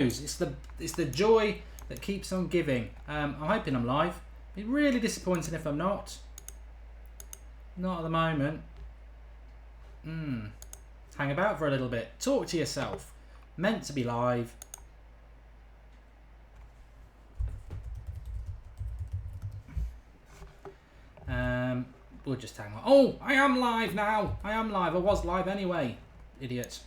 It's the joy that keeps on giving. I'm hoping I'm live. Be really disappointing if I'm not. Not at the moment. Hang about for a little bit. Talk to yourself. Meant to be live. We'll just hang on. Oh, I am live now. I am live. I was live anyway. Idiots.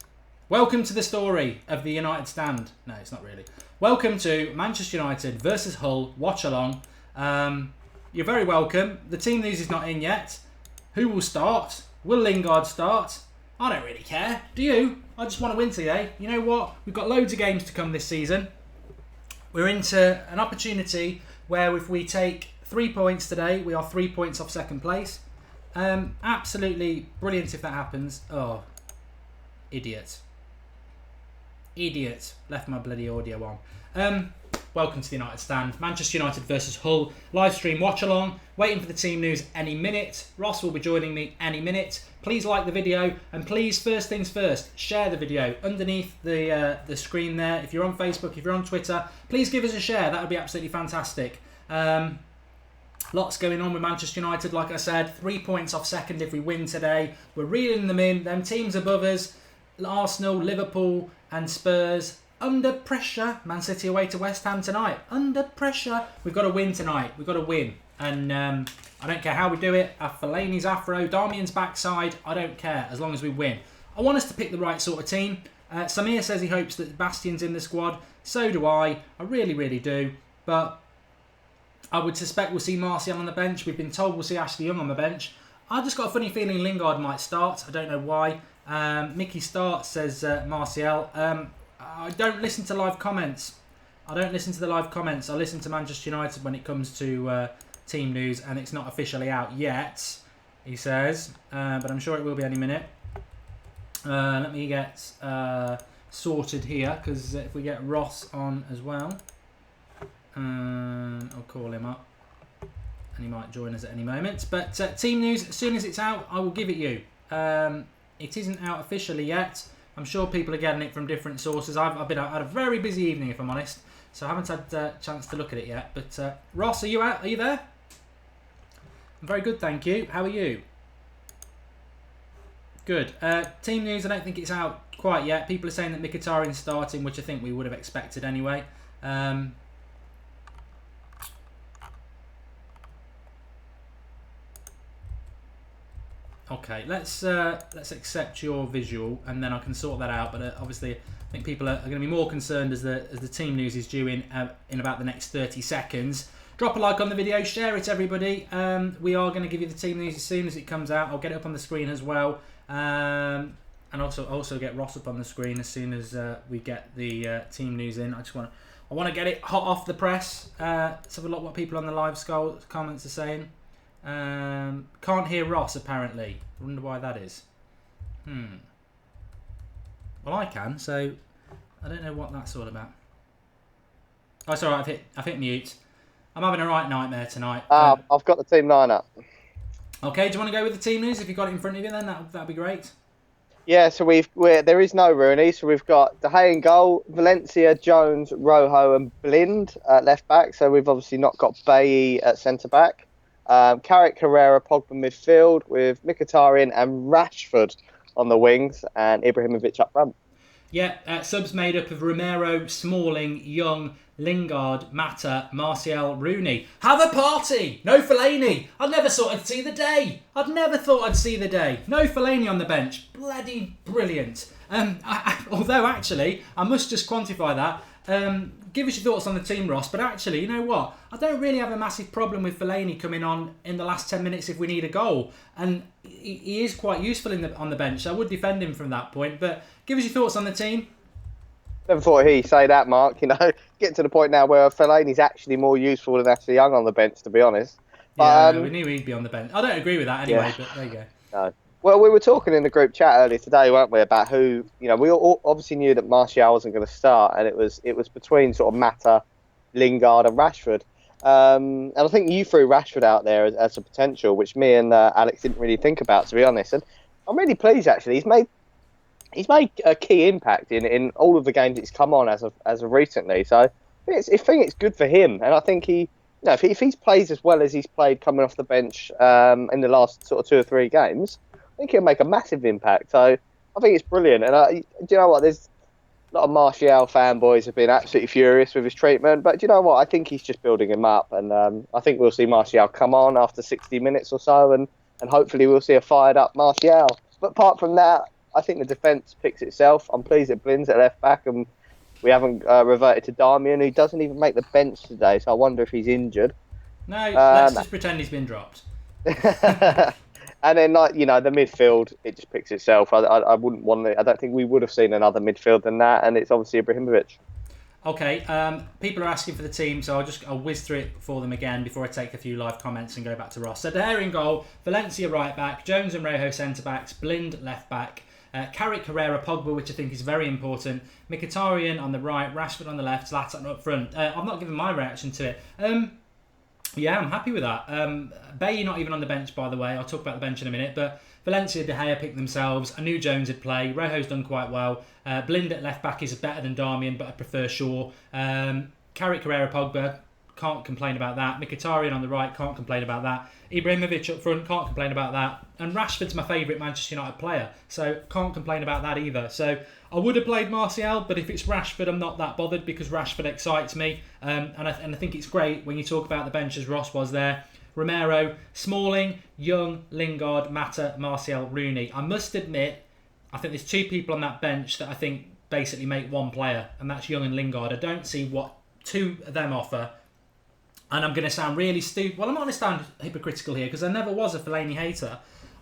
Welcome to the story of the United stand. No, it's not really. Welcome to Manchester United versus Hull Watchalong. You're very welcome. The team news is not in yet. Who will start? Will Lingard start? I don't really care. Do you? I just want to win today. You know what? We've got loads of games to come this season. We're into an opportunity where if we take 3 points today, we are 3 points off second place. Absolutely brilliant if that happens. Oh, idiot. Idiot. Left my bloody audio on. Welcome to the United stand. Manchester United versus Hull. Live stream watch along. Waiting for the team news any minute. Ross will be joining me any minute. Please like the video and please, first things first, share the video underneath the screen there. If you're on Facebook, if you're on Twitter, please give us a share. That would be absolutely fantastic. Lots going on with Manchester United. Like I said, 3 points off second if we win today. We're reeling them in. Them teams above us, Arsenal, Liverpool and Spurs, under pressure. Man City away to West Ham tonight. Under pressure. We've got to win tonight. We've got to win. And I don't care how we do it. Fellaini's afro, Darmian's backside. I don't care as long as we win. I want us to pick the right sort of team. Samir says he hopes that Bastian's in the squad. So do I. I really, really do. But I would suspect we'll see Martial on the bench. We've been told we'll see Ashley Young on the bench. I've just got a funny feeling Lingard might start. I don't know why. Mickey starts, says Martial. I don't listen to live comments. I don't listen to the live comments. I listen to Manchester United when it comes to team news, and it's not officially out yet, he says. But I'm sure it will be any minute. Let me get sorted here, because if we get Ross on as well, I'll call him up and he might join us at any moment. But team news, as soon as it's out, I will give it you. It isn't out officially yet. I'm sure people are getting it from different sources. I've had a very busy evening, if I'm honest, so I haven't had a chance to look at it yet. But Ross, are you out? Are you there? I'm very good, thank you. How are you? Good. Team news, I don't think it's out quite yet. People are saying that Mkhitaryan's starting, which I think we would have expected anyway. Okay, let's accept your visual and then I can sort that out. But obviously, I think people are going to be more concerned as the team news is due in about the next 30 seconds. Drop a like on the video, share it, everybody. We are going to give you the team news as soon as it comes out. I'll get it up on the screen as well, and also get Ross up on the screen as soon as we get the team news in. I want to get it hot off the press. Let's have a look what people on the live comments are saying. Can't hear Ross apparently. I wonder why that is. Well, I can, so I don't know what that's all about. Oh, it's alright, I've hit mute. I'm having a right nightmare tonight. I've got the team lineup. Okay, do you want to go with the team news? If you've got it in front of you, then that'd be great. Yeah, so there is no Rooney, so we've got De Gea in goal, Valencia, Jones, Rojo, and Blind at left back. So we've obviously not got Bailly at centre back. Carrick, Herrera, Pogba midfield with Mkhitaryan and Rashford on the wings and Ibrahimovic up front. Yeah, subs made up of Romero, Smalling, Young, Lingard, Mata, Martial, Rooney. Have a party! No Fellaini! I never thought I'd see the day. No Fellaini on the bench. Bloody brilliant. Although, actually, I must just quantify that. Give us your thoughts on the team, Ross. But actually, you know what? I don't really have a massive problem with Fellaini coming on in the last 10 minutes if we need a goal. And he is quite useful on the bench. So I would defend him from that point. But give us your thoughts on the team. Never thought he'd say that, Mark. Get to the point now where Fellaini's actually more useful than Ashley Young on the bench, to be honest. But, we knew he'd be on the bench. I don't agree with that anyway, but there you go. No. Well, we were talking in the group chat earlier today, weren't we, about who, we all obviously knew that Martial wasn't going to start, and it was between sort of Mata, Lingard and Rashford. And I think you threw Rashford out there as a potential, which me and Alex didn't really think about, to be honest. And I'm really pleased, actually. He's made he's made a key impact in all of the games he's come on as of recently. So I think it's good for him, and I think if he plays as well as he's played coming off the bench in the last sort of 2 or 3 games, I think he'll make a massive impact. So I think it's brilliant. And do you know what? There's a lot of Martial fanboys have been absolutely furious with his treatment, but do you know what? I think he's just building him up, and I think we'll see Martial come on after 60 minutes or so, and hopefully we'll see a fired up Martial. But apart from that, I think the defence picks itself. I'm pleased that Blin's at left back, and we haven't reverted to Darmian, who doesn't even make the bench today, so I wonder if he's injured. No, let's just pretend he's been dropped. And then, the midfield, it just picks itself. I wouldn't want to. I don't think we would have seen another midfield than that, and it's obviously Ibrahimovic. Okay, people are asking for the team, so I'll whiz through it for them again before I take a few live comments and go back to Ross. So De Gea in goal, Valencia right back, Jones and Rojo centre backs, Blind left back, Carrick, Herrera, Pogba, which I think is very important, Mkhitaryan on the right, Rashford on the left, Zlatan up front. I've not given my reaction to it. Yeah, I'm happy with that. Bailly not even on the bench, by the way. I'll talk about the bench in a minute. But Valencia, De Gea picked themselves. I knew Jones would play. Rojo's done quite well. Blind at left back is better than Darmian, but I prefer Shaw. Carrick, Herrera, Pogba, can't complain about that. Mkhitaryan on the right, can't complain about that. Ibrahimovic up front, can't complain about that. And Rashford's my favourite Manchester United player, so can't complain about that either. So I would have played Martial, but if it's Rashford, I'm not that bothered because Rashford excites me. And I think it's great when you talk about the bench as Ross was there. Romero, Smalling, Young, Lingard, Mata, Martial, Rooney. I must admit, I think there's 2 people on that bench that I think basically make one player, and that's Young and Lingard. I don't see what 2 of them offer. And I'm going to sound really stupid. Well, I'm not going to sound hypocritical here because I never was a Fellaini hater.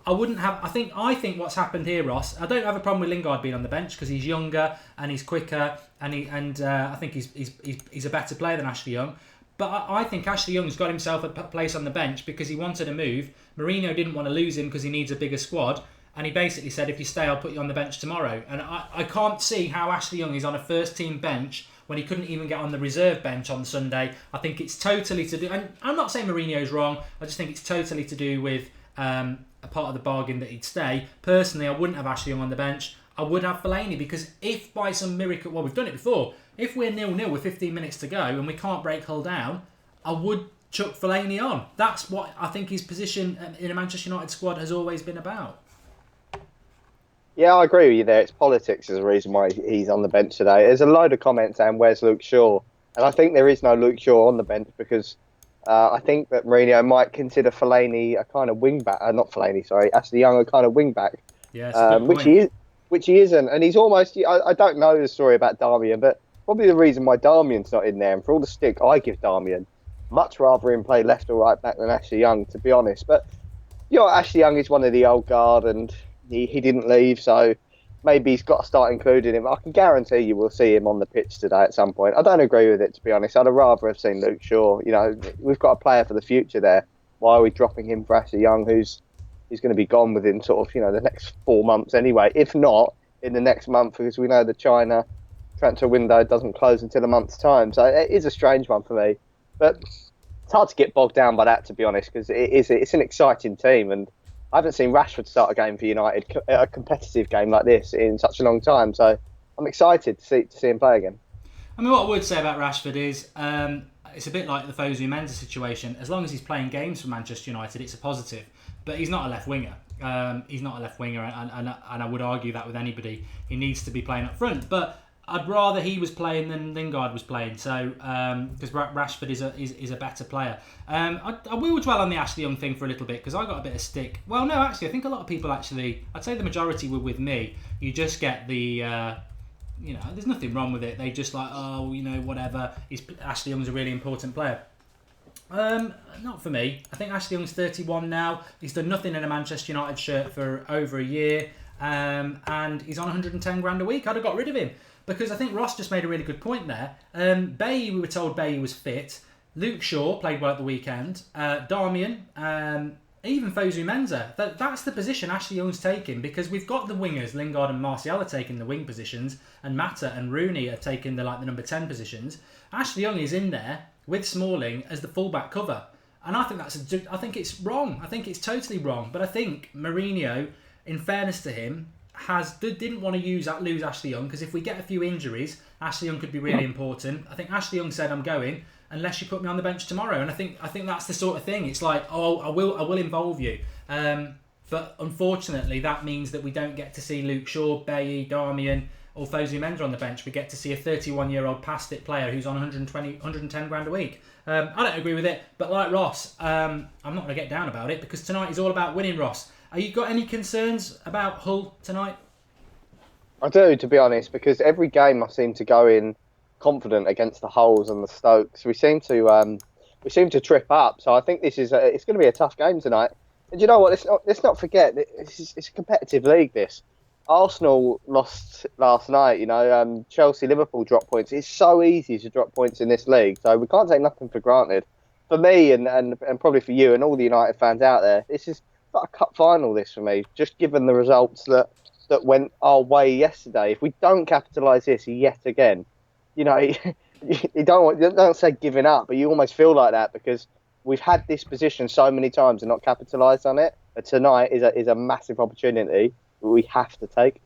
I think what's happened here, Ross. I don't have a problem with Lingard being on the bench because he's younger and he's quicker and I think he's a better player than Ashley Young. But I think Ashley Young's got himself a place on the bench because he wanted a move. Mourinho didn't want to lose him because he needs a bigger squad. And he basically said, if you stay, I'll put you on the bench tomorrow. And I can't see how Ashley Young is on a first-team bench when he couldn't even get on the reserve bench on Sunday. I think it's totally to do... And I'm not saying Mourinho's wrong. I just think it's totally to do with a part of the bargain that he'd stay. Personally, I wouldn't have Ashley Young on the bench. I would have Fellaini because if by some miracle... Well, we've done it before. If we're 0-0 with 15 minutes to go and we can't break Hull down, I would chuck Fellaini on. That's what I think his position in a Manchester United squad has always been about. Yeah, I agree with you there. It's politics is the reason why he's on the bench today. There's a load of comments saying, where's Luke Shaw? And I think there is no Luke Shaw on the bench because I think that Mourinho might consider Fellaini a kind of wing-back. Not Fellaini, sorry. Ashley Young a kind of wing-back. Yeah, which he isn't. And he's almost... I don't know the story about Darmian, but probably the reason why Darmian's not in there, and for all the stick I give Darmian, much rather him play left or right back than Ashley Young, to be honest. But, Ashley Young is one of the old guard, and he didn't leave, so maybe he's got to start including him. I can guarantee you will see him on the pitch today at some point. I don't agree with it, to be honest. I'd have rather have seen Luke Shaw. We've got a player for the future there. Why are we dropping him for Ashley Young, who's going to be gone within sort of, the next 4 months anyway, if not in the next month, because we know the China transfer window doesn't close until a month's time. So it is a strange one for me. But it's hard to get bogged down by that, to be honest, because it's an exciting team, and I haven't seen Rashford start a game for United, a competitive game like this, in such a long time. So I'm excited to see him play again. I mean, what I would say about Rashford is it's a bit like the Fosu Mensah situation. As long as he's playing games for Manchester United, it's a positive. But he's not a left winger. He's not a left winger, and I would argue that with anybody. He needs to be playing up front. But I'd rather he was playing than Lingard was playing. So because Rashford is a better player. I will dwell on the Ashley Young thing for a little bit because I got a bit of stick. Well, no, actually, I think a lot of people I'd say the majority were with me. You just get the, there's nothing wrong with it. They just like, whatever. Ashley Young's a really important player. Not for me. I think Ashley Young's 31 now. He's done nothing in a Manchester United shirt for over a year. And he's on 110 grand a week. I'd have got rid of him. Because I think Ross just made a really good point there. Bailly, we were told Bailly was fit. Luke Shaw played well at the weekend. Darmian, even Fosu Mensah. That's the position Ashley Young's taking because we've got the wingers. Lingard and Martial are taking the wing positions, and Mata and Rooney are taking the number 10 positions. Ashley Young is in there with Smalling as the fullback cover, and I think I think it's wrong. I think it's totally wrong. But I think Mourinho, in fairness to him, didn't want to lose Ashley Young, because if we get a few injuries, Ashley Young could be really important. I think Ashley Young said, "I'm going unless you put me on the bench tomorrow," and I think that's the sort of thing. It's like, oh, I will involve you. But unfortunately, that means that we don't get to see Luke Shaw, Bailly, Darmian, or Fosu Mensah on the bench. We get to see a 31-year-old past-it player who's on 110 grand a week. I don't agree with it, but like Ross, I'm not going to get down about it, because tonight is all about winning, Ross. Have you got any concerns about Hull tonight? I do, to be honest, because every game I seem to go in confident against the Hulls and the Stokes. We seem to trip up. So I think it's going to be a tough game tonight. And you know what? Let's not forget that it's a competitive league. This Arsenal lost last night. Chelsea, Liverpool dropped points. It's so easy to drop points in this league, so we can't take nothing for granted. For me and probably for you and all the United fans out there, this is like a cup final. This for me, just given the results that went our way yesterday. If we don't capitalise this yet again, you don't say giving up, but you almost feel like that, because we've had this position so many times and not capitalised on it. But tonight is a massive opportunity we have to take.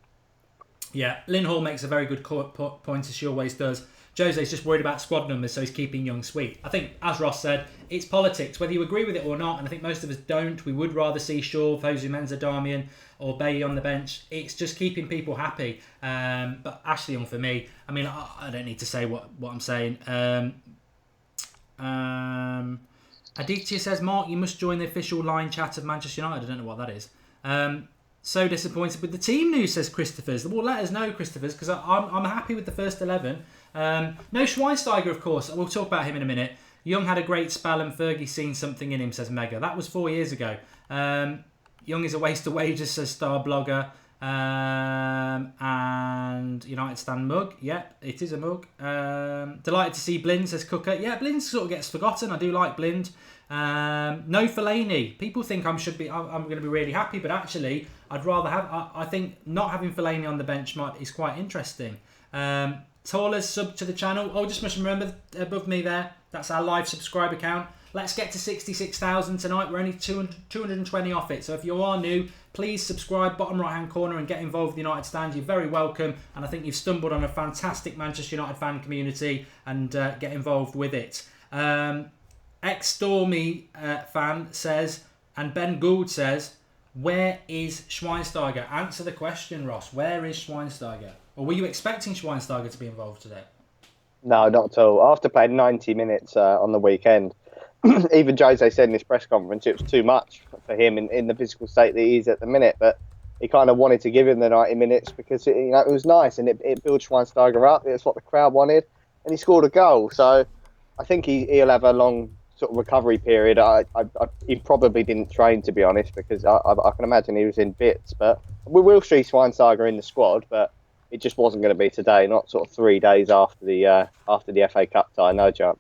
Yeah, Lynn Hall makes a very good point, as she always does. Jose's just worried about squad numbers, so he's keeping Young sweet. I think, as Ross said, it's politics, whether you agree with it or not, and I think most of us don't. We would rather see Shaw, Fosu Mensah, Darmian, or Bailly on the bench. It's just keeping people happy. But Ashley Young, for me, I mean, I don't need to say what I'm saying. Aditya says, Mark, you must join the official line chat of Manchester United. I don't know what that is. So disappointed with the team news, says Christopher's. Well, let us know, Christopher's, because I'm happy with the first 11. No Schweinsteiger, of course. We'll talk about him in a minute. Young had a great spell and Fergie's seen something in him, says Mega. That was 4 years ago. Young is a waste of wages, says Star Blogger. And United stand mug. Yep, it is a mug. Delighted to see Blind, says Cooker. Yeah, Blind sort of gets forgotten. I do like Blind. No Fellaini. People think I'm going to be really happy, but actually I'd rather have. I think not having Fellaini on the bench is quite interesting. Taula's sub to the channel. Oh, just must remember above me there. That's our live subscriber count. Let's get to 66,000 tonight. We're only 220 off it. So if you are new, please subscribe, bottom right hand corner, and get involved with the United Stand. You're very welcome. And I think you've stumbled on a fantastic Manchester United fan community, and get involved with it. Ex-Stormy fan says, and Ben Gould says, where is Schweinsteiger? Answer the question, Ross. Where is Schweinsteiger? Or were you expecting Schweinsteiger to be involved today? No, not at all. After playing 90 minutes on the weekend, even Jose said in his press conference it was too much for him in the physical state that he's at the minute. But he kind of wanted to give him the 90 minutes because it was nice, and it built Schweinsteiger up. It's what the crowd wanted, and he scored a goal. So I think he'll have a long sort of recovery period. He probably didn't train, to be honest, because I can imagine he was in bits. But we will see Schweinsteiger in the squad, but it just wasn't going to be today, not sort of 3 days after the FA Cup tie. No chance.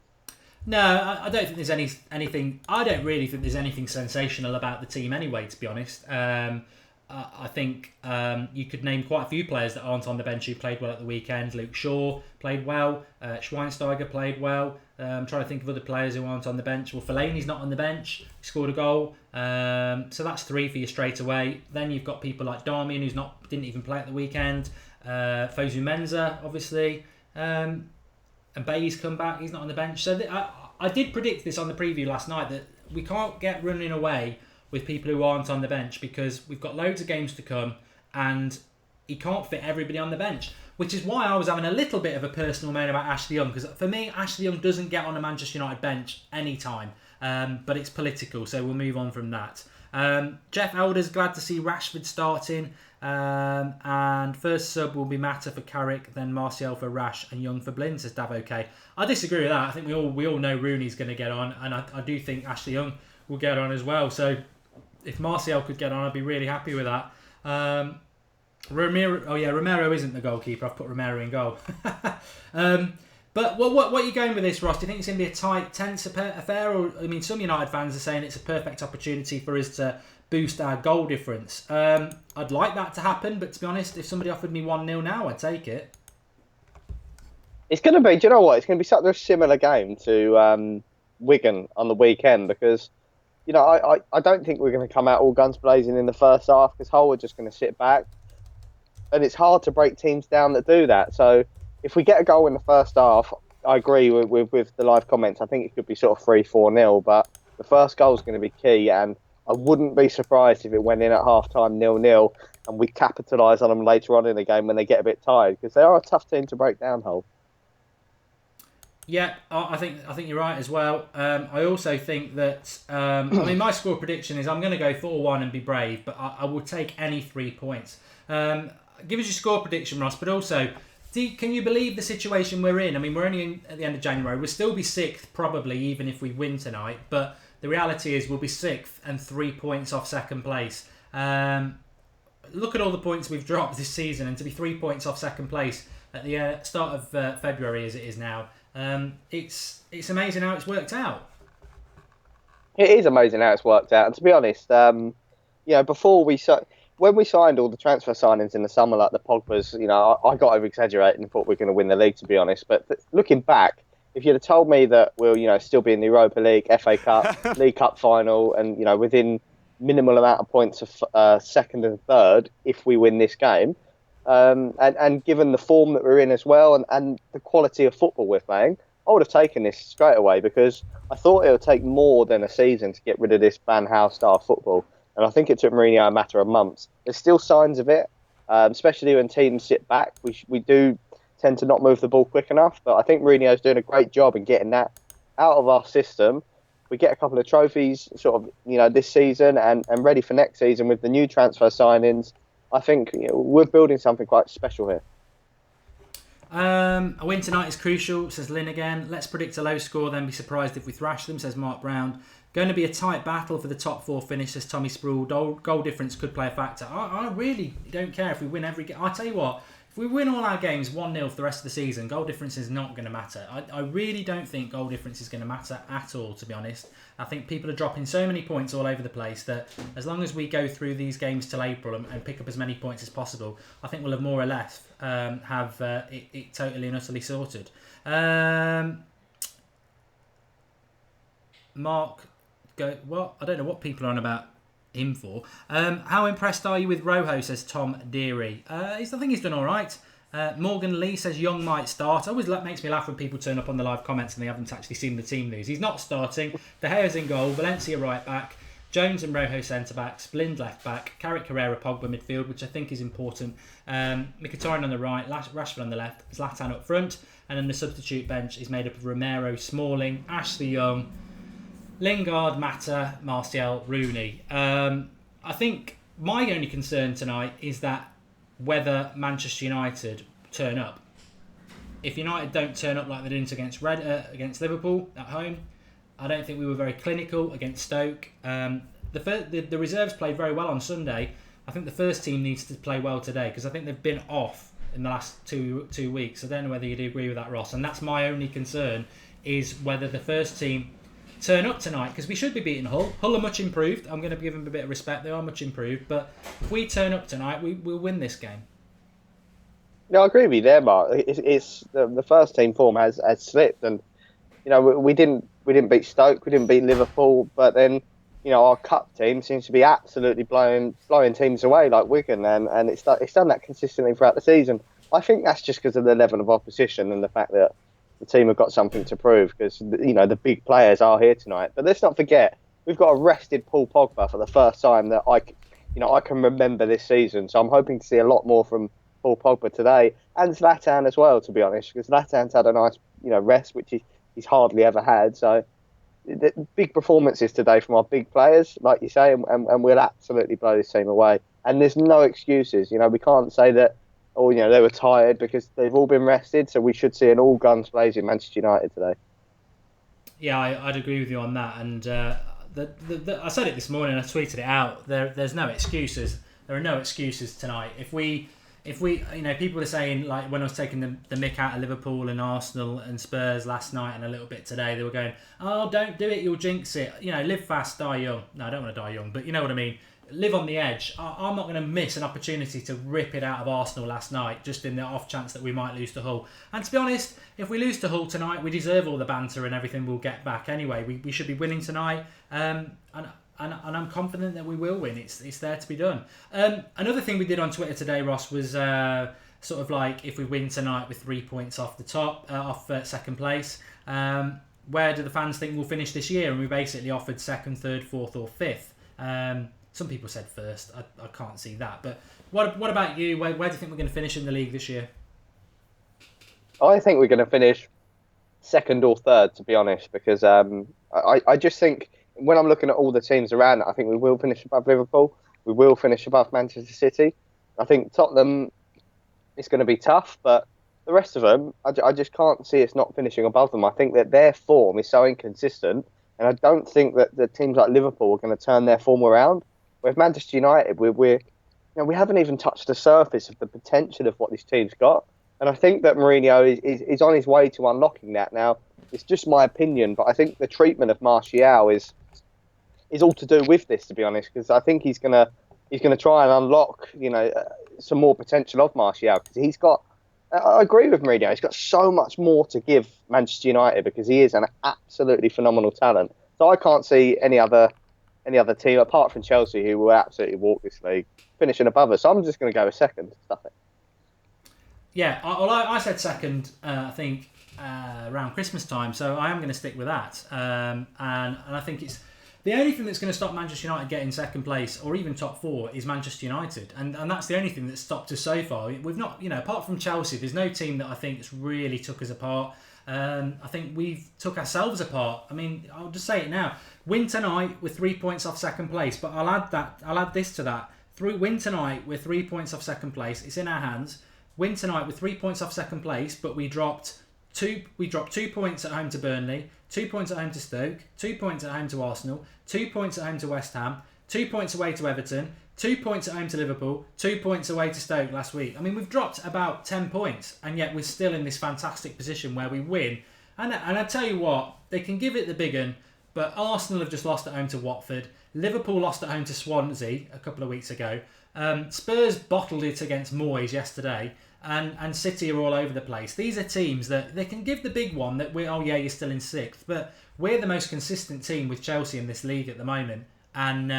No, I don't think there's anything. I don't really think there's anything sensational about the team anyway, to be honest. I think you could name quite a few players that aren't on the bench who played well at the weekend. Luke Shaw played well. Schweinsteiger played well. I'm trying to think of other players who aren't on the bench. Well, Fellaini's not on the bench. He scored a goal. So that's 3 for you straight away. Then you've got people like Darmian, didn't even play at the weekend. Fosu Mensah, obviously. And Bailly's come back. He's not on the bench. So I did predict this on the preview last night, that we can't get running away with people who aren't on the bench, because we've got loads of games to come and he can't fit everybody on the bench, which is why I was having a little bit of a personal moan about Ashley Young, because for me, Ashley Young doesn't get on a Manchester United bench anytime, but it's political, so we'll move on from that. Jeff Elder's glad to see Rashford starting, and first sub will be Mata for Carrick, then Martial for Rash, and Young for Blind, says Dav. Okay, I disagree with that. I think we all know Rooney's going to get on, and I do think Ashley Young will get on as well. So if Martial could get on, I'd be really happy with that. Romero isn't the goalkeeper. I've put Romero in goal. But what are you going with this, Ross? Do you think it's going to be a tight, tense affair? Or, I mean, some United fans are saying it's a perfect opportunity for us to boost our goal difference. I'd like that to happen, but to be honest, if somebody offered me 1-0 now, I'd take it. It's going to be, do you know what? It's going to be such a similar game to Wigan on the weekend, because I don't think we're going to come out all guns blazing in the first half, because Hull are just going to sit back. and it's hard to break teams down that do that. So if we get a goal in the first half, I agree with the live comments. I think it could be sort of 3-4-0, but the first goal is going to be key, and I wouldn't be surprised if it went in at half time 0-0, and we capitalise on them later on in the game when they get a bit tired, because they are a tough team to break down, Hull. Yeah, I think you're right as well. I also think that I mean, my score prediction is I'm going to go 4-1 and be brave, but I will take any 3 points. Give us your score prediction, Ross, but also, can you believe the situation we're in? I mean, we're only at the end of January. We'll still be 6th, probably, even if we win tonight. But the reality is we'll be 6th and 3 points off second place. Look at all the points we've dropped this season, and to be 3 points off second place at the start of February, as it is now, it's amazing how it's worked out. It is amazing how it's worked out. And to be honest, before when we signed all the transfer signings in the summer, like the Pogba's, I got over exaggerating and thought we were going to win the league, to be honest. But looking back, if you'd have told me that we'll, still be in the Europa League, FA Cup, League Cup final, and within minimal amount of points of second and third, if we win this game, and given the form that we're in as well, and the quality of football we're playing, I would have taken this straight away, because I thought it would take more than a season to get rid of this Van Gaal style football. And I think it took Mourinho a matter of months. There's still signs of it, especially when teams sit back. We do tend to not move the ball quick enough, but I think Mourinho's doing a great job in getting that out of our system. We get a couple of trophies sort of, this season and ready for next season with the new transfer signings. I think we're building something quite special here. A win tonight is crucial, says Lynn again. Let's predict a low score, then be surprised if we thrash them, says Mark Brown. Going to be a tight battle for the top 4 finish, says Tommy Sproul. Goal difference could play a factor. I really don't care if we win every game. I tell you what, if we win all our games 1-0 for the rest of the season, goal difference is not going to matter. I really don't think goal difference is going to matter at all, to be honest. I think people are dropping so many points all over the place that as long as we go through these games till April and pick up as many points as possible, I think we'll have more or less have it totally and utterly sorted. Mark, what? I don't know what people are on about him for. How impressed are you with Rojo, says Tom Deary. I think he's done all right. Morgan Lee says Young might start. Always makes me laugh when people turn up on the live comments and they haven't actually seen the team news. He's not starting. De Gea's in goal, Valencia right back, Jones and Rojo centre backs, Blind left back, Carrick, Herrera, Pogba midfield, which I think is important. Mkhitaryan on the right, Rashford on the left, Zlatan up front, and then the substitute bench is made up of Romero, Smalling, Ashley Young, Lingard, Mata, Martial, Rooney. I think my only concern tonight is that whether Manchester United turn up. If United don't turn up like they didn't against Liverpool at home, I don't think we were very clinical against Stoke. The reserves played very well on Sunday. I think the first team needs to play well today, because I think they've been off in the last two weeks. I don't know whether you'd agree with that, Ross. And that's my only concern, is whether the first team turn up tonight, because we should be beating Hull. Hull are much improved. I'm going to give them a bit of respect. They are much improved. But if we turn up tonight, we'll win this game. No, I agree with you there, Mark. It's the first team form has slipped, and we didn't beat Stoke, we didn't beat Liverpool, but then our cup team seems to be absolutely blowing teams away like Wigan, and it's done that consistently throughout the season. I think that's just because of the level of opposition and the fact that the team have got something to prove, because the big players are here tonight. But let's not forget, we've got a rested Paul Pogba for the first time that I can remember this season. So I'm hoping to see a lot more from Paul Pogba today, and Zlatan as well, to be honest, because Zlatan's had a nice rest, which he's hardly ever had. So the big performances today from our big players, like you say, and we'll absolutely blow this team away. And there's no excuses. We can't say that, they were tired, because they've all been rested. So we should see an all guns blazing Manchester United today. Yeah, I'd agree with you on that. And I said it this morning. I tweeted it out. There's no excuses. There are no excuses tonight. If we, people are saying, like when I was taking the mick out of Liverpool and Arsenal and Spurs last night and a little bit today, they were going, "Oh, don't do it, you'll jinx it. Live fast, die young." No, I don't want to die young, but you know what I mean. Live on the edge. I'm not going to miss an opportunity to rip it out of Arsenal last night, just in the off chance that we might lose to Hull. And to be honest, if we lose to Hull tonight, we deserve all the banter and everything we'll get back anyway. We should be winning tonight. And and I'm confident that we will win. It's there to be done. Another thing we did on Twitter today, Ross, was sort of like if we win tonight with 3 points off the top, off second place, where do the fans think we'll finish this year? And we basically offered second, third, fourth, or fifth. Some people said first. I can't see that. But what about you? Where do you think we're going to finish in the league this year? I think we're going to finish second or third, to be honest, because I just think when I'm looking at all the teams around, I think we will finish above Liverpool. We will finish above Manchester City. I think Tottenham, it's going to be tough, but the rest of them, I just can't see us not finishing above them. I think that their form is so inconsistent, and I don't think that the teams like Liverpool are going to turn their form around. With Manchester United, we haven't even touched the surface of the potential of what this team's got. And I think that Mourinho is on his way to unlocking that now. It's just my opinion, but I think the treatment of Martial is all to do with this, to be honest, because I think he's gonna try and unlock some more potential of Martial, because he's got. I agree with Mourinho. He's got so much more to give Manchester United because he is an absolutely phenomenal talent. So I can't see any other team apart from Chelsea who will absolutely walk this league finishing above us. So I'm just going to go with second. Stuff it. Yeah, I said second. I think around Christmas time. So I am going to stick with that. And I think it's the only thing that's going to stop Manchester United getting second place or even top four is Manchester United, and that's the only thing that's stopped us so far. We've not, apart from Chelsea, there's no team that I think that's really took us apart. I think we've took ourselves apart. I mean, I'll just say it now: win tonight with 3 points off second place. But I'll add this to that: win tonight with 3 points off second place. It's in our hands. Win tonight with 3 points off second place, but we dropped 2 points at home to Burnley, 2 points at home to Stoke, 2 points at home to Arsenal, 2 points at home to West Ham, 2 points away to Everton, 2 points at home to Liverpool, 2 points away to Stoke last week. I mean, we've dropped about 10 points, and yet we're still in this fantastic position where we win. And I tell you what, they can give it the big un, but Arsenal have just lost at home to Watford. Liverpool lost at home to Swansea a couple of weeks ago. Spurs bottled it against Moyes yesterday. And City are all over the place. These are teams that they can give the big one that you're still in sixth, but we're the most consistent team with Chelsea in this league at the moment. And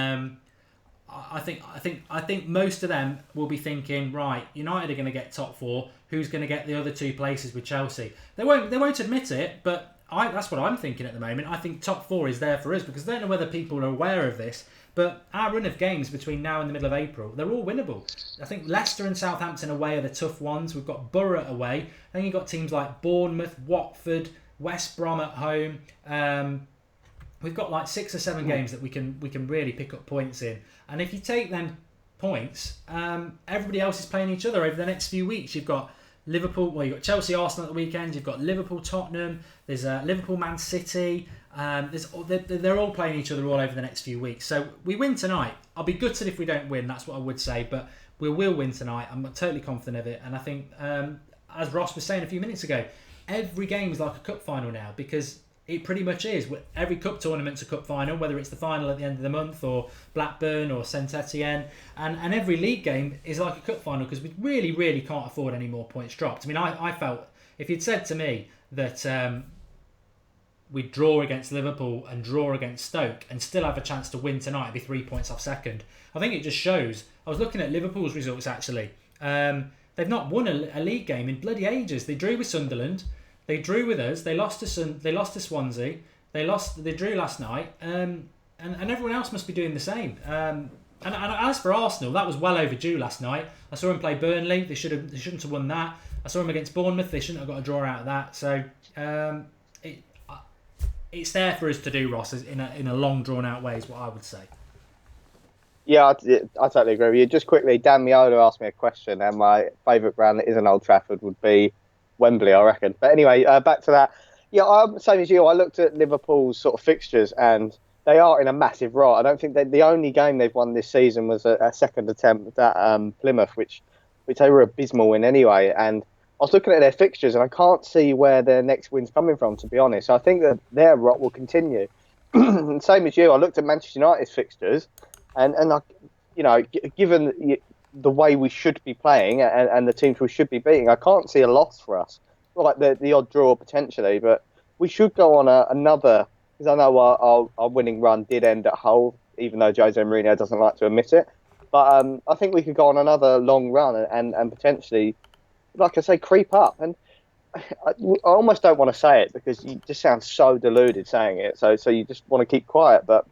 I think most of them will be thinking, right, United are going to get top four. Who's going to get the other two places with Chelsea? They won't admit it, but that's what I'm thinking at the moment. I think top four is there for us because I don't know whether people are aware of this. But our run of games between now and the middle of April, they're all winnable. I think Leicester and Southampton away are the tough ones. We've got Borough away. Then you've got teams like Bournemouth, Watford, West Brom at home. We've got like 6 or 7 games that we can really pick up points in. And if you take them points, everybody else is playing each other over the next few weeks. You've got Liverpool, you've got Chelsea, Arsenal at the weekend. You've got Liverpool, Tottenham. There's Liverpool, Man City. They're all playing each other all over the next few weeks. So we win tonight. I'll be gutted if we don't win. That's what I would say. But we will win tonight. I'm totally confident of it. And I think, as Ross was saying a few minutes ago, every game is like a cup final now because it pretty much is. Every cup tournament's a cup final, whether it's the final at the end of the month or Blackburn or Saint Etienne. And every league game is like a cup final because we really, really can't afford any more points dropped. I mean, I felt, if you'd said to me that we'd draw against Liverpool and draw against Stoke and still have a chance to win tonight and be 3 points off second, I think it just shows. I was looking at Liverpool's results actually. They've not won a league game in bloody ages. They drew with Sunderland, they drew with us, they lost to Swansea, they drew last night, and everyone else must be doing the same. And as for Arsenal, that was well overdue last night. I saw them play Burnley. They shouldn't have won that. I saw them against Bournemouth. They shouldn't have got a draw out of that. So it's there for us to do, Ross, in a long drawn out way is what I would say. Yeah, I totally agree with you. Just quickly, Dan Miola asked me a question, and my favourite ground that isn't Old Trafford would be Wembley, I reckon. But anyway, back to that. Yeah, I'm same as you. I looked at Liverpool's sort of fixtures, and they are in a massive rot. I don't think the only game they've won this season was a second attempt at Plymouth, which they were abysmal in anyway. And I was looking at their fixtures, and I can't see where their next win's coming from, to be honest. So I think that their rot will continue. And same as you, I looked at Manchester United's fixtures, and given the way we should be playing and the teams we should be beating, I can't see a loss for us. Not like the odd draw potentially, but we should go on another. Because I know our winning run did end at Hull even though Jose Mourinho doesn't like to admit it. But I think we could go on another long run and potentially, like I say, creep up. And I almost don't want to say it because you just sound so deluded saying it. So you just want to keep quiet. But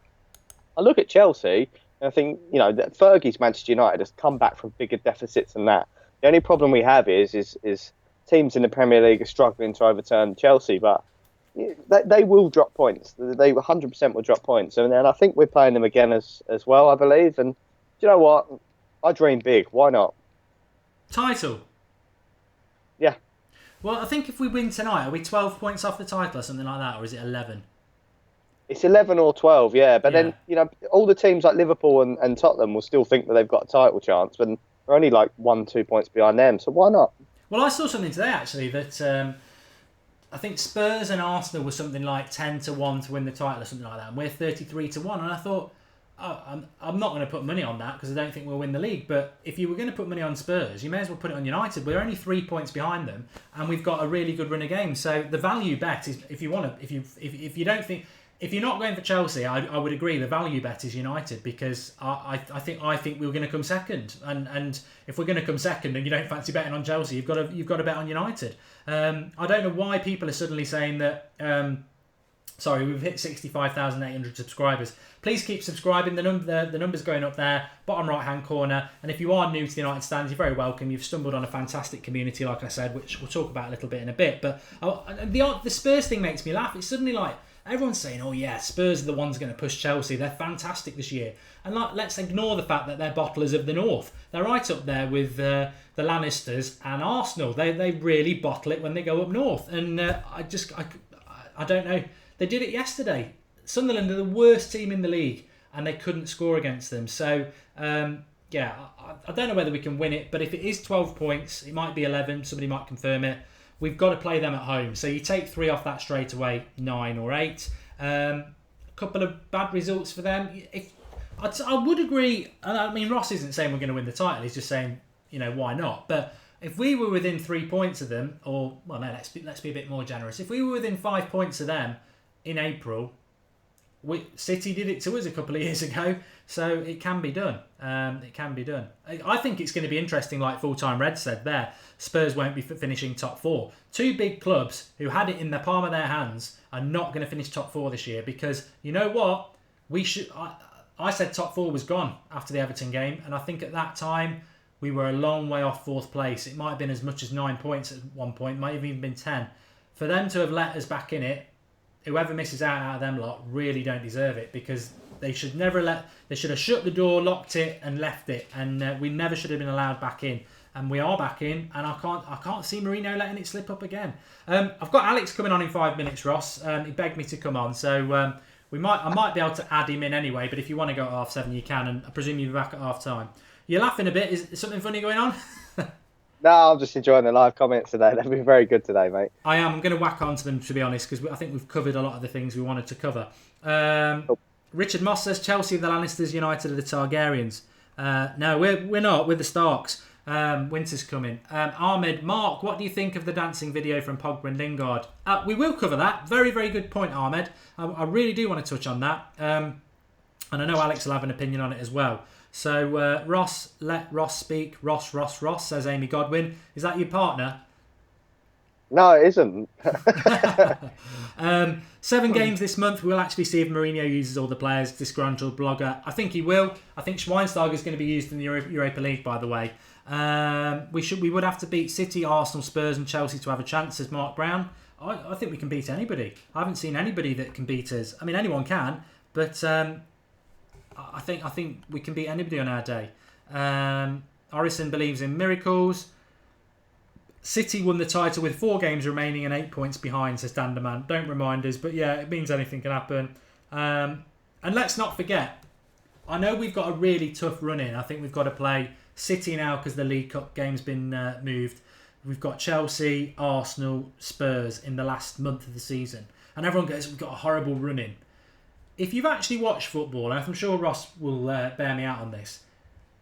I look at Chelsea and I think, that Fergie's Manchester United has come back from bigger deficits than that. The only problem we have is teams in the Premier League are struggling to overturn Chelsea, but they will drop points. They 100% will drop points. And I think we're playing them again as well, I believe. And do you know what? I dream big. Why not? Title? Yeah. Well, I think if we win tonight, are we 12 points off the title or something like that? Or is it 11? It's 11 or 12, yeah. But then, all the teams like Liverpool and Tottenham will still think that they've got a title chance, but we're only like 1-2 points behind them. So why not? Well, I saw something today, actually, that I think Spurs and Arsenal were something like 10-1 to win the title or something like that. And we're 33-1. And I thought, I'm not going to put money on that because I don't think we'll win the league. But if you were going to put money on Spurs, you may as well put it on United. We're only 3 points behind them, and we've got a really good run of games. So the value bet is, if you don't think, if you're not going for Chelsea, I would agree. The value bet is United because I think we're going to come second, and if we're going to come second and you don't fancy betting on Chelsea, you've got to bet on United. I don't know why people are suddenly saying that. Sorry, we've hit 65,800 subscribers. Please keep subscribing. The number's going up there, bottom right-hand corner. And if you are new to the United Stands, you're very welcome. You've stumbled on a fantastic community, like I said, which we'll talk about a little bit in a bit. But the Spurs thing makes me laugh. It's suddenly like everyone's saying, "Oh yeah, Spurs are the ones going to push Chelsea. They're fantastic this year." And let's ignore the fact that they're bottlers of the North. They're right up there with the Lannisters and Arsenal. They really bottle it when they go up north. And I don't know. They did it yesterday. Sunderland are the worst team in the league, and they couldn't score against them. So, I don't know whether we can win it, but if it is 12 points, it might be 11. Somebody might confirm it. We've got to play them at home. So you take 3 off that straight away, 9 or 8. A couple of bad results for them. I would agree. I mean, Ross isn't saying we're going to win the title. He's just saying, why not? But if we were within 3 points of them, let's be a bit more generous. If we were within 5 points of them in April, City did it to us a couple of years ago, so it can be done. It can be done. I think it's going to be interesting, like Full Time Red said there. Spurs won't be finishing top 4. 2 big clubs who had it in the palm of their hands are not going to finish top 4 this year because you know what? I said top 4 was gone after the Everton game, and I think at that time we were a long way off 4th place. It might have been as much as 9 points at one point, might have even been 10. For them to have let us back in it, whoever misses out of them lot really don't deserve it because they should have shut the door, locked it and left it, and we never should have been allowed back in. And we are back in, and I can't see Mourinho letting it slip up again. I've got Alex coming on in 5 minutes, Ross. He begged me to come on, so I might be able to add him in anyway, but if you want to go at 7:30 you can, and I presume you'll be back at half time. You're laughing a bit, is something funny going on? No, I'm just enjoying the live comments today. They've been very good today, mate. I'm going to whack onto them, to be honest, because I think we've covered a lot of the things we wanted to cover. Richard Moss says Chelsea, the Lannisters, United are the Targaryens. No, we're not. We're the Starks. Winter's coming. Ahmed, Mark, what do you think of the dancing video from Pogba and Lingard? We will cover that. Very, very good point, Ahmed. I really do want to touch on that. And I know Alex will have an opinion on it as well. So, Ross, let Ross speak. Ross, says Amy Godwin. Is that your partner? No, it isn't. 7 games this month. We'll actually see if Mourinho uses all the players. Disgruntled blogger. I think he will. I think Schweinsteiger is going to be used in the Europa League, by the way. We would have to beat City, Arsenal, Spurs and Chelsea to have a chance, says Mark Brown. I think we can beat anybody. I haven't seen anybody that can beat us. I mean, anyone can, but I think we can beat anybody on our day. Orison believes in miracles. City won the title with 4 games remaining and 8 points behind, says Danderman. Don't remind us, but yeah, it means anything can happen. And let's not forget, I know we've got a really tough run in. I think we've got to play City now because the League Cup game's been moved. We've got Chelsea, Arsenal, Spurs in the last month of the season. And everyone goes, we've got a horrible run in. If you've actually watched football, and I'm sure Ross will bear me out on this,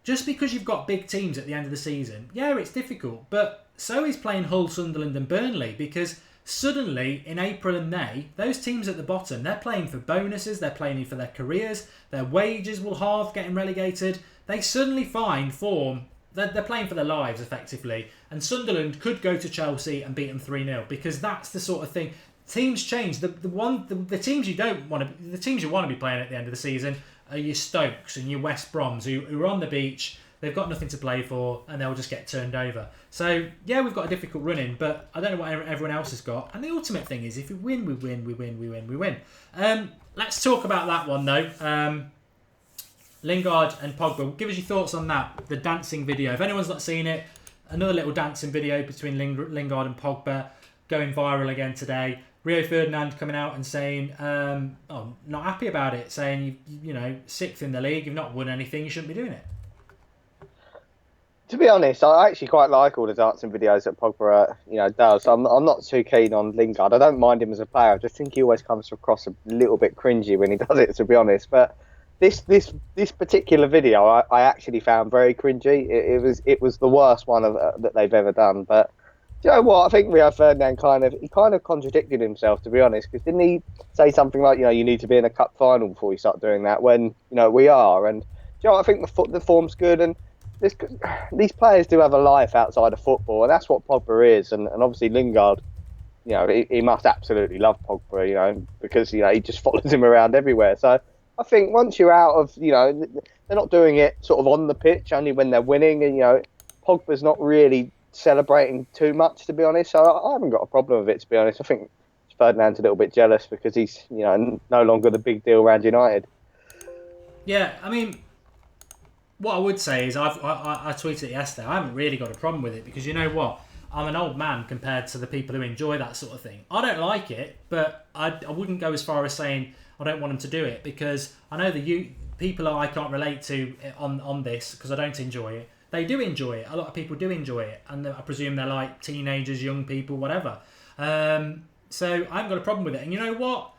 just because you've got big teams at the end of the season, yeah, it's difficult, but so is playing Hull, Sunderland and Burnley, because Suddenly, in April and May, those teams at the bottom, they're playing for bonuses, they're playing for their careers, their wages will halve getting relegated. They suddenly find form. They're playing for their lives, effectively. And Sunderland could go to Chelsea and beat them 3-0 because that's the sort of thing. Teams change. The teams you don't want to, the teams you want to be playing at the end of the season are your Stokes and your West Broms who are on the beach. They've got nothing to play for and they'll just get turned over. So, yeah, we've got a difficult run in, but I don't know what everyone else has got. And the ultimate thing is if we win, we win, we win, we win, we win. Let's talk about that one, though. Lingard and Pogba. Give us your thoughts on that, the dancing video. If anyone's not seen it, another little dancing video between Lingard and Pogba going viral again today. Rio Ferdinand coming out and saying, not happy about it, saying, you know, 6th in the league, you've not won anything, you shouldn't be doing it. To be honest, I actually quite like all the dancing videos that Pogba, does. I'm not too keen on Lingard. I don't mind him as a player. I just think he always comes across a little bit cringy when he does it, to be honest. But this particular video, I actually found very cringy. It was the worst one that they've ever done. But do you know what? I think Rio Ferdinand kind of contradicted himself, to be honest, because didn't he say something like, you need to be in a cup final before you start doing that? When we are, and I think the form's good, and these players do have a life outside of football, and that's what Pogba is. And obviously Lingard, he must absolutely love Pogba, because he just follows him around everywhere. So I think once you're out of, they're not doing it sort of on the pitch, only when they're winning, and Pogba's not really celebrating too much, to be honest. So I haven't got a problem with it, to be honest. I think Ferdinand's a little bit jealous because he's no longer the big deal around United. Yeah, I mean, what I would say is I tweeted it yesterday. I haven't really got a problem with it because you know what? I'm an old man compared to the people who enjoy that sort of thing. I don't like it, but I wouldn't go as far as saying I don't want them to do it because I know the people I can't relate to on this because I don't enjoy it. They do enjoy it. A lot of people do enjoy it. And I presume they're like teenagers, young people, whatever. So I haven't got a problem with it. And you know what?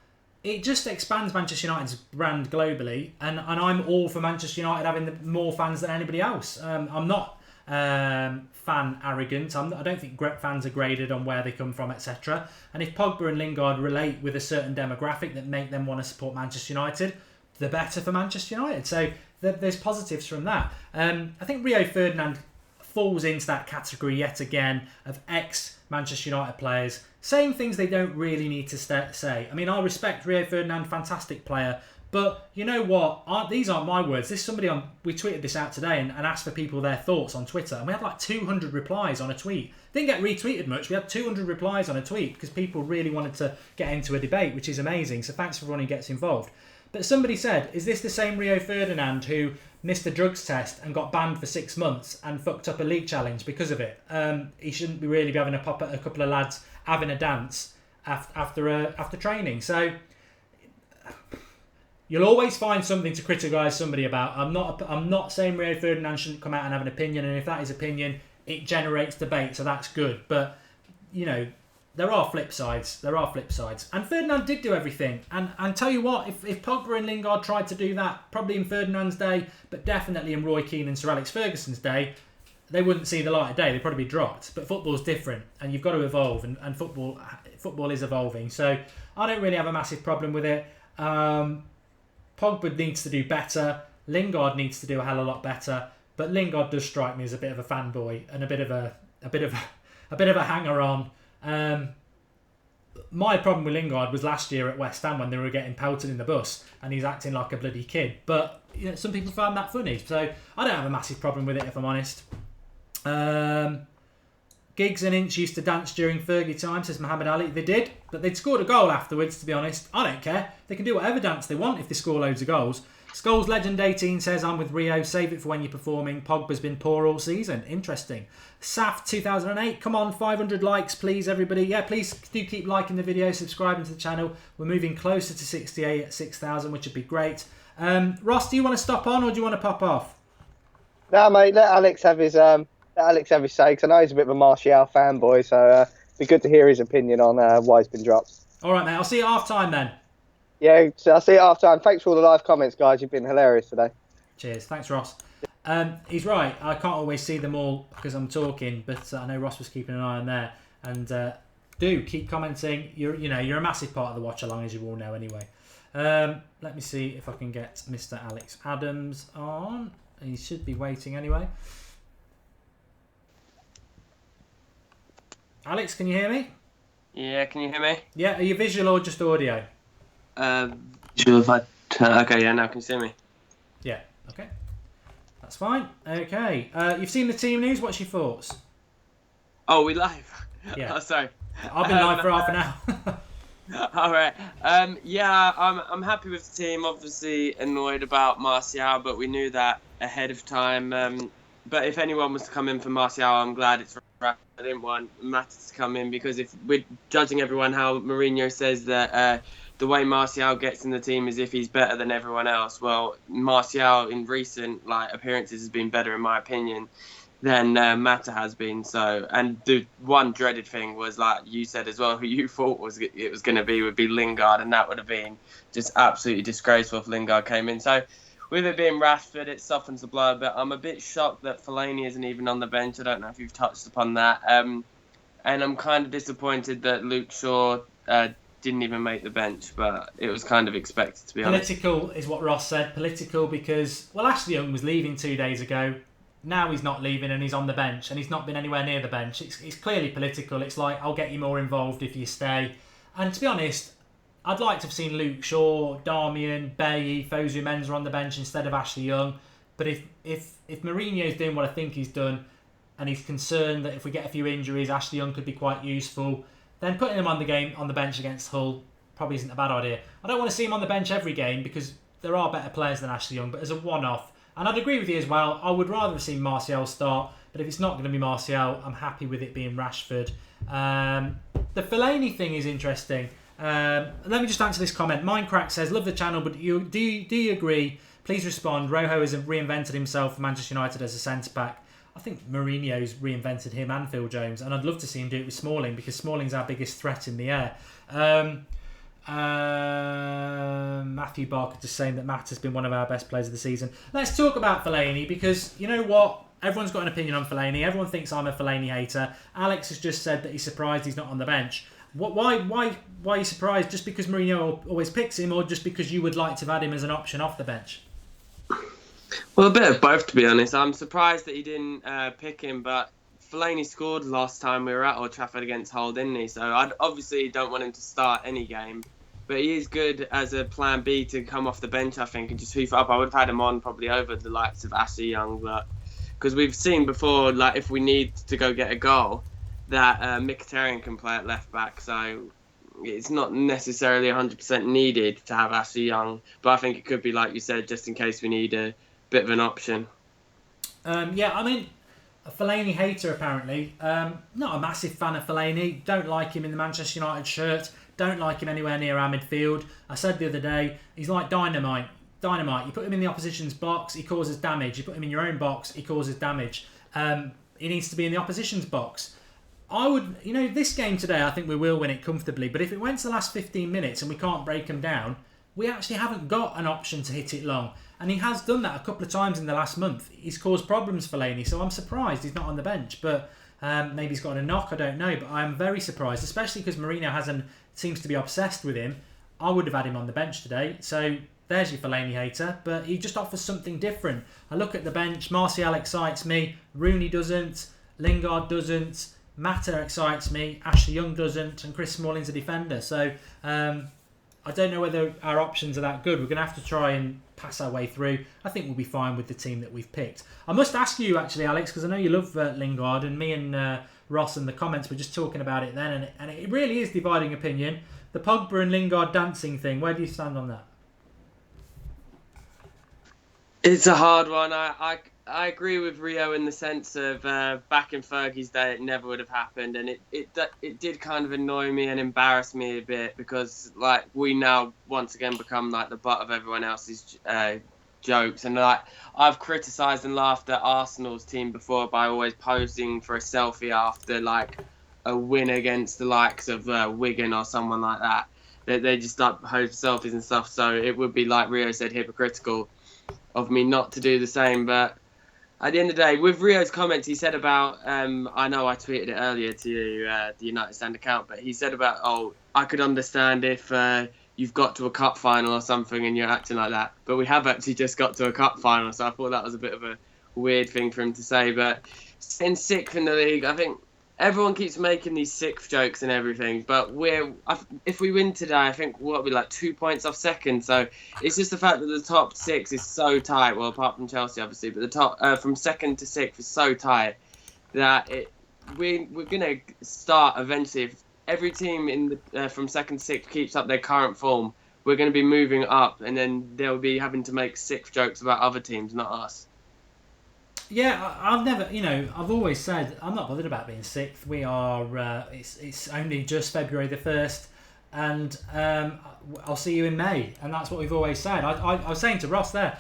It just expands Manchester United's brand globally. And I'm all for Manchester United having more fans than anybody else. I'm not fan arrogant. I don't think fans are graded on where they come from, etc. And if Pogba and Lingard relate with a certain demographic that make them want to support Manchester United, the better for Manchester United. So there's positives from that. I think Rio Ferdinand falls into that category yet again of ex-Manchester United players saying things they don't really need to say. I mean, I respect Rio Ferdinand, fantastic player, but you know what? These aren't my words. We tweeted this out today and asked for people their thoughts on Twitter, and we had like 200 replies on a tweet. Didn't get retweeted much. We had 200 replies on a tweet because people really wanted to get into a debate, which is amazing. So thanks for everyone who gets involved. But somebody said, is this the same Rio Ferdinand who missed a drugs test and got banned for 6 months and fucked up a league challenge because of it? He shouldn't be really be having a pop at a couple of lads having a dance after training. So you'll always find something to criticise somebody about. I'm not saying Rio Ferdinand shouldn't come out and have an opinion, and if that is opinion, it generates debate, so that's good. But there are flip sides. And Ferdinand did do everything. And tell you what, if Pogba and Lingard tried to do that, probably in Ferdinand's day, but definitely in Roy Keane and Sir Alex Ferguson's day, they wouldn't see the light of day. They'd probably be dropped. But football's different, and you've got to evolve, and football is evolving. So I don't really have a massive problem with it. Pogba needs to do better. Lingard needs to do a hell of a lot better. But Lingard does strike me as a bit of a fanboy and a bit of a hanger-on. My problem with Lingard was last year at West Ham when they were getting pelted in the bus and he's acting like a bloody kid. But some people found that funny, so I don't have a massive problem with it if I'm honest. Giggs and Inch used to dance during Fergie time, says Muhammad Ali. They did, but they'd scored a goal afterwards, to be honest. I don't care. They can do whatever dance they want if they score loads of goals. Skulls Legend 18 says, I'm with Rio, save it for when you're performing. Pogba's been poor all season. Interesting. Saf 2008, come on, 500 likes, please, everybody. Yeah, please do keep liking the video, subscribing to the channel. We're moving closer to 68 at 6,000, which would be great. Ross, do you want to stop on or do you want to pop off? No, mate, let Alex have his say, because I know he's a bit of a Martial fanboy, so it'd be good to hear his opinion on why he's been dropped. All right, mate, I'll see you at half-time then. Yeah, so I'll see you at half-time. Thanks for all the live comments, guys. You've been hilarious today. Cheers. Thanks, Ross. He's right. I can't always see them all because I'm talking, but I know Ross was keeping an eye on there. And do keep commenting. You're a massive part of the watch along, as you all know anyway. Let me see if I can get Mr. Alex Adams on. He should be waiting anyway. Alex, can you hear me? Yeah, can you hear me? Yeah, are you visual or just audio? Visual if I turn... Okay, yeah, now can you see me? Yeah, okay. That's fine. Okay. You've seen the team news. What's your thoughts? Oh, we live? Yeah. Oh, sorry. I've been live for half an hour. All right. Yeah, I'm happy with the team. Obviously annoyed about Martial, but we knew that ahead of time. But if anyone was to come in for Martial, I'm glad it's right. I didn't want Matt to come in because if we're judging everyone how Mourinho says that the way Martial gets in the team is if he's better than everyone else. Well, Martial in recent appearances has been better in my opinion than Mata has been. So, and the one dreaded thing was, like you said as well, who you thought it was going to be would be Lingard, and that would have been just absolutely disgraceful if Lingard came in. So, with it being Rashford, it softens the blow, but I'm a bit shocked that Fellaini isn't even on the bench. I don't know if you've touched upon that. And I'm kind of disappointed that Luke Shaw didn't even make the bench, but it was kind of expected, to be honest. Political is what Ross said. Political because, well, Ashley Young was leaving 2 days ago. Now he's not leaving and he's on the bench and he's not been anywhere near the bench. It's clearly political. It's like, I'll get you more involved if you stay. And to be honest, I'd like to have seen Luke Shaw, Darmian, Bailly, Fosu Mensah on the bench instead of Ashley Young. But if Mourinho's doing what I think he's done and he's concerned that if we get a few injuries, Ashley Young could be quite useful, then putting him on the bench against Hull probably isn't a bad idea. I don't want to see him on the bench every game because there are better players than Ashley Young, but as a one-off, and I'd agree with you as well, I would rather have seen Martial start, but if it's not going to be Martial, I'm happy with it being Rashford. The Fellaini thing is interesting. Let me just answer this comment. Minecraft says, love the channel, but do you agree? Please respond. Rojo has reinvented himself for Manchester United as a centre-back. I think Mourinho's reinvented him and Phil Jones, and I'd love to see him do it with Smalling because Smalling's our biggest threat in the air. Matthew Barker just saying that Matt has been one of our best players of the season. Let's talk about Fellaini because you know what? Everyone's got an opinion on Fellaini. Everyone thinks I'm a Fellaini hater. Alex has just said that he's surprised he's not on the bench. Why are you surprised? Just because Mourinho always picks him, or just because you would like to have had him as an option off the bench? Well, a bit of both, to be honest. I'm surprised that he didn't pick him, but Fellaini scored last time we were at Old Trafford against Hull, didn't he? So I obviously don't want him to start any game, but he is good as a plan B to come off the bench, I think, and just hoof up. I would have had him on probably over the likes of Ashley Young, but because we've seen before, like if we need to go get a goal, that Mkhitaryan can play at left back, so it's not necessarily 100% needed to have Ashley Young, but I think it could be, like you said, just in case we need a bit of an option. Yeah, I mean, a Fellaini hater apparently. Not a massive fan of Fellaini. Don't like him in the Manchester United shirt. Don't like him anywhere near our midfield. I said the other day, he's like dynamite. You put him in the opposition's box, he causes damage. You put him in your own box, he causes damage. He needs to be in the opposition's box. I would, this game today, I think we will win it comfortably. But if it went to the last 15 minutes and we can't break them down, we actually haven't got an option to hit it long. And he has done that a couple of times in the last month. He's caused problems for Fellaini, so I'm surprised he's not on the bench. But maybe he's got a knock, I don't know. But I'm very surprised, especially because Mourinho seems to be obsessed with him. I would have had him on the bench today. So there's your Fellaini hater. But he just offers something different. I look at the bench. Martial excites me. Rooney doesn't. Lingard doesn't. Mata excites me. Ashley Young doesn't. And Chris Smalling's a defender. So I don't know whether our options are that good. We're going to have to try and pass our way through. I think we'll be fine with the team that we've picked. I must ask you, actually, Alex, because I know you love Lingard, and me and Ross in the comments were just talking about it then, and it really is dividing opinion. The Pogba and Lingard dancing thing, where do you stand on that? It's a hard one. I agree with Rio in the sense of back in Fergie's day, it never would have happened, and it did kind of annoy me and embarrass me a bit because like we now once again become like the butt of everyone else's jokes, and like I've criticised and laughed at Arsenal's team before by always posing for a selfie after like a win against the likes of Wigan or someone like that. They just like post selfies and stuff, so it would be like Rio said, hypocritical of me not to do the same, but at the end of the day, with Rio's comments, he said about, I know I tweeted it earlier to you, the United Stand account, but he said about, I could understand if you've got to a cup final or something and you're acting like that. But we have actually just got to a cup final, so I thought that was a bit of a weird thing for him to say. But in sixth in the league, I think everyone keeps making these sixth jokes and everything, but if we win today, I think we'll be like 2 points off second. So it's just the fact that the top six is so tight. Well, apart from Chelsea, obviously, but the top from second to sixth is so tight that we're gonna start eventually. If every team in the from second to sixth keeps up their current form, we're going to be moving up, and then they'll be having to make sixth jokes about other teams, not us. Yeah, I've never, I've always said I'm not bothered about being sixth. We are, it's only just February the 1st, and I'll see you in May, and that's what we've always said. I was saying to Ross there,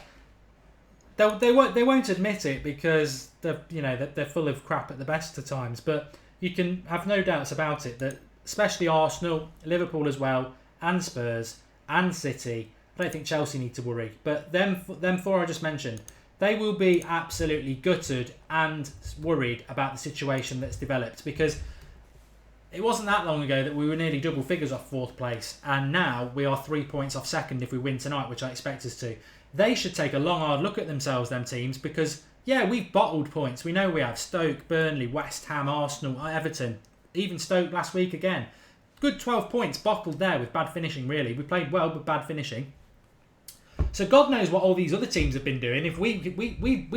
they won't admit it because they're full of crap at the best of times, but you can have no doubts about it that especially Arsenal, Liverpool as well, and Spurs and City. I don't think Chelsea need to worry, but them four I just mentioned, they will be absolutely gutted and worried about the situation that's developed, because it wasn't that long ago that we were nearly double figures off fourth place, and now we are 3 points off second if we win tonight, which I expect us to. They should take a long, hard look at themselves, them teams, because, yeah, we've bottled points. We know we have Stoke, Burnley, West Ham, Arsenal, Everton, even Stoke last week again. Good 12 points bottled there with bad finishing, really. We played well, but bad finishing. So God knows what all these other teams have been doing. If we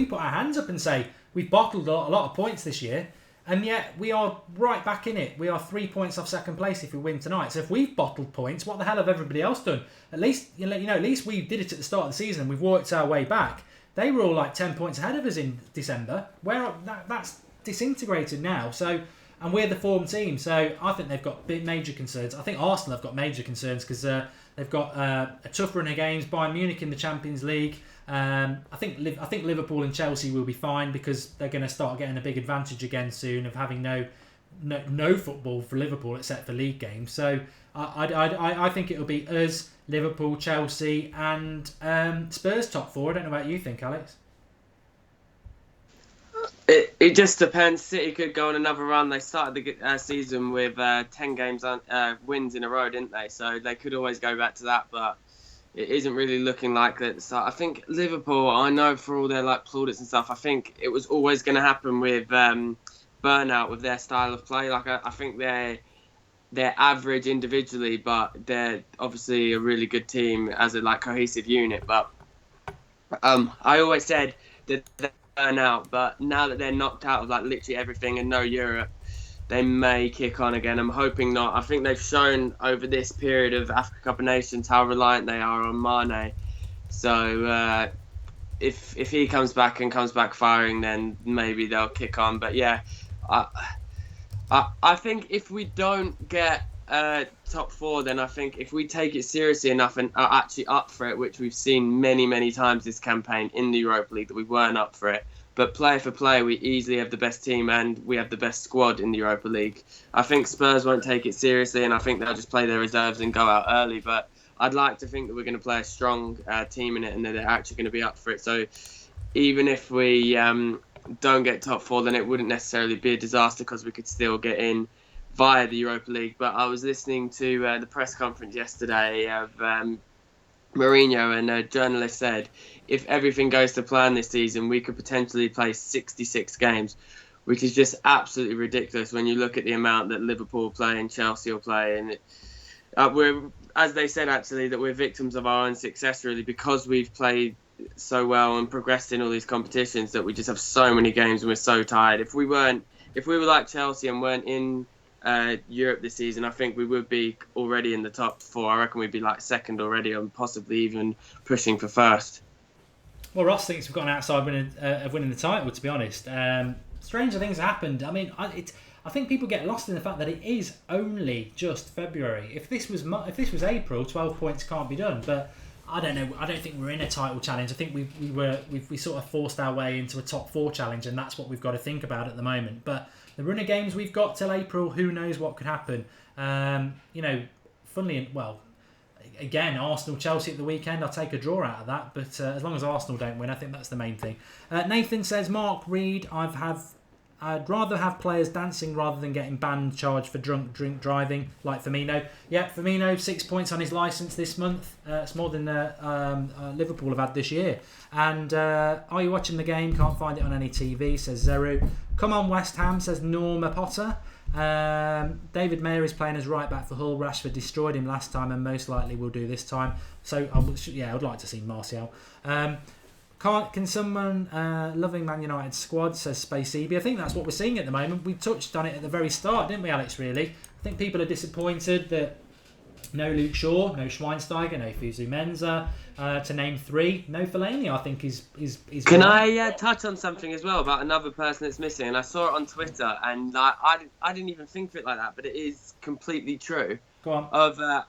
put our hands up and say we've bottled a lot of points this year, and yet we are right back in it. We are 3 points off second place if we win tonight. So if we've bottled points, what the hell have everybody else done? At least at least we did it at the start of the season and we've worked our way back. They were all like 10 points ahead of us in December. That's disintegrated now. So, and we're the form team. So I think they've got major concerns. I think Arsenal have got major concerns because they've got a tough run of games. Bayern Munich in the Champions League. I think Liverpool and Chelsea will be fine because they're going to start getting a big advantage again soon of having no football for Liverpool except for league games. So I think it'll be us, Liverpool, Chelsea, and Spurs top four. I don't know what you think, Alex. It just depends. City could go on another run. They started the season with 10 games wins in a row, didn't they? So they could always go back to that, but it isn't really looking like that. So I think Liverpool, I know for all their plaudits and stuff, I think it was always going to happen with burnout with their style of play. I think they're average individually, but they're obviously a really good team as a cohesive unit. But I always said that they burn out, but now that they're knocked out of literally everything and no Europe, they may kick on again. I'm hoping not. I think they've shown over this period of Africa Cup of Nations how reliant they are on Mane. So if he comes back firing, then maybe they'll kick on. But yeah, I think if we don't get top four, then I think if we take it seriously enough and are actually up for it, which we've seen many times this campaign in the Europa League that we weren't up for it. But player for player, we easily have the best team and we have the best squad in the Europa League. I think Spurs won't take it seriously and I think they'll just play their reserves and go out early. But I'd like to think that we're going to play a strong team in it and that they're actually going to be up for it. So even if we don't get top four, then it wouldn't necessarily be a disaster because we could still get in via the Europa League. But I was listening to the press conference yesterday of Mourinho, and a journalist said if everything goes to plan this season, we could potentially play 66 games, which is just absolutely ridiculous when you look at the amount that Liverpool play and Chelsea will play. And we're, as they said actually, that we're victims of our own success really because we've played so well and progressed in all these competitions that we just have so many games and we're so tired. If we were like Chelsea and weren't in Europe this season, I think we would be already in the top four. I reckon we'd be second already and possibly even pushing for first. Well, Ross thinks we've got an outside of winning the title, to be honest. Stranger things happened. I mean, I think people get lost in the fact that it is only just February. If this was April, 12 points can't be done. But I don't know. I don't think we're in a title challenge. I think we sort of forced our way into a top four challenge, and that's what we've got to think about at the moment. But the run of games we've got till April, who knows what could happen? again, Arsenal-Chelsea at the weekend, I'll take a draw out of that. But as long as Arsenal don't win, I think that's the main thing. Nathan says, Mark Reed, I'd rather have players dancing rather than getting banned, charged for drink driving, like Firmino. Yeah, Firmino, 6 points on his licence this month. It's more than Liverpool have had this year. And are you watching the game? Can't find it on any TV, says Zeru. Come on, West Ham, says Norma Potter. David Mayer is playing as right back for Hull. Rashford destroyed him last time and most likely will do this time. So, I would like to see Martial. Can someone loving Man United squad, says Space EB. I think that's what we're seeing at the moment. We touched on it at the very start, didn't we, Alex, really? I think people are disappointed that no Luke Shaw, no Schweinsteiger, no Fuzu Mensah, to name three. No Fellaini, I think, is Can I touch on something as well about another person that's missing? And I saw it on Twitter, and I didn't even think of it like that, but it is completely true. Go on.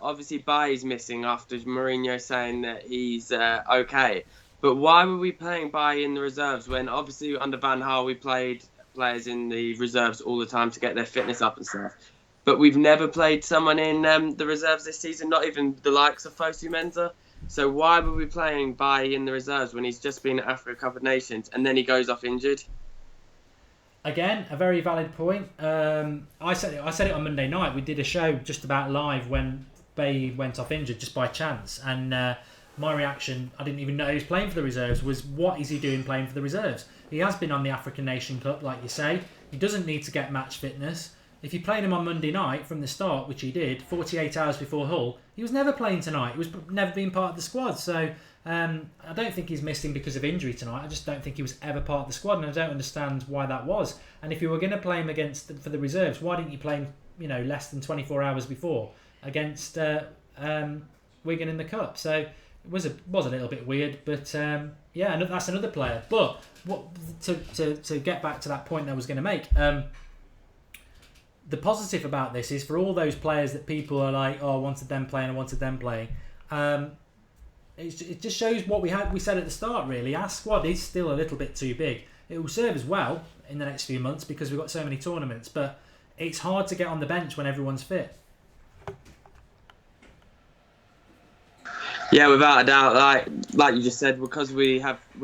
Obviously, Bailly's missing after Mourinho saying that he's okay. But why were we playing Bailly in the reserves when obviously under Van Gaal we played players in the reserves all the time to get their fitness up and stuff? But we've never played someone in the reserves this season, not even the likes of Fosu Mensah. So why were we playing Bailly in the reserves when he's just been at Africa Cup of Nations and then he goes off injured? Again, a very valid point. I said it on Monday night. We did a show just about live when Bailly went off injured just by chance, and my reaction, I didn't even know he was playing for the reserves, was what is he doing playing for the reserves? He has been on the African Nation Cup, like you say. He doesn't need to get match fitness. If you played him on Monday night from the start, which he did, 48 hours before Hull, he was never playing tonight. He was never been part of the squad. So I don't think he's missing because of injury tonight. I just don't think he was ever part of the squad, and I don't understand why that was. And if you were going to play him for the reserves, why didn't you play him, less than 24 hours before against Wigan in the Cup? So it was a little bit weird, but that's another player. But to get back to that point I was going to make, the positive about this is for all those players that people are like, oh, I wanted them playing, it just shows what we said at the start, really. Our squad is still a little bit too big. It will serve us well in the next few months because we've got so many tournaments, but it's hard to get on the bench when everyone's fit. Yeah, without a doubt. Like you just said, because we're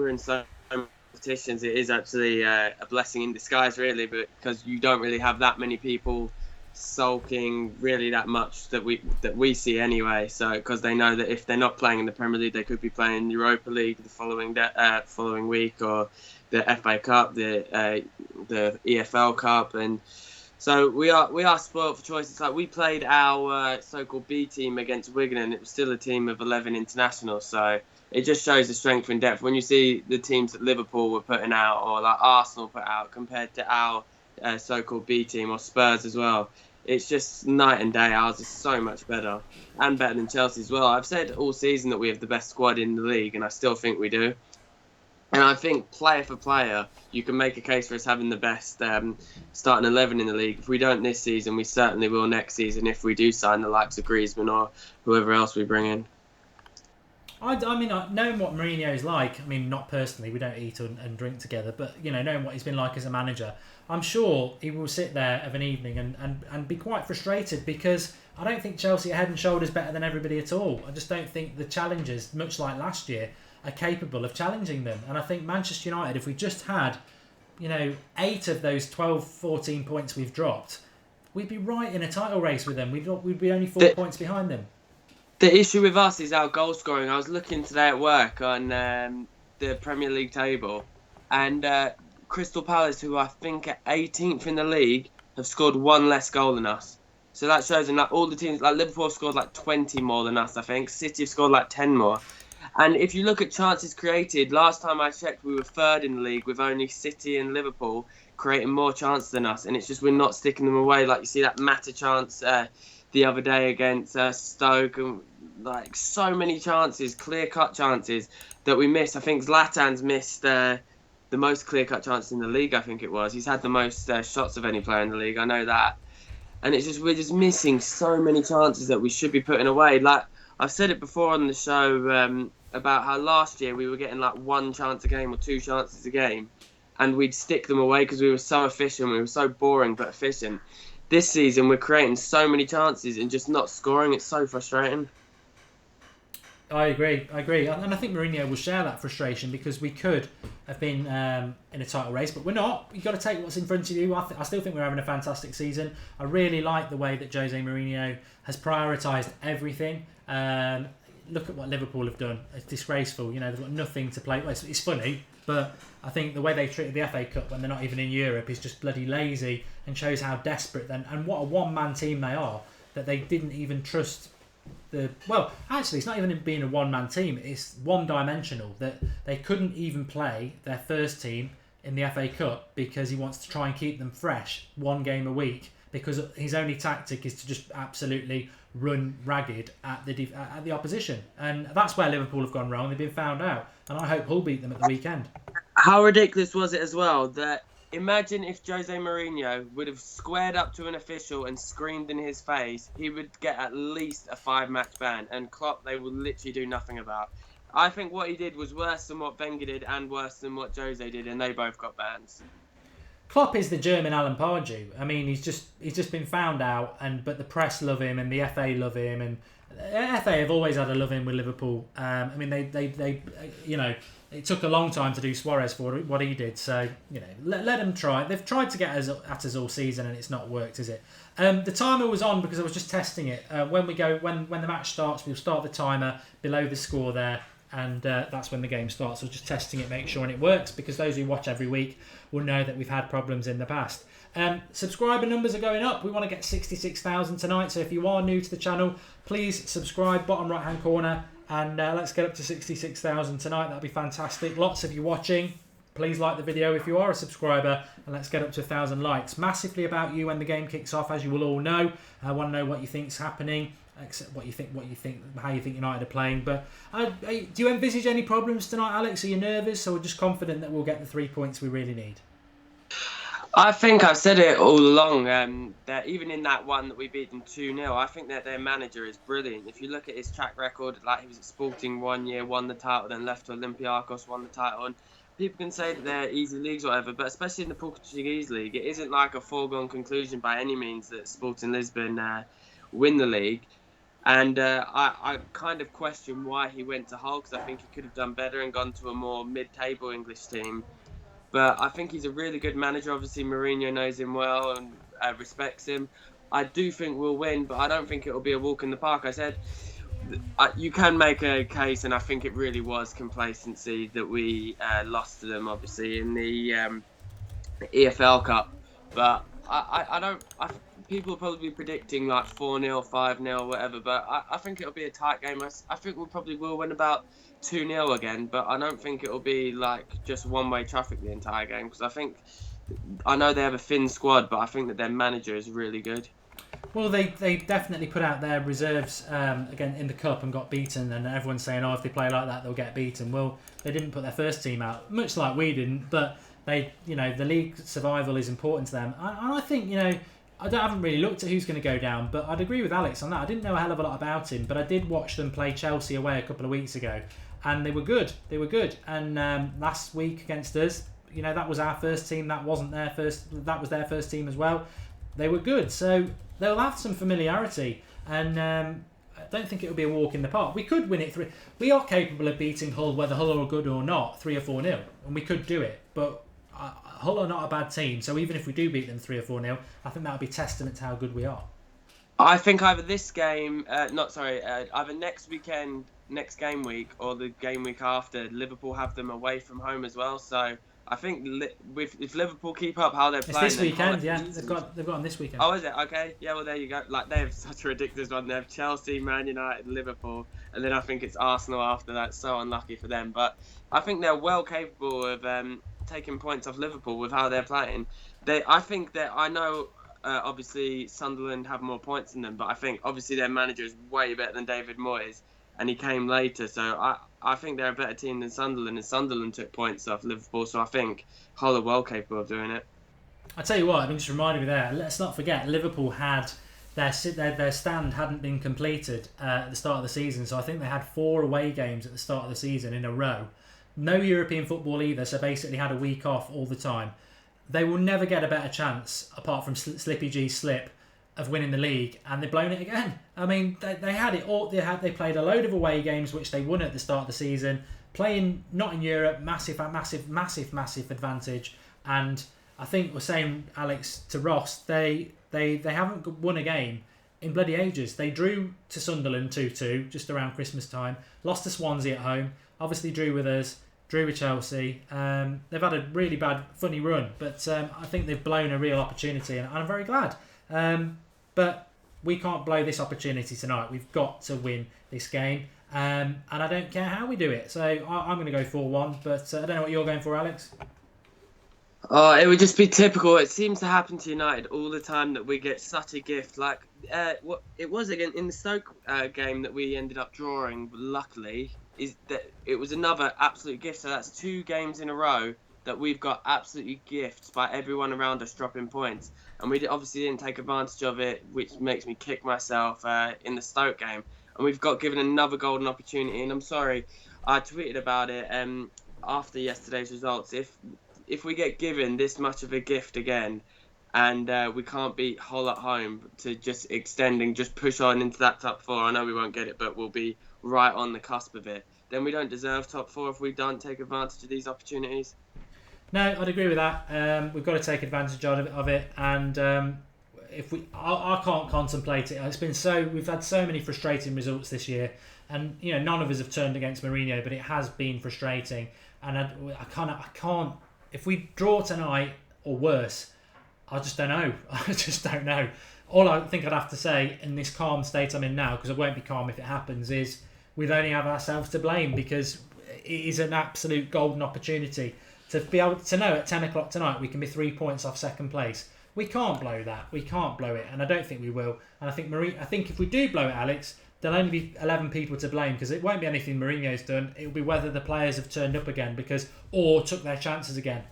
in so many competitions, it is actually a blessing in disguise, really, because you don't really have that many people sulking really that much that we see anyway. So because they know that if they're not playing in the Premier League, they could be playing Europa League the following week, or the FA Cup, the EFL Cup, and so we are spoilt for choice. It's like we played our so-called B team against Wigan, and it was still a team of 11 internationals. So it just shows the strength and depth when you see the teams that Liverpool were putting out, or like Arsenal put out, compared to our so-called B team, or Spurs as well. It's just night and day. Ours is so much better, and better than Chelsea as well. I've said all season that we have the best squad in the league, and I still think we do. And I think player for player, you can make a case for us having the best starting 11 in the league. If we don't this season, we certainly will next season if we do sign the likes of Griezmann or whoever else we bring in. I mean, knowing what Mourinho is like, I mean, not personally, we don't eat and drink together, but, knowing what he's been like as a manager, I'm sure he will sit there of an evening and be quite frustrated, because I don't think Chelsea are head and shoulders better than everybody at all. I just don't think the challengers, much like last year, are capable of challenging them. And I think Manchester United, if we just had, 8 of those 12, 14 points we've dropped, we'd be right in a title race with them. We'd be only 4 points behind them. The issue with us is our goal scoring. I was looking today at work on the Premier League table, and Crystal Palace, who I think are 18th in the league, have scored 1 less goal than us. So that shows them that all the teams, like Liverpool, have scored like 20 more than us, I think. City have scored like 10 more. And if you look at chances created, last time I checked, we were 3rd in the league, with only City and Liverpool creating more chances than us. And it's just we're not sticking them away. Like you see that Mata chance the other day against Stoke, and like so many chances, clear-cut chances that we missed. I think Zlatan's missed the most clear-cut chances in the league, I think it was. He's had the most shots of any player in the league, I know that. And it's just we're just missing so many chances that we should be putting away. Like I've said it before on the show about how last year we were getting like 1 chance a game or 2 chances a game, and we'd stick them away because we were so efficient. We were so boring but efficient. This season we're creating so many chances and just not scoring. It's so frustrating. I agree, and I think Mourinho will share that frustration because we could have been in a title race, but we're not. You've got to take what's in front of you. I still think we're having a fantastic season. I really like the way that Jose Mourinho has prioritised everything. Look at what Liverpool have done. It's disgraceful. You know, they've got nothing to play. Well, it's funny, but I think the way they treated the FA Cup when they're not even in Europe is just bloody lazy and shows how desperate and what a one-man team they are, that they didn't even trust actually it's not even being a one-man team, it's one-dimensional, that they couldn't even play their first team in the FA Cup because he wants to try and keep them fresh one game a week, because his only tactic is to just absolutely run ragged at the opposition, and that's where Liverpool have gone wrong. They've been found out, and I hope Hull beat them at the weekend. How ridiculous was it as well that imagine if Jose Mourinho would have squared up to an official and screamed in his face, he would get at least a 5-match ban, and Klopp they will literally do nothing about. I think what he did was worse than what Wenger did and worse than what Jose did, and they both got bans. Klopp is the German Alan Pardew. I mean, he's just been found out, but the press love him and the FA love him, and the FA have always had a love in with Liverpool. I mean, they you know, it took a long time to do Suarez for what he did. So you know, let them try. They've tried to get at us all season, and it's not worked, is it? The timer was on because I was just testing it. When the match starts, we'll start the timer below the score there. And that's when the game starts. So just testing it, make sure it works, because those who watch every week will know that we've had problems in the past. Subscriber numbers are going up. We want to get 66,000 tonight. So if you are new to the channel, please subscribe, bottom right hand corner, and let's get up to 66,000 tonight. That'd be fantastic. Lots of you watching. Please like the video if you are a subscriber, and let's get up to 1,000 likes. Massively about you when the game kicks off, as you will all know. I want to know what you think's happening. Except what you think, how you think United are playing. But do you envisage any problems tonight, Alex? Are you nervous, or just confident that we'll get the 3 points we really need? I think I've said it all along. That even in that one that we beat them 2-0, I think that their manager is brilliant. If you look at his track record, like he was at Sporting 1 year, won the title, then left to Olympiacos, won the title. And people can say that they're easy leagues or whatever, but especially in the Portuguese league, it isn't like a foregone conclusion by any means that Sporting Lisbon win the league. And I kind of question why he went to Hull, because I think he could have done better and gone to a more mid-table English team. But I think he's a really good manager. Obviously, Mourinho knows him well and respects him. I do think we'll win, but I don't think it'll be a walk in the park. I said you can make a case, and I think it really was complacency that we lost to them, obviously, in the EFL Cup. But I don't... People will probably be predicting like 4-0, 5-0, whatever, but I think it'll be a tight game. I think we probably will win about 2-0 again, but I don't think it'll be like just one-way traffic the entire game, because I know they have a thin squad, but I think that their manager is really good. Well, they definitely put out their reserves again in the Cup and got beaten, and everyone's saying, if they play like that, they'll get beaten. Well, they didn't put their first team out, much like we didn't, but the league survival is important to them. And I think, I haven't really looked at who's going to go down, but I'd agree with Alex on that. I didn't know a hell of a lot about him, but I did watch them play Chelsea away a couple of weeks ago, and they were good. And last week against us, that was our first team. That wasn't their first. That was their first team as well. They were good, so they'll have some familiarity, and I don't think it'll be a walk in the park. We could win it 3. We are capable of beating Hull, whether Hull are good or not, 3 or 4-0, and we could do it, but. Hull are not a bad team, so even if we do beat them 3 or 4-0, I think that would be testament to how good we are. I think either this game, either next weekend, next game week, or the game week after, Liverpool have them away from home as well. So I think if Liverpool keep up how they're playing, it's this weekend, yeah, they've got them this weekend. Oh, is it? Okay, yeah. Well, there you go. Like they have such a ridiculous one. They have Chelsea, Man United, Liverpool, and then I think it's Arsenal after that. So unlucky for them, but I think they're well capable of taking points off Liverpool with how they're playing. I know obviously Sunderland have more points than them, but I think obviously their manager is way better than David Moyes, and he came later, so I think they're a better team than Sunderland, and Sunderland took points off Liverpool, so I think Hull are well capable of doing it. I tell you what, I mean, just reminded me there, let's not forget Liverpool had their stand hadn't been completed at the start of the season, so I think they had 4 away games at the start of the season in a row. No European football either, so basically had a week off all the time. They will never get a better chance, apart from Slippy G Slip, of winning the league, and they've blown it again. I mean, they had it all. They played a load of away games, which they won at the start of the season. Playing not in Europe, massive advantage. And I think we're saying, Alex, to Ross, they haven't won a game in bloody ages. They drew to Sunderland 2-2 just around Christmas time. Lost to Swansea at home. Obviously drew with us. Drew with Chelsea. They've had a really bad, funny run, but I think they've blown a real opportunity, and I'm very glad. But we can't blow this opportunity tonight. We've got to win this game, and I don't care how we do it. So I'm going to go 4-1, but I don't know what you're going for, Alex. Oh, it would just be typical. It seems to happen to United all the time that we get such a gift. Like, what it was again in the Stoke game that we ended up drawing, luckily, is that it was another absolute gift. So that's 2 games in a row that we've got absolutely gifts by everyone around us dropping points. And we obviously didn't take advantage of it, which makes me kick myself in the Stoke game. And we've got given another golden opportunity. And I'm sorry, I tweeted about it after yesterday's results. If we get given this much of a gift again, and we can't beat Hull at home to just extend and just push on into that top 4, I know we won't get it, but we'll be right on the cusp of it, then we don't deserve top 4 if we don't take advantage of these opportunities. No, I'd agree with that. We've got to take advantage of it, and I can't contemplate it. We've had so many frustrating results this year, and none of us have turned against Mourinho, but it has been frustrating, and I can't. If we draw tonight or worse, I just don't know. I just don't know. All I think I'd have to say in this calm state I'm in now, because I won't be calm if it happens, is we'd only have ourselves to blame, because it is an absolute golden opportunity to be able to know at 10 o'clock tonight we can be 3 points off second place. We can't blow that. We can't blow it, and I don't think we will. And I think if we do blow it, Alex, there'll only be 11 people to blame, because it won't be anything Mourinho's done. It'll be whether the players have turned up again or took their chances again.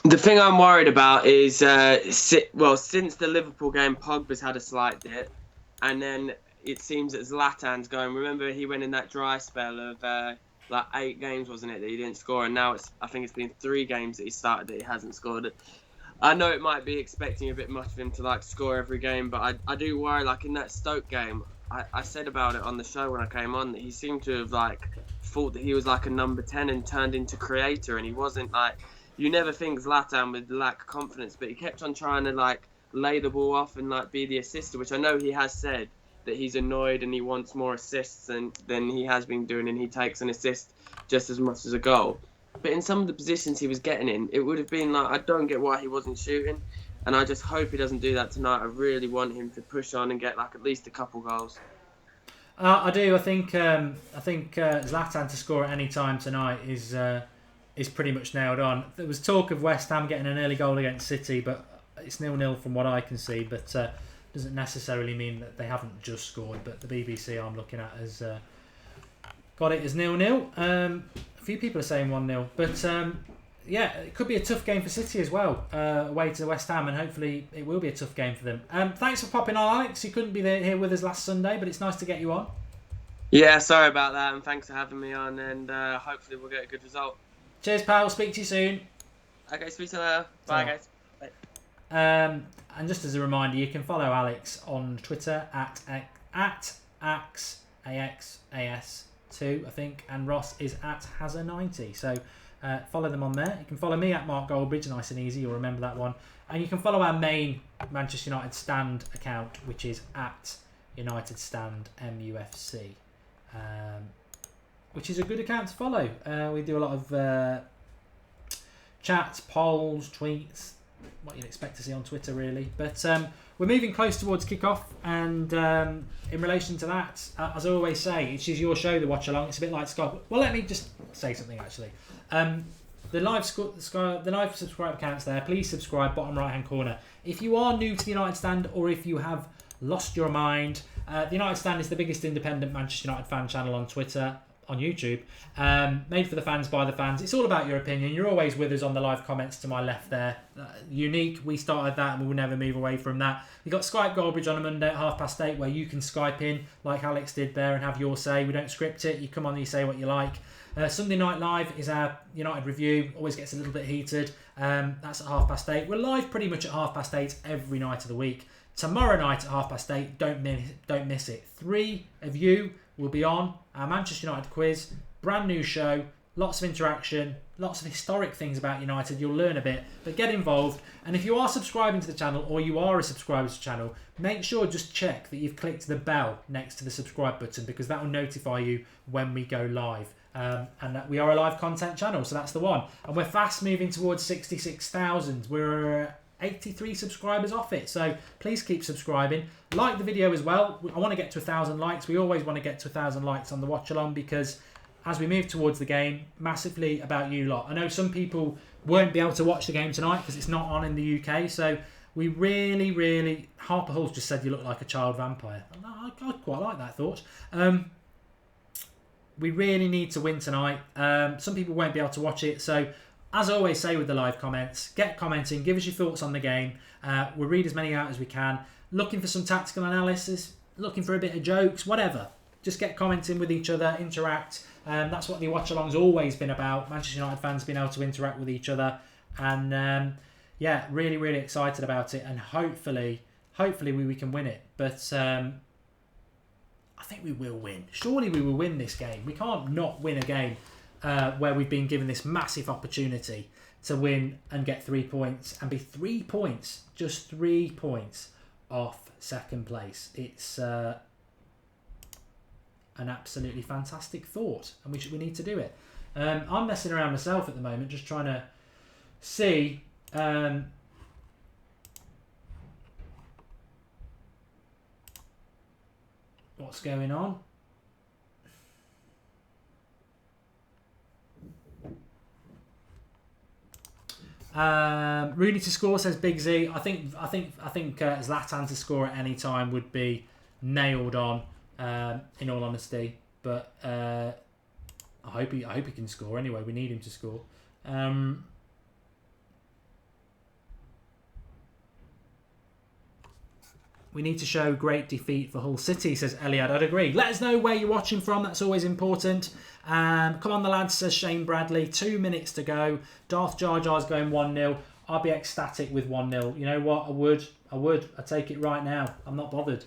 The thing I'm worried about is, since the Liverpool game, Pogba's had a slight dip, and then it seems that Zlatan's going. Remember, he went in that dry spell of 8 games, wasn't it, that he didn't score, and now I think it's been 3 games that he started that he hasn't scored. I know it might be expecting a bit much of him to score every game, but I do worry. In that Stoke game, I said about it on the show when I came on that he seemed to have thought that he was a number 10 and turned into creator, and he wasn't. You never think Zlatan would lack confidence, but he kept on trying to lay the ball off and be the assister, which I know he has said that he's annoyed and he wants more assists than he has been doing, and he takes an assist just as much as a goal. But in some of the positions he was getting in, it would have been I don't get why he wasn't shooting, and I just hope he doesn't do that tonight. I really want him to push on and get at least a couple goals. I do. I think Zlatan to score at any time tonight is pretty much nailed on. There was talk of West Ham getting an early goal against City, but it's 0-0 from what I can see. But doesn't necessarily mean that they haven't just scored. But the BBC I'm looking at has got it as 0-0. A few people are saying 1-0, but it could be a tough game for City as well, away to West Ham, and hopefully it will be a tough game for them. Thanks for popping on, Alex. You couldn't be here with us last Sunday, but it's nice to get you on. Yeah, sorry about that, and thanks for having me on, and hopefully we'll get a good result. Cheers, pal. Speak to you soon. Okay, speak to you later. Bye, guys. Bye. And just as a reminder, you can follow Alex on Twitter at AXAS2, I think, and Ross is at Hazza90. So follow them on there. You can follow me at Mark Goldbridge, nice and easy. You'll remember that one. And you can follow our main Manchester United Stand account, which is at United Stand MUFC. Which is a good account to follow. We do a lot of chats, polls, tweets, what you'd expect to see on Twitter, really. But we're moving close towards kick-off, and in relation to that, as I always say, it's your show, the Watchalong. It's a bit like Sky. Well, let me just say something, actually. The live subscribe account's there. Please subscribe, bottom right-hand corner. If you are new to the United Stand, or if you have lost your mind, the United Stand is the biggest independent Manchester United fan channel on Twitter. on YouTube. Made for the fans, by the fans. It's all about your opinion. You're always with us on the live comments to my left there. Unique. We started that and we will never move away from that. We've got Skype Goldbridge on a Monday at 8:30 where you can Skype in like Alex did there and have your say. We don't script it. You come on and you say what you like. Sunday Night Live is our United review. Always gets a little bit heated. That's at 8:30. We're live pretty much at 8:30 every night of the week. Tomorrow night at 8:30, don't miss it. 3 of you will be on our Manchester United quiz. Brand new show. Lots of interaction. Lots of historic things about United. You'll learn a bit. But get involved. And if you are subscribing to the channel or you are a subscriber to the channel, make sure just check that you've clicked the bell next to the subscribe button because that will notify you when we go live. And that we are a live content channel, so that's the one. And we're fast moving towards 66,000. We're 83 subscribers off it, so please keep subscribing. Like the video as well. I want to get to 1,000 likes. We always want to get to 1,000 likes on the watch along because as we move towards the game, massively about you lot. I know some people won't be able to watch the game tonight because it's not on in the UK, so we really Harper Hull's just said you look like a child vampire. I quite like that thought. We really need to win tonight. Some people won't be able to watch it. So, as I always say with the live comments, get commenting. Give us your thoughts on the game. We'll read as many out as we can. Looking for some tactical analysis. Looking for a bit of jokes. Whatever. Just get commenting with each other. Interact. That's what the watch-along's always been about. Manchester United fans being able to interact with each other. And, yeah, really excited about it. And hopefully we can win it. But I think we will win. Surely we will win this game. We can't not win a game where we've been given this massive opportunity to win and get 3 points and be 3 points, just 3 points off second place. It's an absolutely fantastic thought, and we need to do it. I'm messing around myself at the moment, just trying to see. What's going on? Rooney to score, says Big Z. I think Zlatan to score at any time would be nailed on. In all honesty, but I hope he can score anyway. We need him to score. We need to show great defeat for Hull City, says Eliad. I'd agree. Let us know where you're watching from. That's always important. Come on, the lads, says Shane Bradley. 2 minutes to go. Darth Jar Jar's going 1-0. I'd be ecstatic with 1-0. You know what? I would. I'd take it right now. I'm not bothered.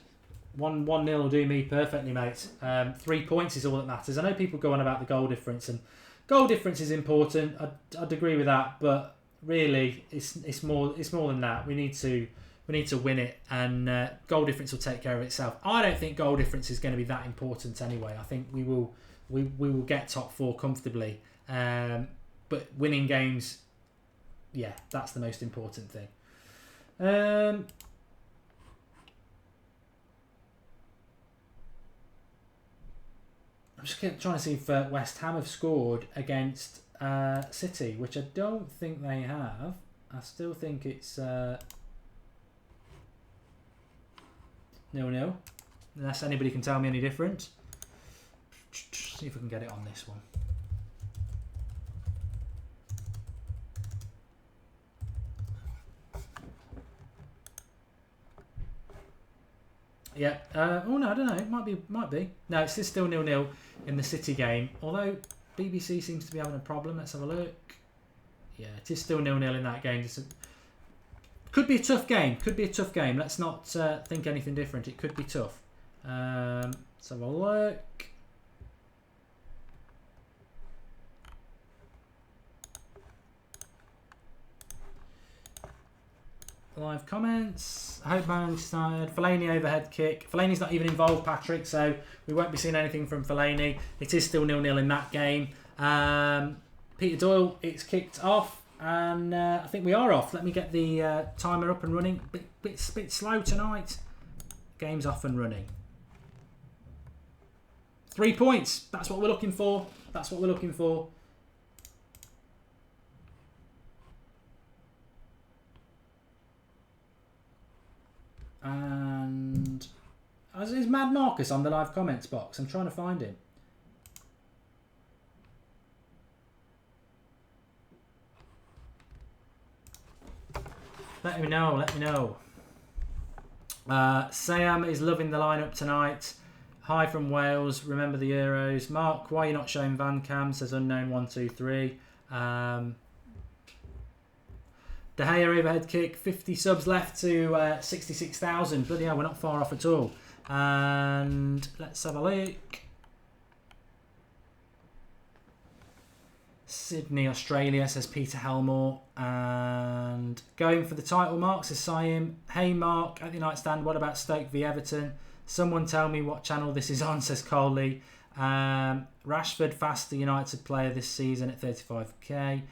1-0 will do me perfectly, mate. 3 points is all that matters. I know people go on about the goal difference, and goal difference is important. I'd agree with that, but really, it's more than that. We need to win it, and goal difference will take care of itself. I don't think goal difference is going to be that important anyway. I think we will get top 4 comfortably, but winning games, yeah, that's the most important thing. I'm just trying to see if West Ham have scored against City, which I don't think they have. I still think it's 0-0, unless anybody can tell me any different. See if we can get it on this one. Yeah. Oh no, I don't know. It might be. No, it's still 0-0 in the City game. Although BBC seems to be having a problem. Let's have a look. Yeah, it is still 0-0 in that game. Could be a tough game. Let's not think anything different. It could be tough. Let's have a look. Live comments. I hope Manchester United. Fellaini overhead kick. Fellaini's not even involved, Patrick, so we won't be seeing anything from Fellaini. It is still 0-0 in that game. Peter Doyle, it's kicked off, and I think we are off. Let me get the timer up and running. Bit slow tonight. Game's off and running. 3 points. That's what we're looking for. And is Mad Marcus on the live comments box? I'm trying to find him. Let me know. Sam is loving the lineup tonight. Hi from Wales. Remember the Euros. Mark, why are you not showing Van Cam? Says unknown123. De Gea overhead kick. 50 subs left to 66,000. Bloody hell, we're not far off at all. And let's have a look. Sydney, Australia, says Peter Helmore. And going for the title, Mark, says Siam. Hey, Mark, at the United Stand, what about Stoke v Everton? Someone tell me what channel this is on, says Coley. Rashford, faster United player this season at 35k.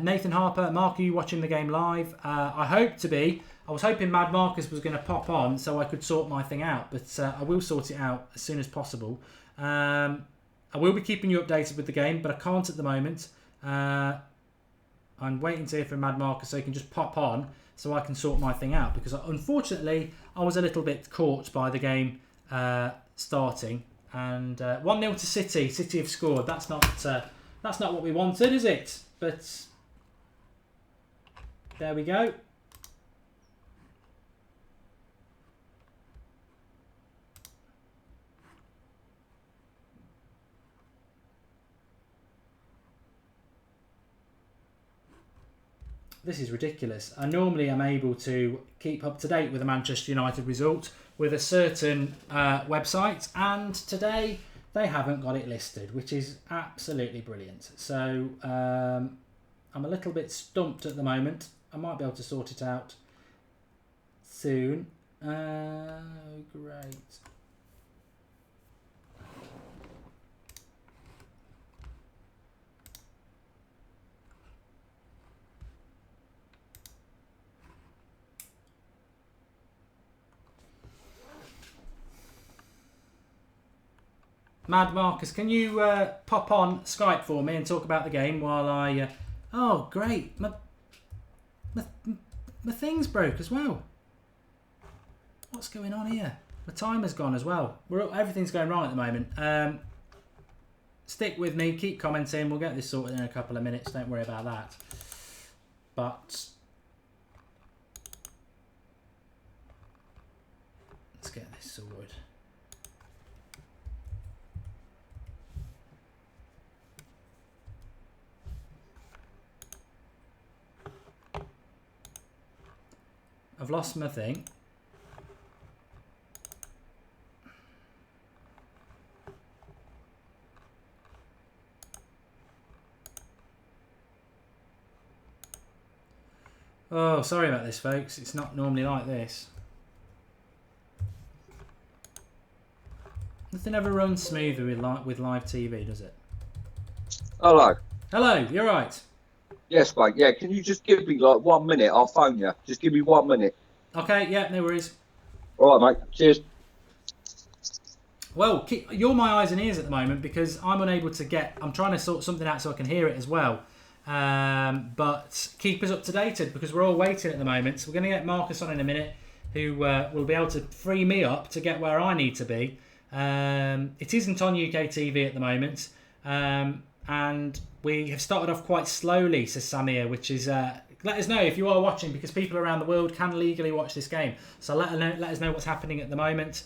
Nathan Harper, Mark, are you watching the game live? I hope to be. I was hoping Mad Marcus was going to pop on so I could sort my thing out, but I will sort it out as soon as possible. I will be keeping you updated with the game, but I can't at the moment. I'm waiting to hear from Mad Marcus so he can just pop on so I can sort my thing out, because unfortunately I was a little bit caught by the game starting. And 1-0 to City. City have scored. That's not what we wanted, is it? But there we go. This is ridiculous. I normally am able to keep up to date with a Manchester United result with a certain website, and today they haven't got it listed, which is absolutely brilliant. So I'm a little bit stumped at the moment. I might be able to sort it out soon. Great. Mad Marcus, can you pop on Skype for me and talk about the game while I... Oh, great. My thing's broke as well. What's going on here? The timer's gone as well. Everything's going wrong at the moment. Stick with me. Keep commenting. We'll get this sorted in a couple of minutes. Don't worry about that. But... let's get this sorted. I've lost my thing. Oh, sorry about this, folks. It's not normally like this. Nothing ever runs smoothly with live TV, does it? Hello. Hello, you're right. Yes, mate. Yeah, can you just give me like 1 minute? I'll phone you. Just give me 1 minute. Okay, yeah, no worries. All right, mate. Cheers. Well, you're my eyes and ears at the moment because I'm unable to get... I'm trying to sort something out so I can hear it as well. But keep us up to date because we're all waiting at the moment. So we're going to get Marcus on in a minute, who will be able to free me up to get where I need to be. It isn't on UK TV at the moment. And we have started off quite slowly, says Samir, which is... let us know if you are watching, because people around the world can legally watch this game. So let us know what's happening at the moment.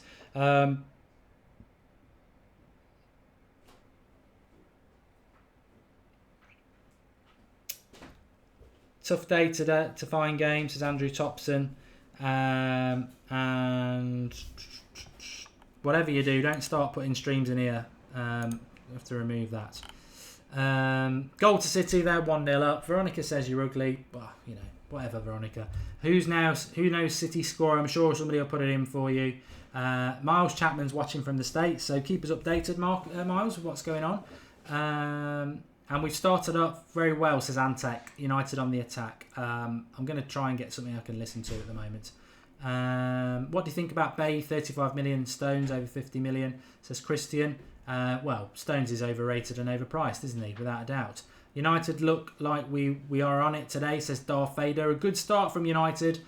Tough day to find games, says Andrew Thompson. And whatever you do, don't start putting streams in here. You have to remove that. Goal to City, they're 1-0 up. Veronica says you're ugly. Well, you know, whatever, Veronica. Who knows City score? I'm sure somebody will put it in for you. Miles Chapman's watching from the States, so keep us updated, Miles, with what's going on. And we've started up very well, says Antec. United on the attack. I'm going to try and get something I can listen to at the moment. What do you think about Bay? 35 million, Stones over 50 million, says Christian. Well, Stones is overrated and overpriced, isn't he? Without a doubt. United look like we are on it today, says Darth Vader. A good start from United.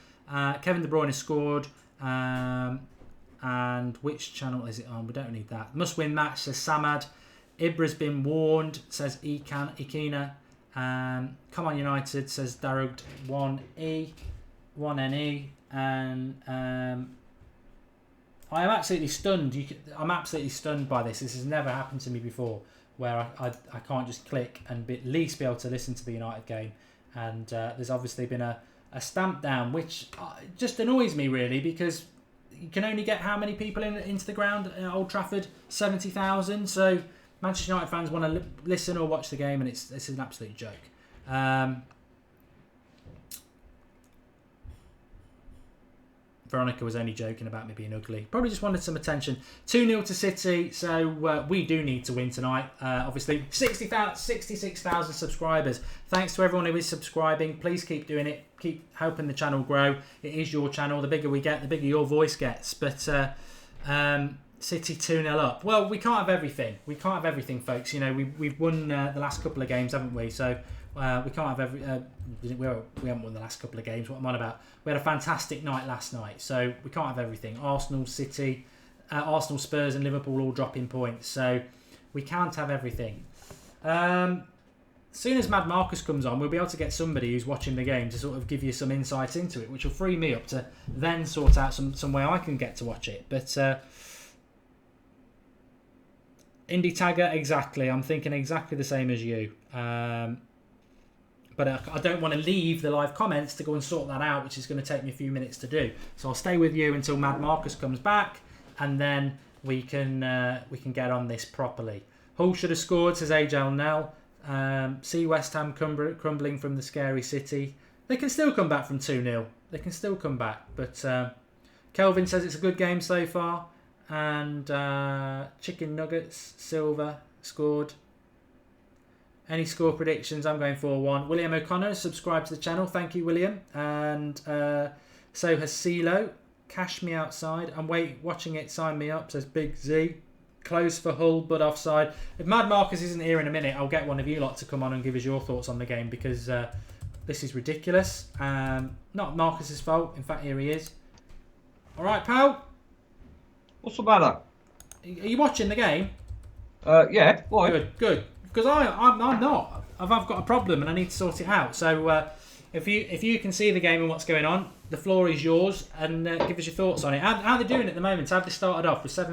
Kevin De Bruyne has scored. And which channel is it on? We don't need that. Must win match, says Samad. Ibra's been warned, says Ikina. Come on United, says Darugd 1E. 1 NE, and I am absolutely stunned. I'm absolutely stunned by this. This has never happened to me before, where I can't just click and at least be able to listen to the United game. And there's obviously been a stamp down, which just annoys me really, because you can only get how many people into the ground at Old Trafford? 70,000. So Manchester United fans want to listen or watch the game, and it's an absolute joke. Veronica was only joking about me being ugly. Probably just wanted some attention. 2-0 to City, so we do need to win tonight. Obviously, 66,000 subscribers. Thanks to everyone who is subscribing. Please keep doing it. Keep helping the channel grow. It is your channel. The bigger we get, the bigger your voice gets. But City 2-0 up. Well, we can't have everything. We can't have everything, folks. You know, we've won the last couple of games, haven't we? So we can't have every. We haven't won the last couple of games. What am I on about? We had a fantastic night last night, so we can't have everything. Arsenal, City, Arsenal, Spurs, and Liverpool all dropping points, so we can't have everything. As soon as Mad Marcus comes on, we'll be able to get somebody who's watching the game to sort of give you some insights into it, which will free me up to then sort out some way I can get to watch it. But Indie Tagger, exactly. I'm thinking exactly the same as you. But I don't want to leave the live comments to go and sort that out, which is going to take me a few minutes to do. So I'll stay with you until Mad Marcus comes back, and then we can get on this properly. Hull should have scored, says AJ Nell. See West Ham crumbling from the scary City. They can still come back from 2-0. They can still come back. But Kelvin says it's a good game so far. And Chicken Nuggets, Silver, scored. Any score predictions? I'm going 4-1. William O'Connor subscribed to the channel. Thank you, William. And so has CeeLo. Cash me outside. I'm watching it. Sign me up, says Big Z. Close for Hull, but offside. If Mad Marcus isn't here in a minute, I'll get one of you lot to come on and give us your thoughts on the game, because this is ridiculous. Not Marcus's fault. In fact, here he is. All right, pal. What's the matter? Are you watching the game? Yeah. Why? Good. Because I'm not. I've got a problem and I need to sort it out. So if you can see the game and what's going on, the floor is yours, and give us your thoughts on it. How are they doing at the moment? How have they started off? With 8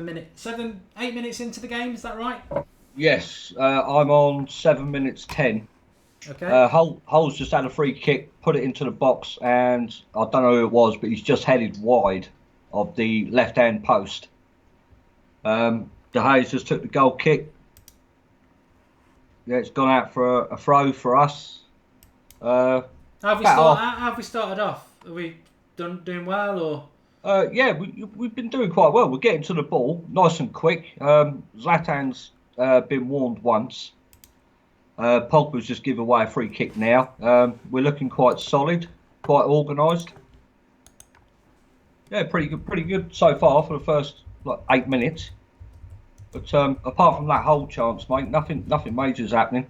minutes into the game? Is that right? Yes. I'm on 7 minutes 10. Okay. Hull's just had a free kick, put it into the box, and I don't know who it was, but he's just headed wide of the left-hand post. De Gea just took the goal kick. Yeah, it's gone out for a throw for us. How have we started off? Are we doing well, or? Yeah, we've been doing quite well. We're getting to the ball nice and quick. Zlatan's been warned once. Pogba's just give away a free kick now. We're looking quite solid, quite organised. Yeah, pretty good so far for the first 8 minutes. But apart from that whole chance, mate, nothing major is happening.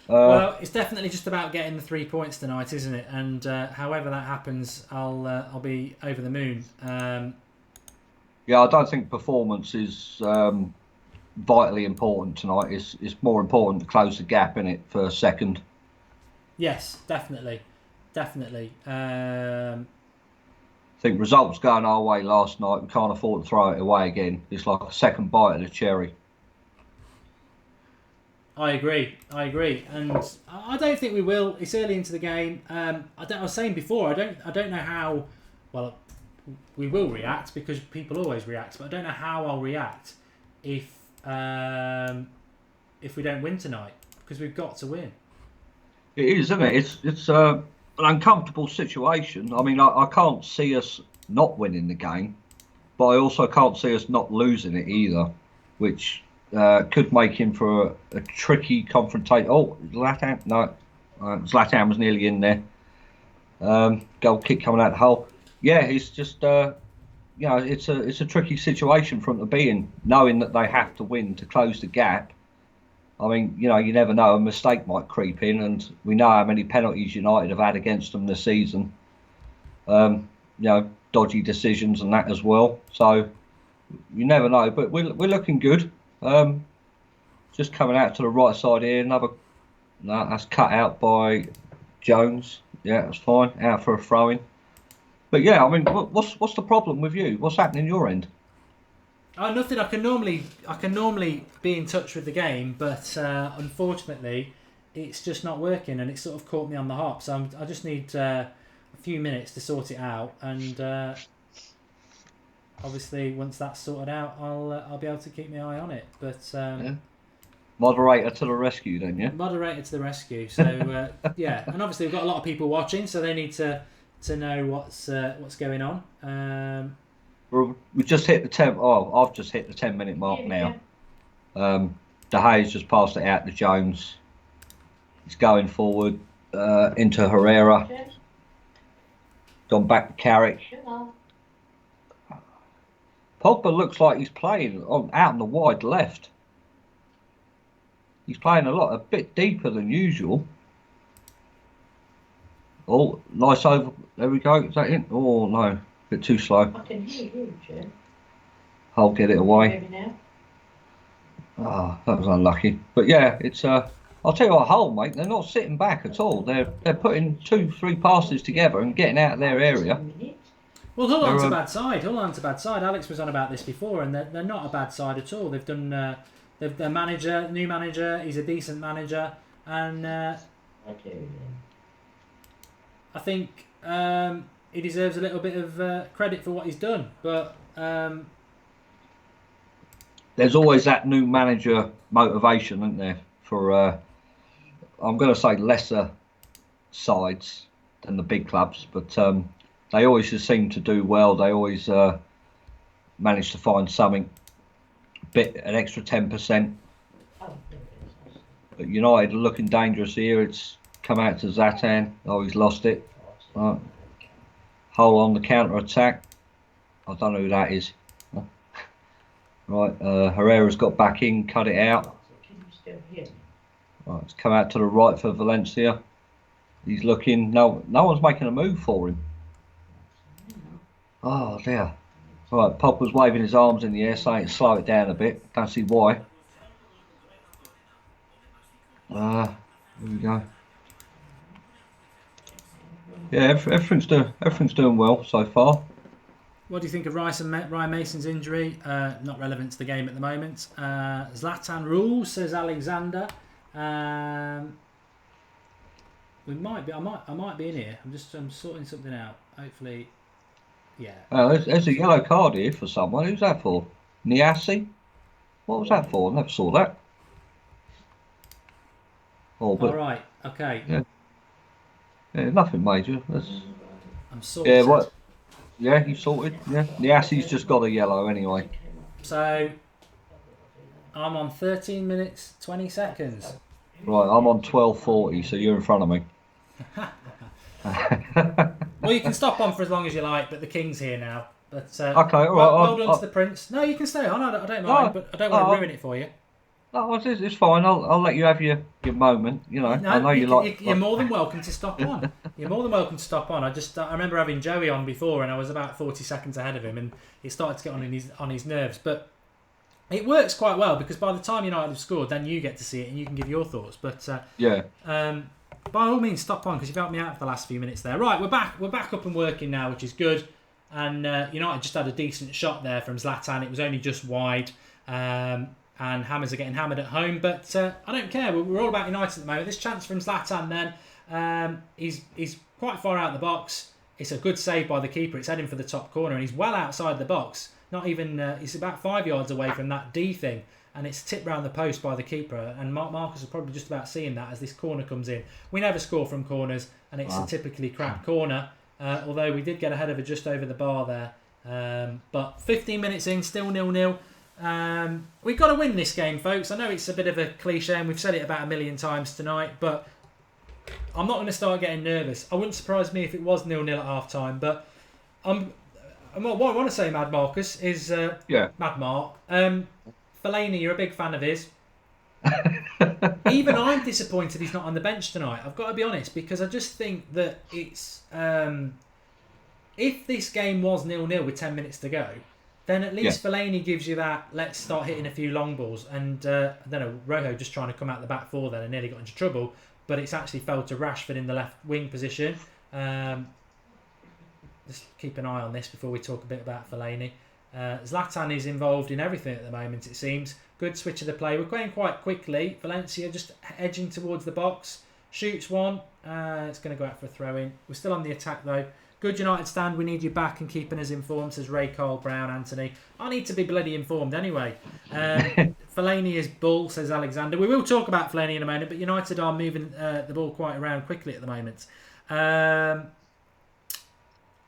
Well, it's definitely just about getting the 3 points tonight, isn't it? And however that happens, I'll be over the moon. Yeah, I don't think performance is vitally important tonight. It's more important to close the gap in it for a second. Yes, definitely. I think results going our way last night. We can't afford to throw it away again. It's like a second bite of the cherry. I agree, and I don't think we will. It's early into the game. I was saying before, I don't know how. Well, we will react because people always react, but I don't know how I'll react if we don't win tonight, because we've got to win. It is, isn't it? It's an uncomfortable situation. I mean, I can't see us not winning the game, but I also can't see us not losing it either, which could make him for a tricky confrontation. Oh, Zlatan! No, Zlatan was nearly in there. Goal kick coming out the hole. Yeah, it's just it's a tricky situation for them to be in, knowing that they have to win to close the gap. I mean, you never know, a mistake might creep in, and we know how many penalties United have had against them this season. Dodgy decisions and that as well. So you never know, but we're looking good. Just coming out to the right side here. That's cut out by Jones. Yeah, that's fine. Out for a throw-in. But yeah, I mean, what's the problem with you? What's happening your end? Oh, nothing. I can normally be in touch with the game, but unfortunately, it's just not working, and it's sort of caught me on the hop. So I just need a few minutes to sort it out, and obviously once that's sorted out, I'll be able to keep my eye on it. But Yeah. Moderator to the rescue, then, yeah. moderator to the rescue. So yeah, and obviously we've got a lot of people watching, so they need to know what's going on. We just hit the 10. Oh, I've just hit the 10-minute mark now. De Gea's just passed it out to Jones. He's going forward into Herrera. Gone back to Carrick. Pogba looks like he's playing out on the wide left. He's playing a bit deeper than usual. Oh, nice over. There we go. Is that it? Oh no, a bit too slow. I can hear you, Jim. I'll get it away. Hear me now? Ah, that was unlucky. But yeah, it's I'll tell you what, Hull, mate, they're not sitting back at all. They're putting 2-3 passes together and getting out of their area. Well, Hull aren't a bad side. Alex was on about this before, and they're not a bad side at all. They've done their manager, new manager. He's a decent manager, and I think he deserves a little bit of credit for what he's done. But there's always that new manager motivation, isn't there? For I'm going to say lesser sides than the big clubs, but they always just seem to do well. They always manage to find something, an extra 10%. But United are looking dangerous here. It's come out to Zlatan. Oh, he's lost it. Right. Hull on the counter attack. I don't know who that is. Right, Herrera's got back in, cut it out. Right, it's come out to the right for Valencia. He's looking. No one's making a move for him. Oh dear. Right, Pogba's waving his arms in the air, saying slow it down a bit. Don't see why. Here we go. Yeah, everything's doing well so far. what do you think of Ryan Mason's injury? Not relevant to the game at the moment. Zlatan rules, says Alexander. We might be. I might be in here. I'm sorting something out. Hopefully, yeah. There's a yellow card here for someone. Who's that for? Niassi? What was that for? I never saw that. Oh, but all right. Okay. yeah, nothing major. I'm sorted. Yeah, what? Yeah, you sorted. Yeah, Niassi's just got a yellow anyway. So I'm on 13 minutes 20 seconds. Right, I'm on 12:40, so you're in front of me. Well, you can stop on for as long as you like, but the King's here now. But Okay, all right. well done to the Prince. No, you can stay on. I don't mind, but I don't want to ruin it for you. No, it's fine. I'll let you have your moment. You know, No, I know you're more than welcome to stop on. You're more than welcome to stop on. I remember having Joey on before, and I was about 40 seconds ahead of him, and it started to get on his nerves. But it works quite well because by the time United have scored, then you get to see it and you can give your thoughts. But yeah. By all means, stop on because you've helped me out for the last few minutes there. Right, we're back up and working now, which is good. And United just had a decent shot there from Zlatan. It was only just wide. And Hammers are getting hammered at home, but I don't care. We're all about United at the moment. This chance from Zlatan then, he's quite far out of the box. It's a good save by the keeper. It's heading for the top corner, and he's well outside the box. Not even, he's about 5 yards away from that D thing, and it's tipped round the post by the keeper. And Marcus is probably just about seeing that as this corner comes in. We never score from corners, and it's a typically crap corner, although we did get ahead of it just over the bar there. But 15 minutes in, still 0-0. We've got to win this game, folks. I know it's a bit of a cliche and we've said it about a million times tonight, but I'm not going to start getting nervous. I wouldn't surprise me if it was 0-0 at half time, but what I want to say, Mad Marcus, is Mad Mark. Fellaini, you're a big fan of his. Even I'm disappointed he's not on the bench tonight. I've got to be honest, because I just think that it's if this game was 0-0 with 10 minutes to go, then at least Fellaini gives you that, let's start hitting a few long balls. And I don't know, Rojo just trying to come out the back four then and nearly got into trouble. But it's actually fell to Rashford in the left wing position. just keep an eye on this before we talk a bit about Fellaini. Zlatan is involved in everything at the moment, it seems. Good switch of the play. We're going quite quickly. Valencia just edging towards the box. Shoots one. It's going to go out for a throw-in. We're still on the attack, though. Good United stand. We need you back and keeping us informed, says Ray Carl Brown, Anthony. I need to be bloody informed anyway. Fellaini is bull, says Alexander. We will talk about Fellaini in a moment, but United are moving the ball quite around quickly at the moment.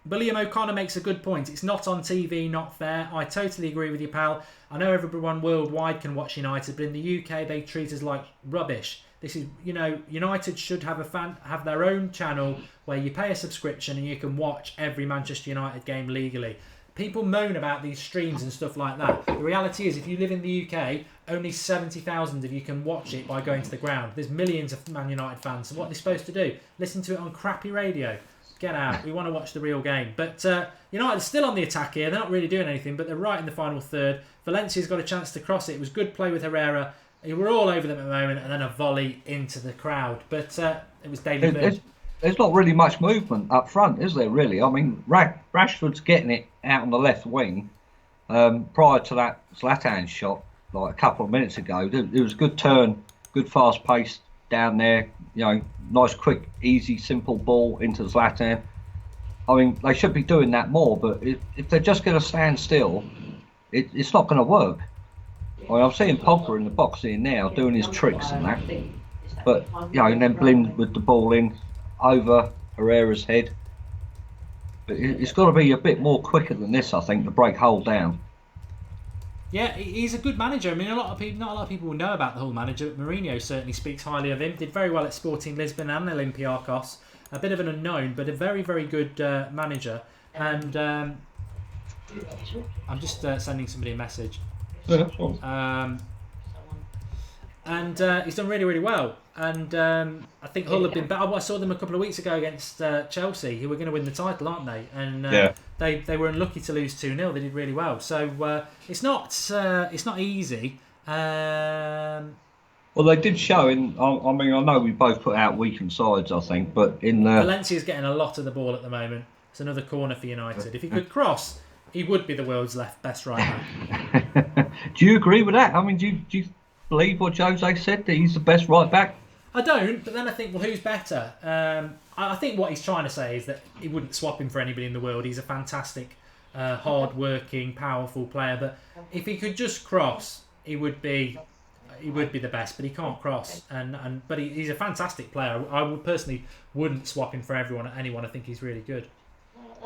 William O'Connor makes a good point. It's not on TV, not fair. I totally agree with you, pal. I know everyone worldwide can watch United, but in the UK they treat us like rubbish. This is, United should have their own channel where you pay a subscription and you can watch every Manchester United game legally. People moan about these streams and stuff like that. The reality is, if you live in the UK, only 70,000 of you can watch it by going to the ground. There's millions of Man United fans. So what are they supposed to do? Listen to it on crappy radio? Get out. We want to watch the real game. But United are still on the attack here. They're not really doing anything, but they're right in the final third. Valencia's got a chance to cross it. It was good play with Herrera. We're all over them at the moment, and then a volley into the crowd. But it was Daily Bird. There's not really much movement up front, is there, really? I mean, Rashford's getting it out on the left wing. Prior to that Zlatan shot, like a couple of minutes ago, it was a good turn, good fast pace down there. Nice, quick, easy, simple ball into Zlatan. I mean, they should be doing that more, but if they're just going to stand still, it's not going to work. I mean, I'm seeing Pogba in the box here now doing his tricks and that, but and then Blind with the ball in over Herrera's head. But it's got to be a bit more quicker than this, I think, to break Hull down. Yeah, he's a good manager. I mean, not a lot of people will know about the Hull manager, but Mourinho certainly speaks highly of him. Did very well at Sporting Lisbon and Olympiacos. A bit of an unknown, but a very, very good manager. And I'm just sending somebody a message. Yeah, sure. And he's done really, really well. And I think Hull have been better. I saw them a couple of weeks ago against Chelsea, who were going to win the title, aren't they? And they were unlucky to lose 2-0. They did really well. So it's not easy. Well, they did show in. I mean, I know we both put out weakened sides, I think, but in Valencia's getting a lot of the ball at the moment. It's another corner for United. If he could cross, he would be the world's best right back. Do you agree with that? I mean, do you believe what Jose said, that he's the best right back? I don't, but then I think, well, who's better? I think what he's trying to say is that he wouldn't swap him for anybody in the world. He's a fantastic, hard-working, powerful player. But if he could just cross, he would be the best. But he can't cross, but he's a fantastic player. I would personally wouldn't swap him for anyone. I think he's really good.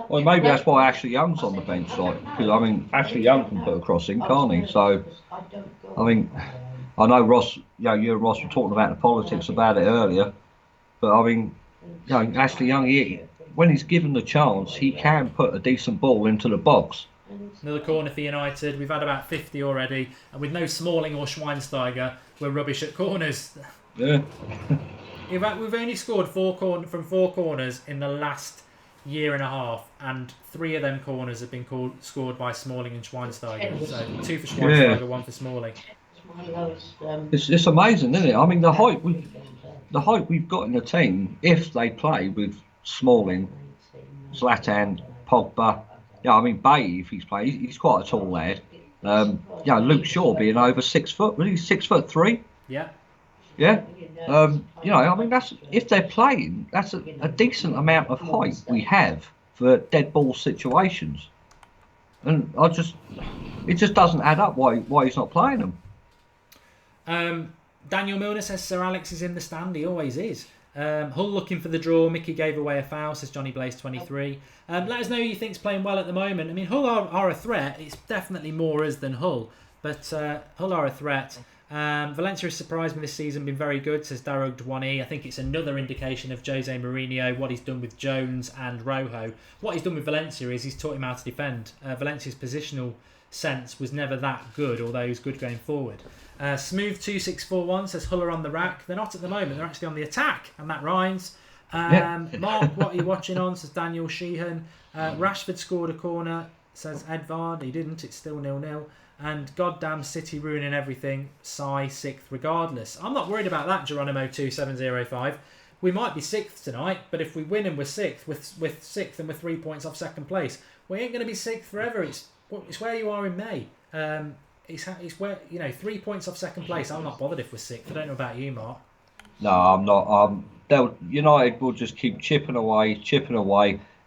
Well, maybe that's why Ashley Young's on the bench, because I mean, Ashley Young can put a cross in, can't he? So, I mean, I know Ross, you and Ross were talking about the politics about it earlier, but I mean, Ashley Young, when he's given the chance, he can put a decent ball into the box. Another corner for United. We've had about 50 already, and with no Smalling or Schweinsteiger, we're rubbish at corners. Yeah. In fact, we've only scored from four corners in the last year and a half, and 3 of them corners have been scored by Smalling and Schweinsteiger. So 2 for Schweinsteiger, 1 for Smalling. It's amazing, isn't it? I mean, the height we've got in the team, if they play with Smalling, Zlatan, Pogba, I mean, Bailly, if he's playing, he's quite a tall lad. Luke Shaw being over 6 foot, really, 6'3". Yeah. Yeah. I mean, that's, if they're playing, that's a decent amount of height we have for dead ball situations. And it just doesn't add up why he's not playing them. Daniel Milner says Sir Alex is in the stand. He always is. Hull looking for the draw. Mickey gave away a foul, says Johnny Blaze 23. Let us know who you think's playing well at the moment. I mean, Hull are a threat. It's definitely more us than Hull, but Hull are a threat. Valencia has surprised me this season, been very good, says Darragh Dwani. I think it's another indication of Jose Mourinho, what he's done with Jones and Rojo. What he's done with Valencia is he's taught him how to defend. Valencia's positional sense was never that good, although he's good going forward. Smooth 2641 says Hull are on the rack. They're not at the moment, they're actually on the attack, and that rhymes. Mark, what are you watching on, says Daniel Sheehan. Rashford scored a corner, says Edvard. He didn't, it's still 0-0. And goddamn City ruining everything. Sigh, 6th regardless. I'm not worried about that, Geronimo 2705. we might be 6th tonight, but if we win and we're 6th, with 6th and we're 3 points off second place, we ain't going to be 6th forever. It's where you are in May. It's where, 3 points off second place. I'm not bothered if we're 6th. I don't know about you, Mark. No, I'm not. United will just keep chipping away.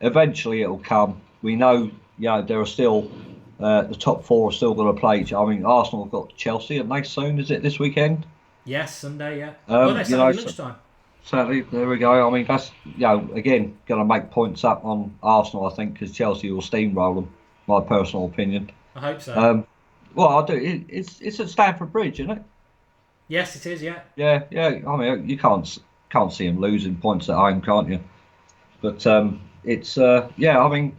Eventually, it'll come. We know, there are still the top 4 are still going to play. I mean, Arsenal have got Chelsea, and they soon. Is it this weekend? Yes, Sunday. Yeah. Saturday lunchtime. Sadly, there we go. I mean, that's again going to make points up on Arsenal, I think, because Chelsea will steamroll them. My personal opinion. I hope so. Well, I do. It's at Stamford Bridge, isn't it? Yes, it is. Yeah. Yeah. I mean, you can't see them losing points at home, can't you? But it's I mean,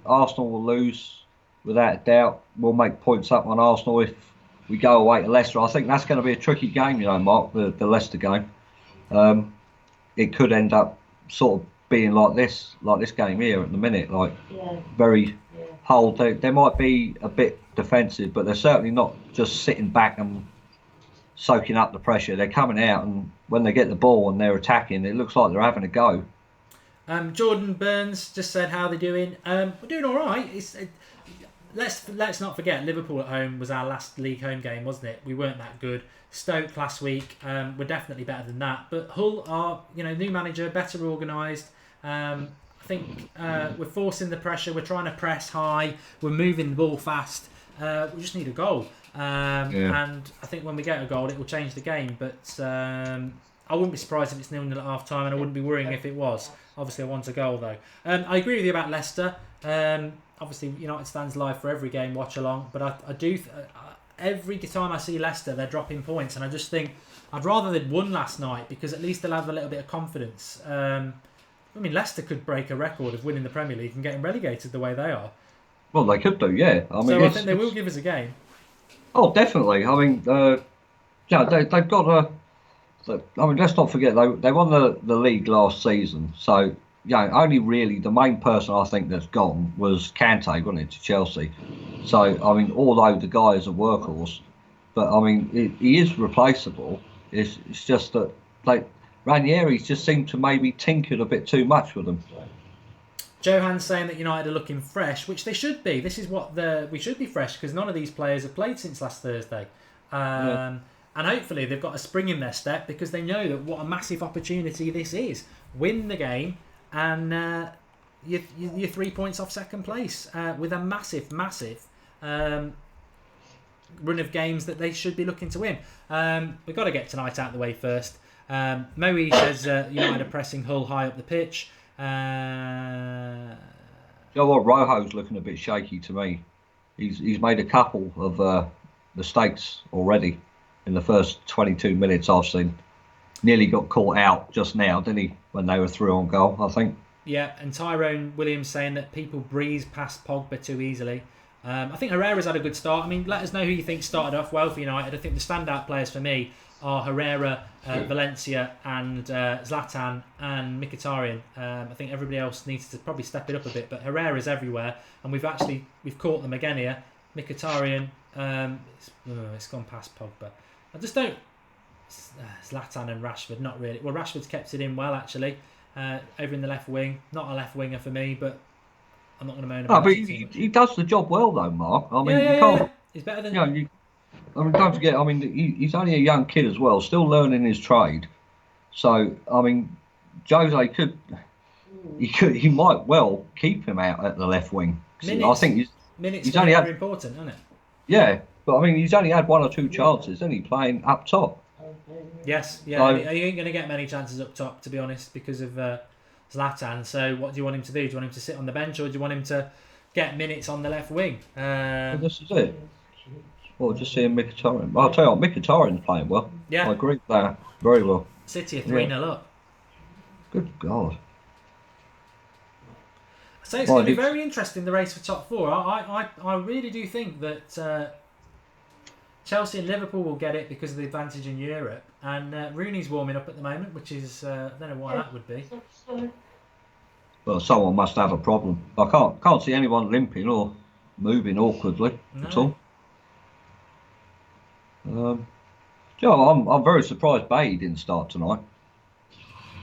Arsenal will lose without a doubt. We'll make points up on Arsenal if we go away to Leicester. I think that's going to be a tricky game, Mark. The Leicester game. It could end up sort of being like this game here at the minute, very hold. They might be a bit defensive, but they're certainly not just sitting back and soaking up the pressure. They're coming out, and when they get the ball and they're attacking, it looks like they're having a go. Jordan Burns just said, how are they doing? We're doing all right. Let's not forget, Liverpool at home was our last league home game, wasn't it? We weren't that good. Stoke last week, we're definitely better than that. But Hull are, new manager, better organised. I think we're forcing the pressure. We're trying to press high. We're moving the ball fast. We just need a goal. And I think when we get a goal, it will change the game. But I wouldn't be surprised if it's 0-0 at half time, and I wouldn't be worrying if it was. Obviously, I want a goal though. I agree with you about Leicester. Obviously, United stands live for every game, watch along. But I do. Every time I see Leicester, they're dropping points, and I just think I'd rather they'd won last night, because at least they'll have a little bit of confidence. I mean, Leicester could break a record of winning the Premier League and getting relegated the way they are. Well, they could do, yeah. I think they will give us a game. Oh, definitely. I mean, they've got I mean, let's not forget they won the league last season. So only really the main person I think that's gone was Kante, wasn't it, to Chelsea. So I mean, although the guy is a workhorse, but I mean he is replaceable. It's just that Ranieri's just seemed to maybe tinkered a bit too much with them. Johan's saying that United are looking fresh, which they should be. This is what we should be fresh, because none of these players have played since last Thursday. And hopefully they've got a spring in their step, because they know that what a massive opportunity this is. Win the game, and you're 3 points off second place with a massive run of games that they should be looking to win. We've got to get tonight out of the way first. Moe says United are pressing Hull high up the pitch. You know what? Rojo's looking a bit shaky to me. He's made a couple of mistakes already in the first 22 minutes I've seen. Nearly got caught out just now, didn't he, when they were through on goal, I think. Yeah, and Tyrone Williams saying that people breeze past Pogba too easily. I think Herrera's had a good start. I mean, let us know who you think started off well for United. I think the standout players for me are Herrera, Valencia and Zlatan and Mkhitaryan. I think everybody else needs to probably step it up a bit, but Herrera's everywhere, and we've caught them again here. Mkhitaryan, it's gone past Pogba. I just don't... Zlatan and Rashford, not really. Well, Rashford's kept it in well, actually, over in the left wing. Not a left winger for me, but I'm not going to moan about it. But he does the job well, though, Mark. I mean, you can't... He's better than... I mean, don't forget, I mean, he's only a young kid as well, still learning his trade. So, I mean, Jose he might well keep him out at the left wing. I think he's only very important, isn't it? Yeah, but I mean, he's only had 1 or 2 chances, isn't he, playing up top? Yes, yeah. So, he ain't going to get many chances up top, to be honest, because of Zlatan. So, what do you want him to do? Do you want him to sit on the bench, or do you want him to get minutes on the left wing? Well, this is it. Well, just seeing Mkhitaryan. I'll tell you what, Mkhitaryan's playing well. Yeah. I agree with that. Very well. City are 3-0 up. Good God. So it's going to be very interesting, the race for top 4. I really do think that Chelsea and Liverpool will get it because of the advantage in Europe. And Rooney's warming up at the moment, which is... I don't know why that would be. Well, someone must have a problem. I can't see anyone limping or moving awkwardly at all. I'm very surprised Bailly didn't start tonight.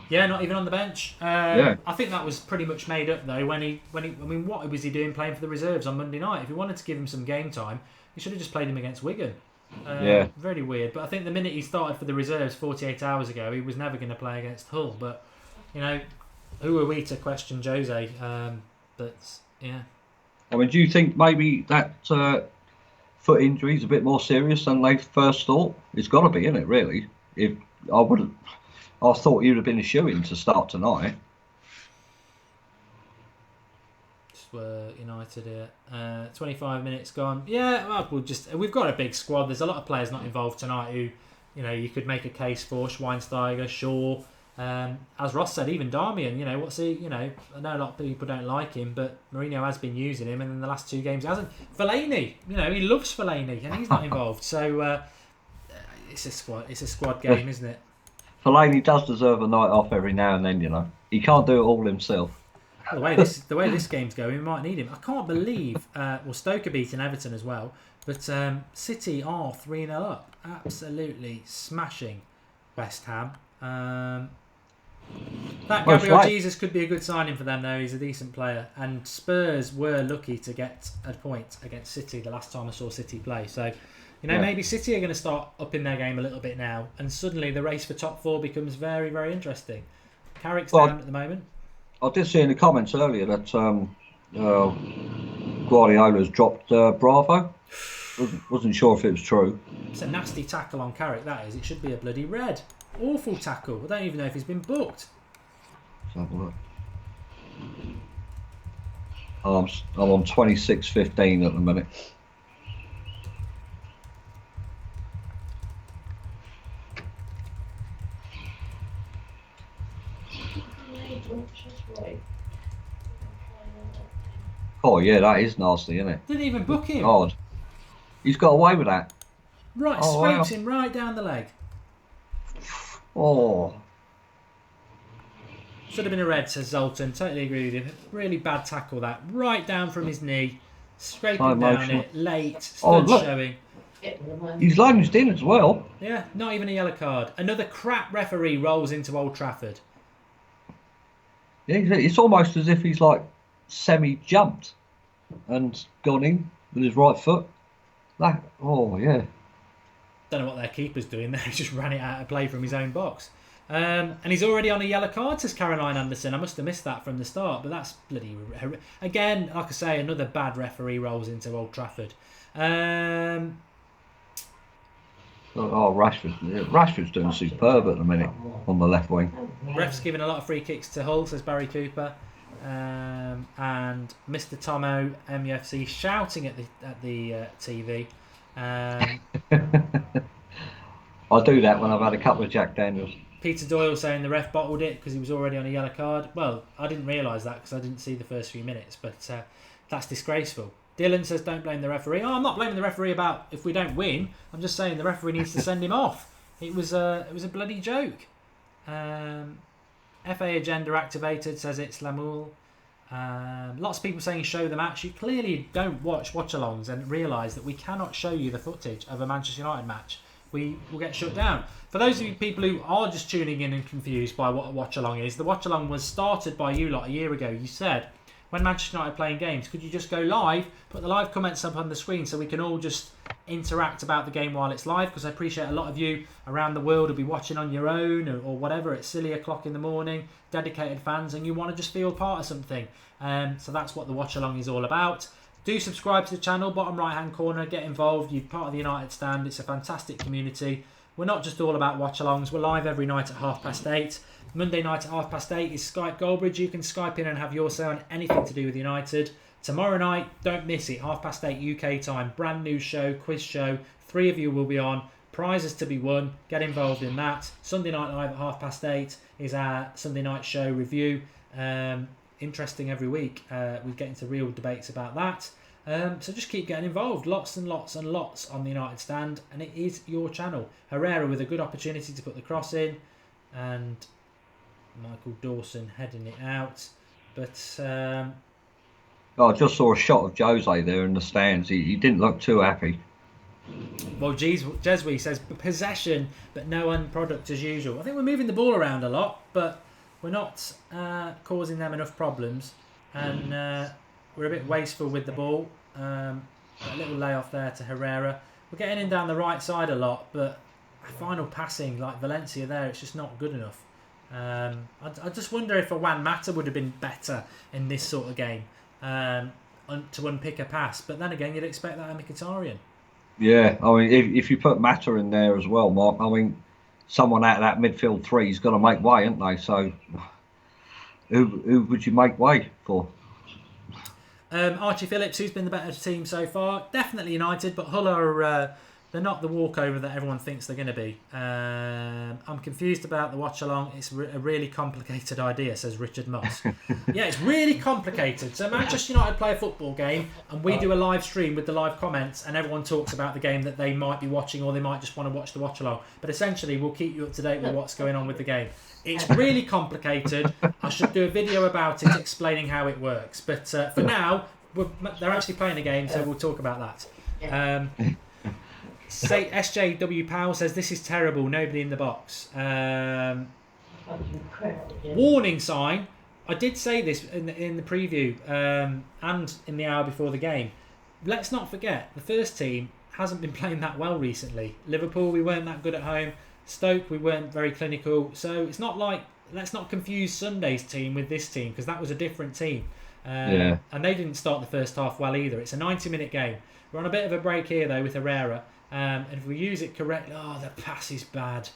Yeah, not even on the bench. Yeah. I think that was pretty much made up though. When he, I mean, what was he doing playing for the reserves on Monday night? If he wanted to give him some game time, he should have just played him against Wigan. Yeah. Very weird. But I think the minute he started for the reserves 48 hours ago, he was never going to play against Hull. But you know, who are we to question Jose? But yeah. I mean, do you think maybe that foot injury is a bit more serious than they first thought? It's got to be, isn't it? Really? If I thought you'd have been a shoo-in to start tonight. United here. 25 minutes gone. Yeah, well, we've got a big squad. There's a lot of players not involved tonight who, you know, you could make a case for. Schweinsteiger, Shaw. As Ross said, even Darmian, you know, what's he, you know, I know a lot of people don't like him, but Mourinho has been using him, and in the last 2 games he hasn't. Fellaini, you know, he loves Fellaini, and he's not involved. So it's a squad game, isn't it? Fellaini does deserve a night off every now and then, you know. He can't do it all himself. Well, the way this game's going, we might need him. I can't believe, Stoke are beating Everton as well, but City are 3-0 up, absolutely smashing West Ham. That Gabriel Jesus could be a good signing for them, though. He's a decent player, and Spurs were lucky to get a point against City the last time I saw City play. So, you know, maybe City are going to start upping their game a little bit now, and suddenly the race for top 4 becomes very, very interesting. Carrick's down at the moment. I did see in the comments earlier that Guardiola's dropped Bravo. Wasn't sure if it was true. It's a nasty tackle on Carrick, that is. It should be a bloody red. Awful tackle. I don't even know if he's been booked. Let's have a look. I'm on 26-15 at the minute. Oh yeah, that is nasty, isn't it? Didn't even book him. God, he's got away with that. Right, scrapes him right down the leg. Oh. Should have been a red, says Zoltan. Totally agree with him. Really bad tackle that. Right down from his knee. Scraping down it. Late. Stud showing. He's lunged in as well. Yeah, not even a yellow card. Another crap referee rolls into Old Trafford. Yeah, it's almost as if he's like semi-jumped and gone in with his right foot. Yeah. Don't know what their keeper's doing there. He just ran it out of play from his own box. And he's already on a yellow card, says Caroline Anderson. I must have missed that from the start, but that's bloody... Again, like I say, another bad referee rolls into Old Trafford. Rashford's doing superb at the minute on the left wing. Ref's giving a lot of free kicks to Hull, says Barry Cooper. And Mr. Tomo MUFC shouting at the TV. I do that when I've had a couple of Jack Daniels. Peter Doyle saying the ref bottled it because he was already on a yellow card. Well, I didn't realise that because I didn't see the first few minutes, but that's disgraceful. Dylan says don't blame the referee. Oh, I'm not blaming the referee about if we don't win. I'm just saying the referee needs to send him off. It was a bloody joke. FA agenda activated, says it's Lamoule. Lots of people saying show the match. You clearly don't watch watch-alongs and realise that we cannot show you the footage of a Manchester United match. We will get shut down. For those of you people who are just tuning in and confused by what a watch-along is, the watch-along was started by you lot a year ago. You said, when Manchester United are playing games, could you just go live, put the live comments up on the screen so we can all just interact about the game while it's live? Because I appreciate a lot of you around the world will be watching on your own or whatever. It's silly o'clock in the morning, dedicated fans, and you want to just feel part of something. So that's what the watch-along is all about. Do subscribe to the channel, bottom right-hand corner. Get involved. You're part of the United Stand. It's a fantastic community. We're not just all about watch-alongs. We're live every night at 8:30. Monday night at 8:30 is Skype Goldbridge. You can Skype in and have your say on anything to do with United. Tomorrow night, don't miss it. 8:30 UK time. Brand new show, quiz show. 3 of you will be on. Prizes to be won. Get involved in that. Sunday night live at 8:30 is our Sunday night show review. Interesting every week. We get into real debates about that. So just keep getting involved. Lots and lots and lots on the United Stand. And it is your channel. Herrera with a good opportunity to put the cross in. And Michael Dawson heading it out. But... I just saw a shot of Jose there in the stands. He didn't look too happy. Well, Jeswe says possession, but no end product as usual. I think we're moving the ball around a lot, but we're not causing them enough problems, and we're a bit wasteful with the ball. A little layoff there to Herrera. We're getting in down the right side a lot, but final passing like Valencia there, it's just not good enough. I just wonder if a Juan Mata would have been better in this sort of game to unpick a pass. But then again, you'd expect that of Mkhitaryan. Yeah, I mean, if you put Mata in there as well, Mark, I mean, someone out of that midfield three is going to make way, aren't they? So, who would you make way for? Archie Phillips, who's been the better team so far? Definitely United, but Hull are they're not the walkover that everyone thinks they're going to be. I'm confused about the watch-along. It's a really complicated idea, says Richard Moss. Yeah, it's really complicated. So Manchester United play a football game, and we do a live stream with the live comments, and everyone talks about the game that they might be watching, or they might just want to watch the watch-along. But essentially, we'll keep you up to date with what's going on with the game. It's really complicated. I should do a video about it explaining how it works. But for now, they're actually playing a game, so we'll talk about that. Say SJW Powell says this is terrible. Nobody in the box. Warning sign. I did say this in the preview and in the hour before the game. Let's not forget the first team hasn't been playing that well recently. Liverpool, we weren't that good at home. Stoke, we weren't very clinical. So it's not like, let's not confuse Sunday's team with this team, because that was a different team. And they didn't start the first half well either. It's a 90-minute game. We're on a bit of a break here though with Herrera. And if we use it correctly, the pass is bad.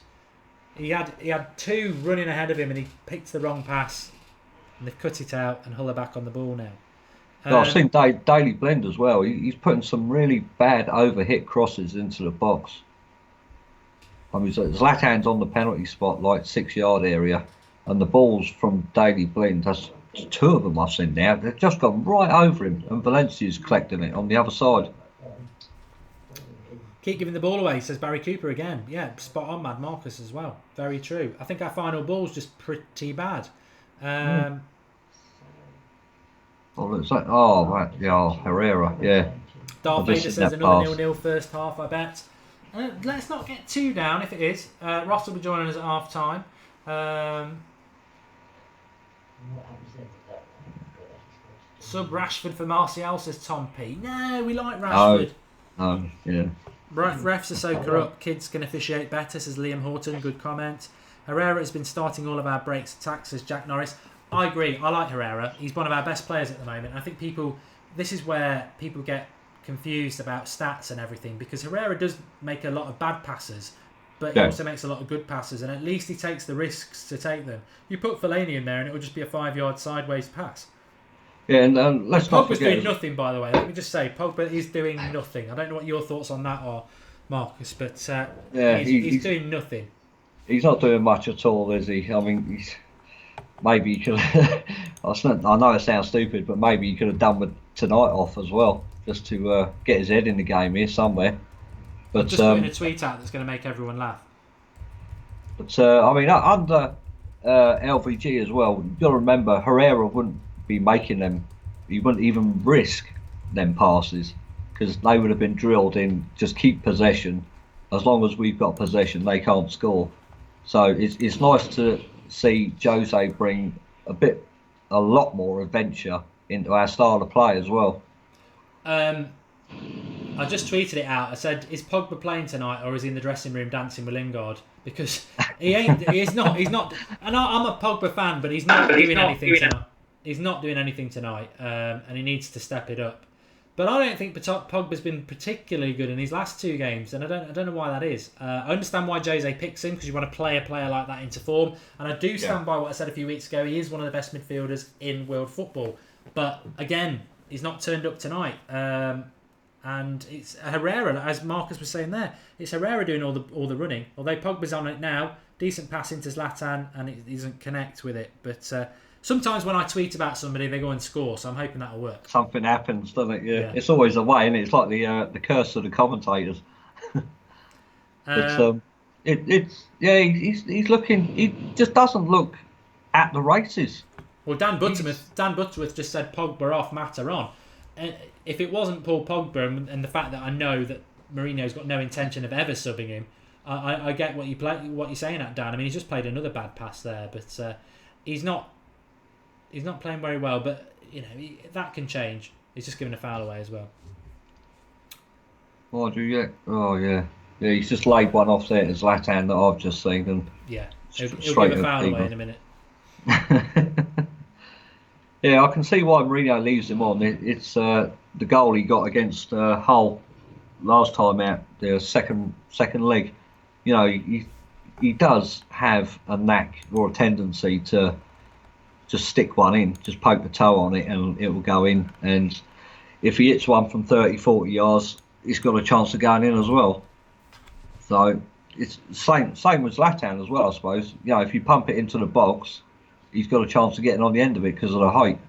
He had two running ahead of him, and he picked the wrong pass, and they've cut it out, and Hull are back on the ball now. I've seen Daily Blend as well. He's putting some really bad overhit crosses into the box. I mean, Zlatan's on the penalty spot, like 6-yard area, and the balls from Daily Blend, that's two of them I've seen now. They've just gone right over him, and Valencia's collecting it on the other side. Keep giving the ball away, says Barry Cooper again. Yeah, spot on, Mad Marcus as well. Very true. I think our final ball's just pretty bad. Herrera, yeah. Darth Vader says another 0-0 first half, I bet. Let's not get too down if it is. Ross will be joining us at half time. Sub Rashford for Martial, says Tom P. No, we like Rashford. Yeah. Refs are so corrupt, kids can officiate better, says Liam Horton. Good comment. Herrera has been starting all of our breaks attacks, says Jack Norris. I agree, I like Herrera. He's one of our best players at the moment. I think this is where people get confused about stats and everything, because Herrera does make a lot of bad passes, but he also makes a lot of good passes, and at least he takes the risks to take them. You put Fellaini in there and it will just be a 5-yard sideways pass. Yeah, and let's not Pogba's forget... doing nothing, by the way. Let me just say, Pogba is doing nothing. I don't know what your thoughts on that are, Marcus, but he's doing nothing. He's not doing much at all, is he? I mean, maybe he could... I know it sounds stupid, but maybe he could have done with tonight off as well, just to get his head in the game here somewhere. But just putting a tweet out that's going to make everyone laugh. But I mean, under LVG as well, you've got to remember, Herrera wouldn't be making them. He wouldn't even risk them passes, because they would have been drilled in. Just keep possession. As long as we've got possession, they can't score. So it's nice to see Jose bring a lot more adventure into our style of play as well. I just tweeted it out. I said, "Is Pogba playing tonight, or is he in the dressing room dancing with Lingard?" Because he ain't. He's not. He's not. And I'm a Pogba fan, but he's not doing anything tonight. He's not doing anything tonight, and he needs to step it up. But I don't think Pogba's been particularly good in these last two games, and I don't know why that is. I understand why Jose picks him, because you want to play a player like that into form, and I do stand by what I said a few weeks ago. He is one of the best midfielders in world football, but again, he's not turned up tonight. And it's Herrera, as Marcus was saying there. It's Herrera doing all the running. Although Pogba's on it now, decent pass into Zlatan, and he doesn't connect with it. But sometimes when I tweet about somebody, they go and score. So I'm hoping that'll work. Something happens, doesn't it? Yeah. It's always the way, isn't it? It's like the curse of the commentators. But he's looking. He just doesn't look at the races. Well, Dan Butterworth just said Pogba off, Mata on. And if it wasn't Paul Pogba and the fact that I know that Mourinho's got no intention of ever subbing him, I get what you're saying at Dan. I mean, he's just played another bad pass there, but he's not playing very well. But that can change. He's just given a foul away as well. Oh, yeah. He's just laid one off there to Zlatan that I've just seen, and he'll give a foul away in a minute. Yeah, I can see why Mourinho leaves him on. It's the goal he got against Hull last time out, the second leg. He does have a knack or a tendency to just stick one in, just poke the toe on it, and it will go in. And if he hits one from 30, 40 yards, he's got a chance of going in as well. So it's same with Zlatan as well, I suppose. If you pump it into the box, he's got a chance of getting on the end of it because of the height.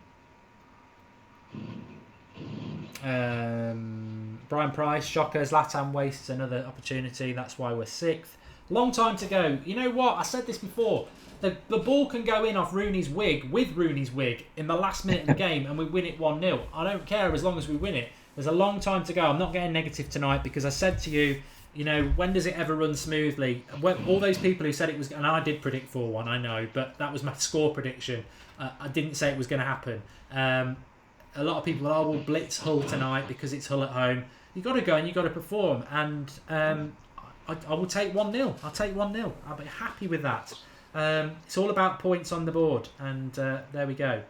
Brian Price, shocker, Zlatan wastes another opportunity. That's why we're 6th. Long time to go. You know what? I said this before. The ball can go in off Rooney's wig, with Rooney's wig, in the last minute of the game, and we win it 1-0. I don't care as long as we win it. There's a long time to go. I'm not getting negative tonight because I said to you, when does it ever run smoothly? All those people who said it was, and I did predict 4-1, I know, but that was my score prediction. I didn't say it was going to happen. A lot of people will blitz Hull tonight because it's Hull at home. You've got to go and you've got to perform, and I will take 1-0. I'll take 1-0. I'll be happy with that. It's all about points on the board, and there we go.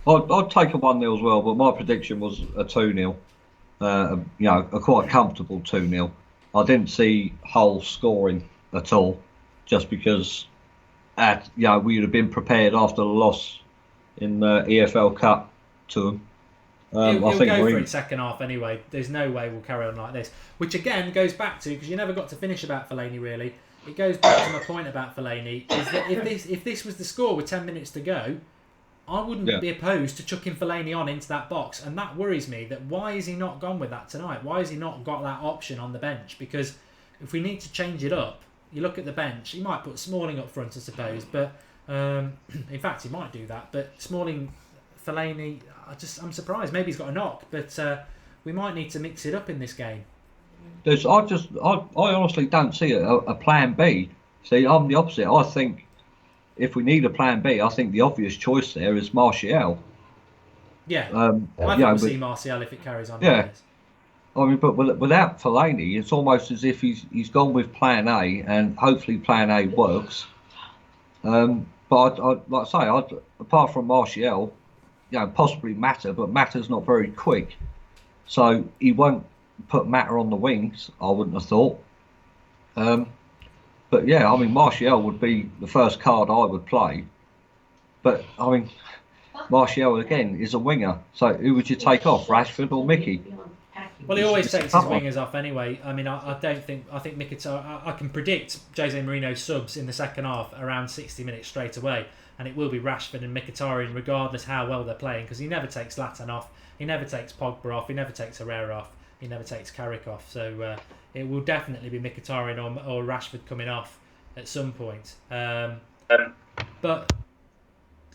I'd take a 1-0 as well, but my prediction was a 2-0. A quite comfortable 2-0. I didn't see Hull scoring at all, just because we would have been prepared after the loss in the EFL Cup to them. He'll go for it second half anyway. There's no way we'll carry on like this. Which again goes back to, because you never got to finish about Fellaini really. It goes back to my point about Fellaini, is that if this was the score with 10 minutes to go, I wouldn't be opposed to chucking Fellaini on into that box, and that worries me. That why is he not gone with that tonight? Why has he not got that option on the bench? Because if we need to change it up, you look at the bench. He might put Smalling up front, I suppose, but in fact he might do that. But Smalling, Fellaini, I'm surprised. Maybe he's got a knock, but we might need to mix it up in this game. I honestly don't see a plan B. See, I'm the opposite. I think if we need a plan B, I think the obvious choice there is Martial. Yeah, I think we'll see Martial if it carries on. Yeah, I mean, but without Fellaini, it's almost as if he's gone with plan A, and hopefully plan A works. But like I say, apart from Martial, possibly Mata, but Mata's not very quick, so he won't put Mata on the wings, I wouldn't have thought. But yeah, I mean, Martial would be the first card I would play. But I mean, Martial again is a winger, so who would you take off, Rashford or Mickey? Well, he always takes his wingers off anyway. I mean, I think Mkhitaryan, I can predict Jose Mourinho's subs in the second half around 60 minutes straight away, and it will be Rashford and Mkhitaryan regardless how well they're playing, because he never takes Zlatan off, he never takes Pogba off, he never takes Herrera off, he never takes Carrick off. So it will definitely be Mkhitaryan or Rashford coming off at some point. But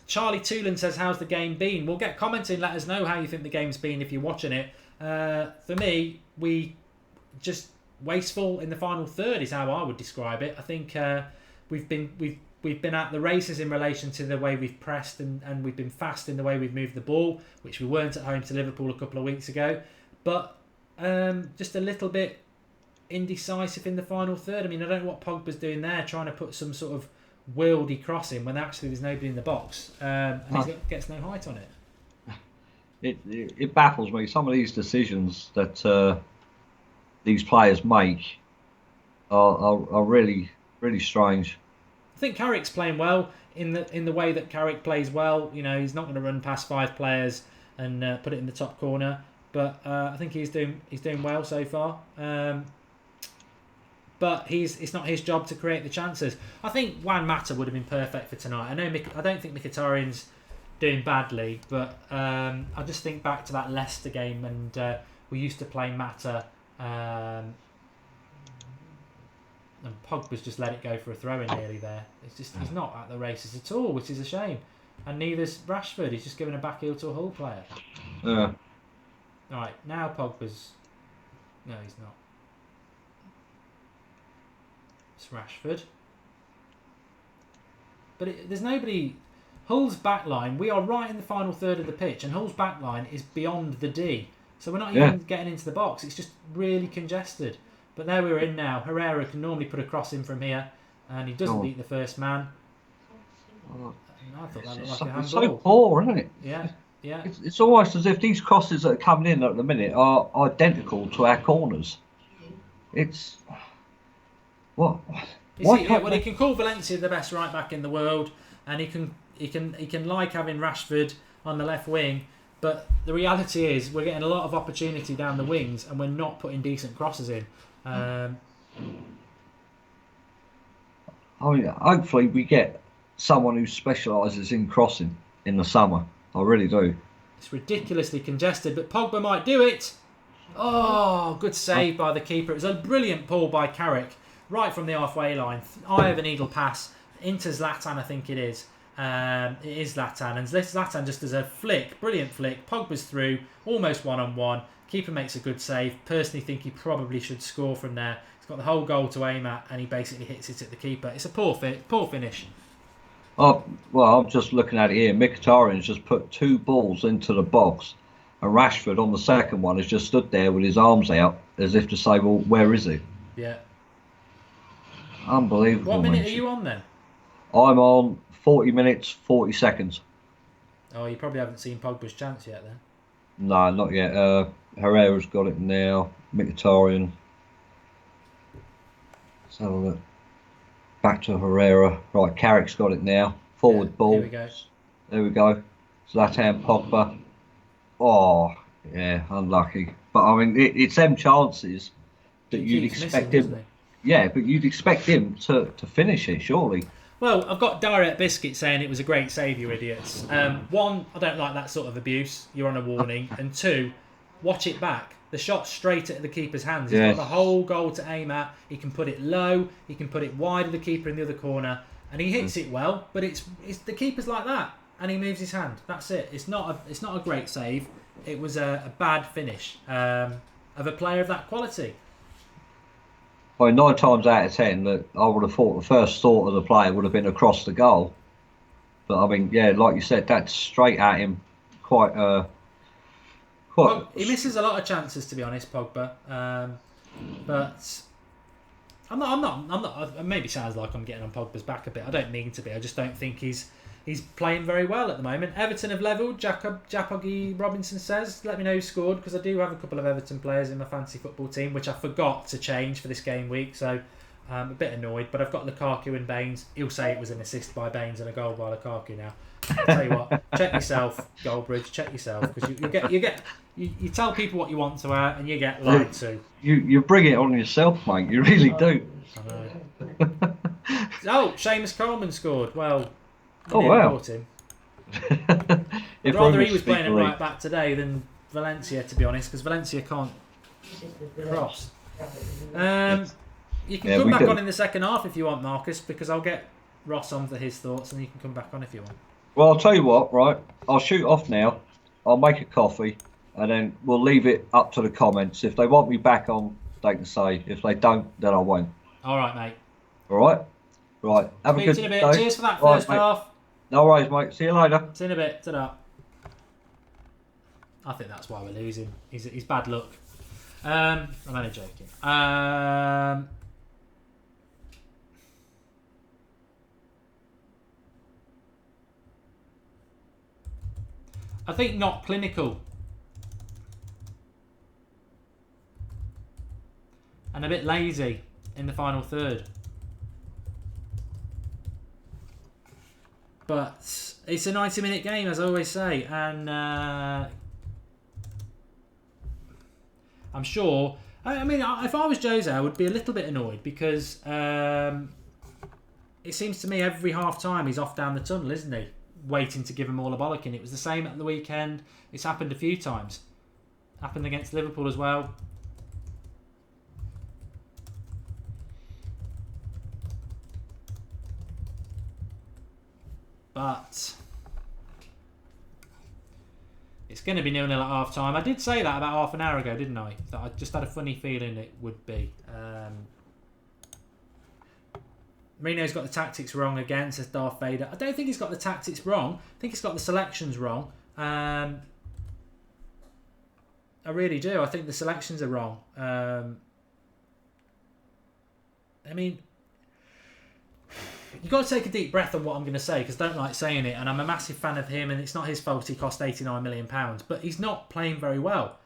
Charlie Toolan says, how's the game been? Well, get commenting, let us know how you think the game's been if you're watching it. For me, we just wasteful in the final third is how I would describe it. I think we've been at the races in relation to the way we've pressed, and we've been fast in the way we've moved the ball, which we weren't at home to Liverpool a couple of weeks ago. But just a little bit indecisive in the final third. I mean, I don't know what Pogba's doing there, trying to put some sort of wieldy cross in when actually there's nobody in the box, and he gets no height on it. It baffles me. Some of these decisions that these players make are really, really strange. I think Carrick's playing well in the way that Carrick plays well. He's not going to run past 5 players and put it in the top corner, but I think he's doing well so far. But it's not his job to create the chances. I think Juan Mata would have been perfect for tonight. I don't think Mkhitaryan's doing badly, but I just think back to that Leicester game, and we used to play Mata, and Pogba's just let it go for a throw in nearly there. He's not at the races at all, which is a shame. And neither's Rashford. He's just given a back heel to a Hull player. Yeah. Right, now Pogba's... No, he's not. It's Rashford. But there's nobody... Hull's back line, we are right in the final third of the pitch, and Hull's back line is beyond the D. So we're not even getting into the box. It's just really congested. But there we're in now. Herrera can normally put a cross in from here, and he doesn't beat the first man. I thought that looked like a handball. It's so poor, isn't it? Yeah, yeah. It's almost as if these crosses that are coming in at the minute are identical to our corners. It's... What? Well, he can call Valencia the best right back in the world, and he can like having Rashford on the left wing. But the reality is, we're getting a lot of opportunity down the wings, and we're not putting decent crosses in. I mean, hopefully we get someone who specialises in crossing in the summer. I really do. It's ridiculously congested, but Pogba might do it. Oh, good save by the keeper. It was a brilliant pull by Carrick, right from the halfway line. Eye of a needle pass into Zlatan, I think it is. It is Zlatan, and Zlatan just does a flick, brilliant flick. Pogba's through, almost one-on-one. Keeper makes a good save. Personally think he probably should score from there. He's got the whole goal to aim at, and he basically hits it at the keeper. It's a poor finish. Oh, well, I'm just looking at it here. Mkhitaryan's just put 2 balls into the box, and Rashford on the second one has just stood there with his arms out as if to say, well, where is he? Yeah. Unbelievable. What minute are you on then? I'm on 40 minutes, 40 seconds. Oh, you probably haven't seen Pogba's chance yet then. No, not yet. Herrera's got it now. Mkhitaryan. Let's have a look. Back to Herrera. Right, Carrick's got it now. Forward ball. Here we go. There we go. Zlatan, Pogba. Oh, yeah, unlucky. But I mean, it's them chances that you'd expect him. Yeah, but you'd expect him to finish it, surely. Well, I've got Direct Biscuit saying it was a great save, you idiots. One, I don't like that sort of abuse. You're on a warning. And 2, watch it back. The shot's straight at the keeper's hands. He's got the whole goal to aim at. He can put it low. He can put it wide of the keeper in the other corner. And he hits it well, but it's the keeper's like that. And he moves his hand. That's it. It's not a great save. It was a bad finish of a player of that quality. Well, 9 times out of 10, that I would have thought the first thought of the player would have been across the goal. But I mean, yeah, like you said, that's straight at him. Quite. He misses a lot of chances, to be honest, Pogba. But I'm not. It maybe sounds like I'm getting on Pogba's back a bit. I don't mean to be. I just don't think he's playing very well at the moment. Everton have levelled. Japogi Robinson says, let me know who scored, because I do have a couple of Everton players in my fantasy football team, which I forgot to change for this game week, so I'm a bit annoyed. But I've got Lukaku and Baines. He'll say it was an assist by Baines and a goal by Lukaku now. I'll tell you what, check yourself, Goldbridge, check yourself, because you tell people what you want to wear and you get lied to. You bring it on yourself, mate. You really do. I know. Oh, Seamus Coleman scored. Well, oh wow. Bought him. I'd rather he was playing it right back today than Valencia, to be honest, because Valencia can't cross. You can come back on in the second half if you want, Marcus, because I'll get Ross on for his thoughts, and you can come back on if you want. Well, I'll tell you what, right? I'll shoot off now. I'll make a coffee, and then we'll leave it up to the comments. If they want me back on, they can say. If they don't, then I won't. All right, mate. All right? Right. Have a good in a bit. day. Cheers for that first half. No worries, mate. See you later. See you in a bit. Ta-da. I think that's why we're losing. He's bad luck. I'm only joking. I think not clinical. And a bit lazy in the final third. But it's a 90-minute game, as I always say. And I'm sure... I mean, if I was Jose, I would be a little bit annoyed because it seems to me every half-time he's off down the tunnel, isn't he? Waiting to give them all a bollocking. It was the same at the weekend. It's happened a few times. Happened against Liverpool as well. But it's going to be 0-0 at half time. I did say that about half an hour ago, didn't I? That I just had a funny feeling it would be. Mourinho's got the tactics wrong again, says Darth Vader. I don't think he's got the tactics wrong. I think he's got the selections wrong. I really do. I think the selections are wrong. I mean, you've got to take a deep breath on what I'm going to say, because I don't like saying it, and I'm a massive fan of him, and it's not his fault he cost £89 million, but he's not playing very well.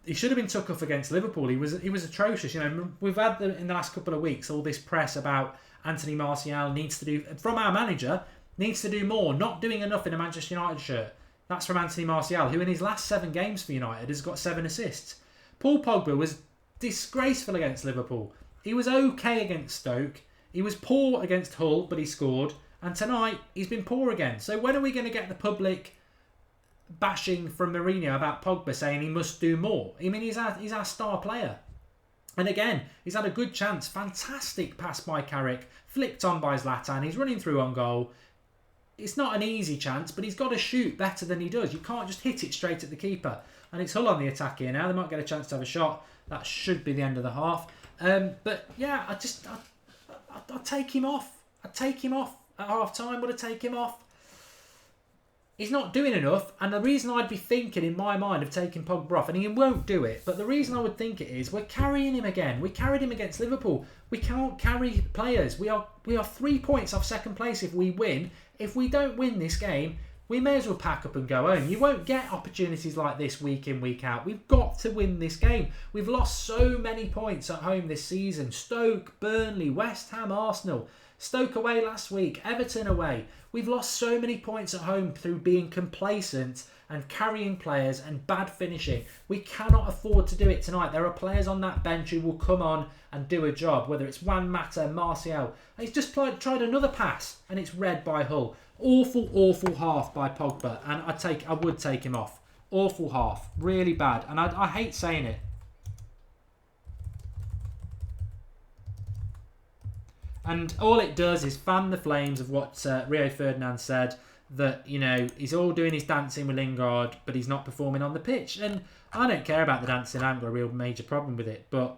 He should have been took off against Liverpool. He was atrocious. You know, we've had in the last couple of weeks all this press about Anthony Martial needs to do, from our manager, needs to do more, not doing enough in a Manchester United shirt. That's from Anthony Martial, who in his last 7 games for United has got 7 assists. Paul Pogba was disgraceful against Liverpool. He was okay against Stoke. He was poor against Hull, but he scored. And tonight, he's been poor again. So when are we going to get the public bashing from Mourinho about Pogba, saying he must do more? I mean, he's our star player. And again, he's had a good chance. Fantastic pass by Carrick. Flicked on by Zlatan. He's running through on goal. It's not an easy chance, but he's got to shoot better than he does. You can't just hit it straight at the keeper. And it's Hull on the attack here now. They might get a chance to have a shot. That should be the end of the half. But yeah, I'd take him off. I'd take him off at half time. Would I take him off? He's not doing enough, and the reason I'd be thinking in my mind of taking Pogba off, and he won't do it, but the reason I would think it is we're carrying him again. We carried him against Liverpool. We can't carry players. We are 3 points off second place if we win. If we don't win this game, we may as well pack up and go home. You won't get opportunities like this week in, week out. We've got to win this game. We've lost so many points at home this season. Stoke, Burnley, West Ham, Arsenal. Stoke away last week, Everton away. We've lost so many points at home through being complacent and carrying players and bad finishing. We cannot afford to do it tonight. There are players on that bench who will come on and do a job, whether it's Juan Mata, Martial. He's just tried another pass and it's read by Hull. Awful half by Pogba, and I would take him off. Awful half, really bad, and I hate saying it. And all it does is fan the flames of what Rio Ferdinand said, that, you know, he's all doing his dancing with Lingard, but he's not performing on the pitch. And I don't care about the dancing. I haven't got a real major problem with it, but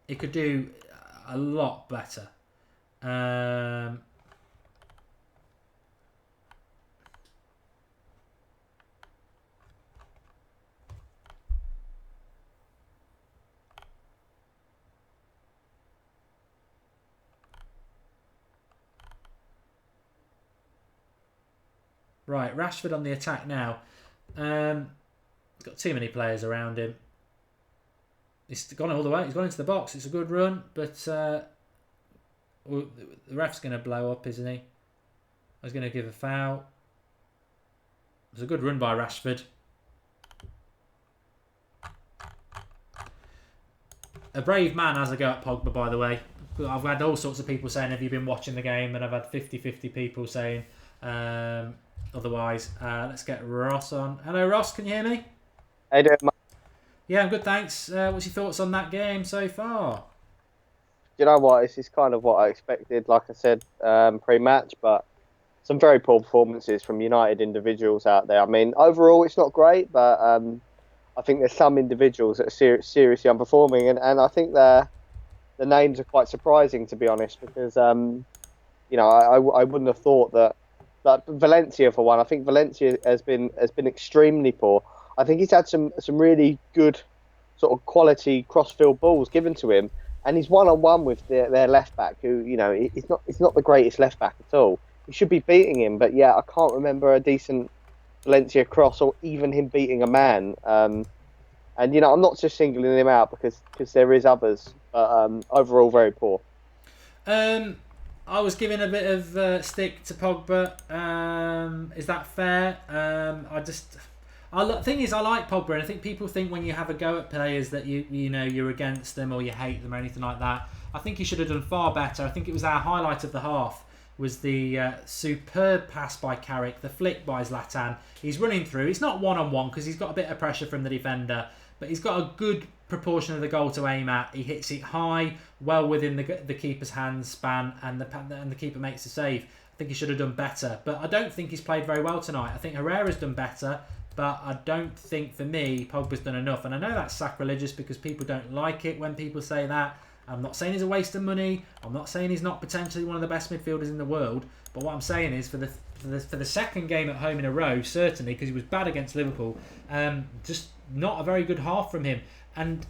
he could do a lot better. Right, Rashford on the attack now. He's got too many players around him. He's gone all the way. He's gone into the box. It's a good run, but the ref's going to blow up, isn't he? He's going to give a foul. It's a good run by Rashford. A brave man has a go at Pogba, by the way. I've had all sorts of people saying, have you been watching the game? And I've had 50-50 people saying... otherwise, let's get Ross on. Hello, Ross. Can you hear me? How you doing, mate? Yeah, I'm good, thanks. What's your thoughts on that game so far? You know what? This is kind of what I expected, like I said, pre-match, but some very poor performances from United individuals out there. I mean, overall, it's not great, but I think there's some individuals that are seriously underperforming, and I think the names are quite surprising, to be honest, because you know, I wouldn't have thought that. Like Valencia, for one, I think Valencia has been extremely poor. I think he's had some really good sort of quality cross-field balls given to him, and he's one-on-one with their left back, who, you know, he's not the greatest left back at all. He should be beating him, but yeah, I can't remember a decent Valencia cross or even him beating a man. And you know, I'm not just singling him out because there is others, but overall very poor. I was giving a bit of stick to Pogba. Is that fair? The thing is, I like Pogba, and I think people think when you have a go at players that you know you're against them or you hate them or anything like that. I think he should have done far better. I think it was our highlight of the half was the superb pass by Carrick, the flick by Zlatan. He's running through. It's not one-on-one because he's got a bit of pressure from the defender, but he's got a good proportion of the goal to aim at. He hits it high, well within the keeper's hand span, and the keeper makes the save. I think he should have done better, but I don't think he's played very well tonight. I think Herrera's done better, but I don't think, for me, Pogba's done enough. And I know that's sacrilegious because people don't like it when people say that. I'm not saying he's a waste of money. I'm not saying he's not potentially one of the best midfielders in the world. But what I'm saying is, for the second game at home in a row, certainly, because he was bad against Liverpool, just not a very good half from him. And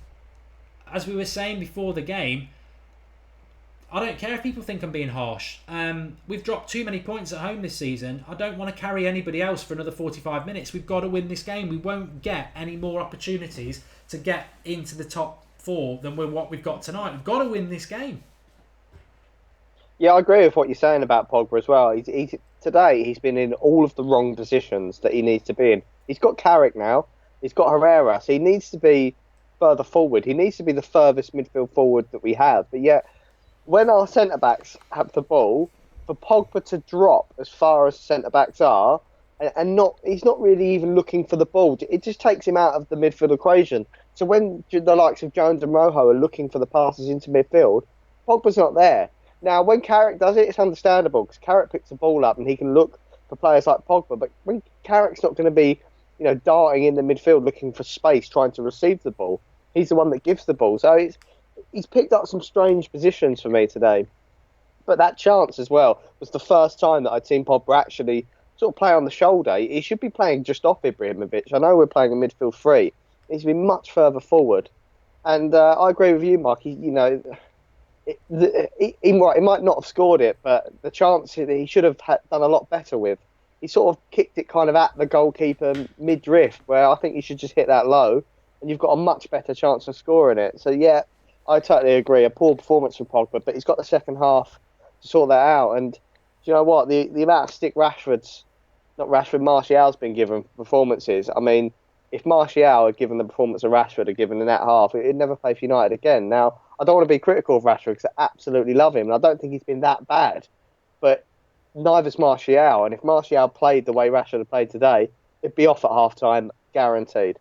as we were saying before the game, I don't care if people think I'm being harsh. We've dropped too many points at home this season. I don't want to carry anybody else for another 45 minutes. We've got to win this game. We won't get any more opportunities to get into the top 4 than what we've got tonight. We've got to win this game. Yeah, I agree with what you're saying about Pogba as well. Today he's been in all of the wrong positions that he needs to be in. He's got Carrick now. He's got Herrera. So he needs to be further forward. He needs to be the furthest midfield forward that we have. But yet, when our centre-backs have the ball, for Pogba to drop as far as centre-backs are, and he's not really even looking for the ball, it just takes him out of the midfield equation. So when the likes of Jones and Rojo are looking for the passes into midfield, Pogba's not there. Now, when Carrick does it, it's understandable, because Carrick picks the ball up and he can look for players like Pogba. But when Carrick's not going to be, darting in the midfield looking for space, trying to receive the ball, he's the one that gives the ball. So he's picked up some strange positions for me today. But that chance as well was the first time that I'd seen Pogba actually sort of play on the shoulder. He should be playing just off Ibrahimovic. I know we're playing a midfield 3. He needs to be much further forward. And I agree with you, Mark. He might not have scored it, but the chance he should have done a lot better with. He sort of kicked it kind of at the goalkeeper mid-drift, where I think he should just hit that low, and you've got a much better chance of scoring it. So, yeah, I totally agree. A poor performance from Pogba, but he's got the second half to sort that out. And do you know what? The amount of stick Martial's been given for performances, I mean, if Martial had given the performance of Rashford had given in that half, he'd never play for United again. Now, I don't want to be critical of Rashford because I absolutely love him, and I don't think he's been that bad. But neither's Martial, and if Martial played the way Rashford had played today, it'd be off at half-time, guaranteed.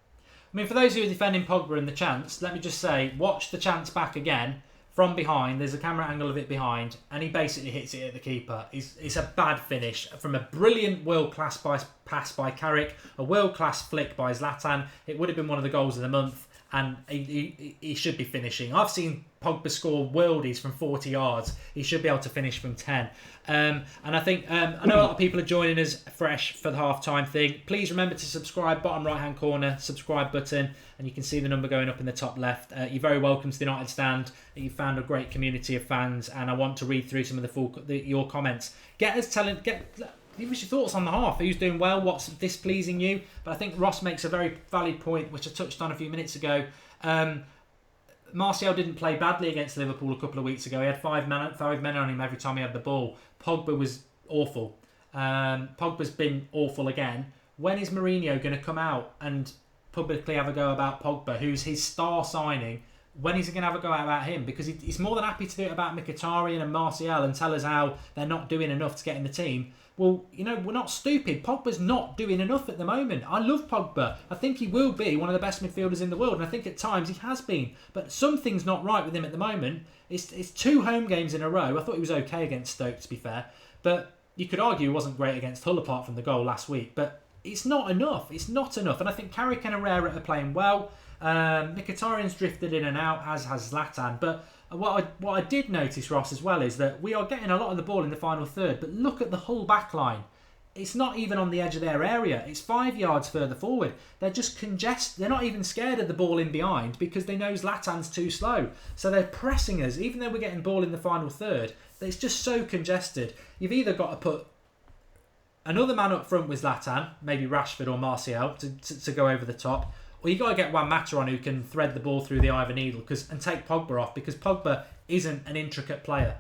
I mean, for those who are defending Pogba in the chance, let me just say, watch the chance back again from behind. There's a camera angle of it behind, and he basically hits it at the keeper. It's a bad finish from a brilliant world-class pass by Carrick, a world-class flick by Zlatan. It would have been one of the goals of the month, and he should be finishing. I've seen Pogba score worldies from 40 yards. He should be able to finish from 10. And I think I know a lot of people are joining us fresh for the half-time thing. Please remember to subscribe, bottom right-hand corner, subscribe button, and you can see the number going up in the top left. You're very welcome to the United Stand. You've found a great community of fans, and I want to read through some of your comments. Give us your thoughts on the half. Who's doing well? What's displeasing you? But I think Ross makes a very valid point, which I touched on a few minutes ago. Martial didn't play badly against Liverpool a couple of weeks ago. He had five men on him every time he had the ball. Pogba was awful. Pogba's been awful again. When is Mourinho going to come out and publicly have a go about Pogba, who's his star signing? When is he going to have a go about him? Because he's more than happy to do it about Mkhitaryan and Martial and tell us how they're not doing enough to get in the team. Well, we're not stupid. Pogba's not doing enough at the moment. I love Pogba. I think he will be one of the best midfielders in the world, and I think at times he has been. But something's not right with him at the moment. It's 2 home games in a row. I thought he was okay against Stoke, to be fair. But you could argue he wasn't great against Hull apart from the goal last week. But it's not enough. It's not enough. And I think Carrick and Herrera are playing well. Mkhitaryan's drifted in and out, as has Zlatan. But what I did notice, Ross, as well, is that we are getting a lot of the ball in the final third. But look at the Hull back line. It's not even on the edge of their area. It's 5 yards further forward. They're just congested. They're not even scared of the ball in behind because they know Zlatan's too slow. So they're pressing us, even though we're getting ball in the final third. It's just so congested. You've either got to put another man up front with Zlatan, maybe Rashford or Martial, to go over the top. Or you've got to get Juan Mata on who can thread the ball through the eye of a needle and take Pogba off, because Pogba isn't an intricate player.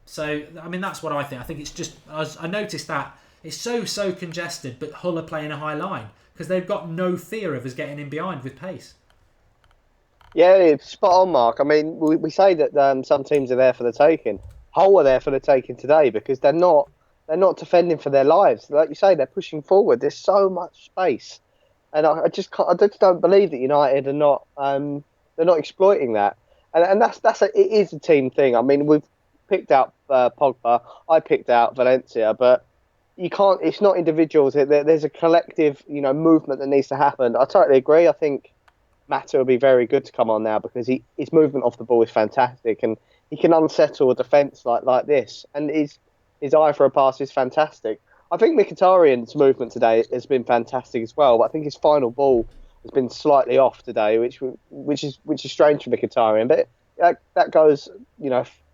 So, I mean, that's what I think. I think it's just, I noticed that it's so congested, but Hull are playing a high line because they've got no fear of us getting in behind with pace. Yeah, it's spot on, Mark. I mean, we say that some teams are there for the taking. Hull are there for the taking today because they're not defending for their lives. Like you say, they're pushing forward. There's so much space. And I just don't believe that United are not they're not exploiting that, and it is a team thing. I mean, we've picked out Pogba, I picked out Valencia, but you can't. It's not individuals. There's a collective movement that needs to happen. I totally agree. I think Mata will be very good to come on now because his movement off the ball is fantastic and he can unsettle a defence like this. And his eye for a pass is fantastic. I think Mkhitaryan's movement today has been fantastic as well, but I think his final ball has been slightly off today, which is strange for Mkhitaryan. But that goes,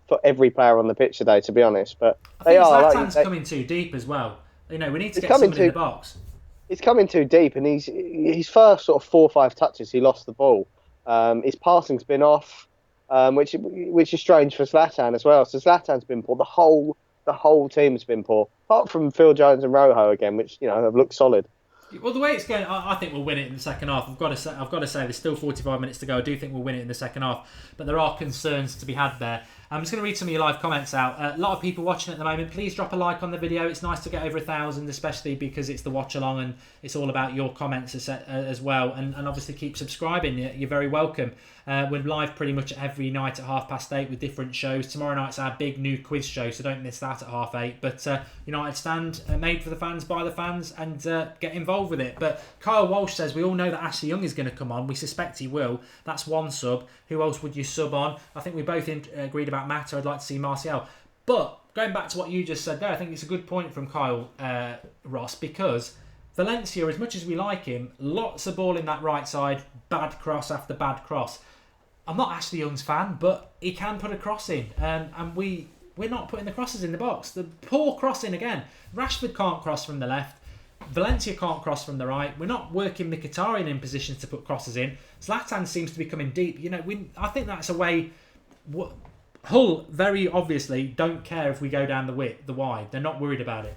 for every player on the pitch today, to be honest. But I think Zlatan's coming too deep as well. We need to get someone in the box. He's coming too deep, and his first sort of 4 or 5 touches, he lost the ball. His passing's been off, which is strange for Zlatan as well. So Zlatan's been poor. The whole team's been poor, apart from Phil Jones and Rojo again, which have looked solid. Well, the way it's going, I think we'll win it in the second half. I've got to say, there's still 45 minutes to go. I do think we'll win it in the second half, but there are concerns to be had there. I'm just going to read some of your live comments out. A lot of people watching at the moment. Please drop a like on the video. It's nice to get over 1,000, especially because it's the watch along and it's all about your comments as well. And obviously keep subscribing. You're very welcome. We're live pretty much every night at 8:30 with different shows. Tomorrow night's our big new quiz show, so don't miss that at 8:30. But United Stand, made for the fans, by the fans, and get involved with it. But Kyle Walsh says, we all know that Ashley Young is going to come on. We suspect he will. That's one sub. Who else would you sub on? I think we both agreed about Mata. I'd like to see Martial. But going back to what you just said there, I think it's a good point from Kyle Ross, because Valencia, as much as we like him, lots of ball in that right side, bad cross after bad cross. I'm not Ashley Young's fan, but he can put a cross in, and we're not putting the crosses in the box. The poor crossing again. Rashford can't cross from the left. Valencia can't cross from the right. We're not working Mkhitaryan in positions to put crosses in. Zlatan seems to be coming deep. I think that's a way. Hull very obviously don't care if we go down the wide. They're not worried about it.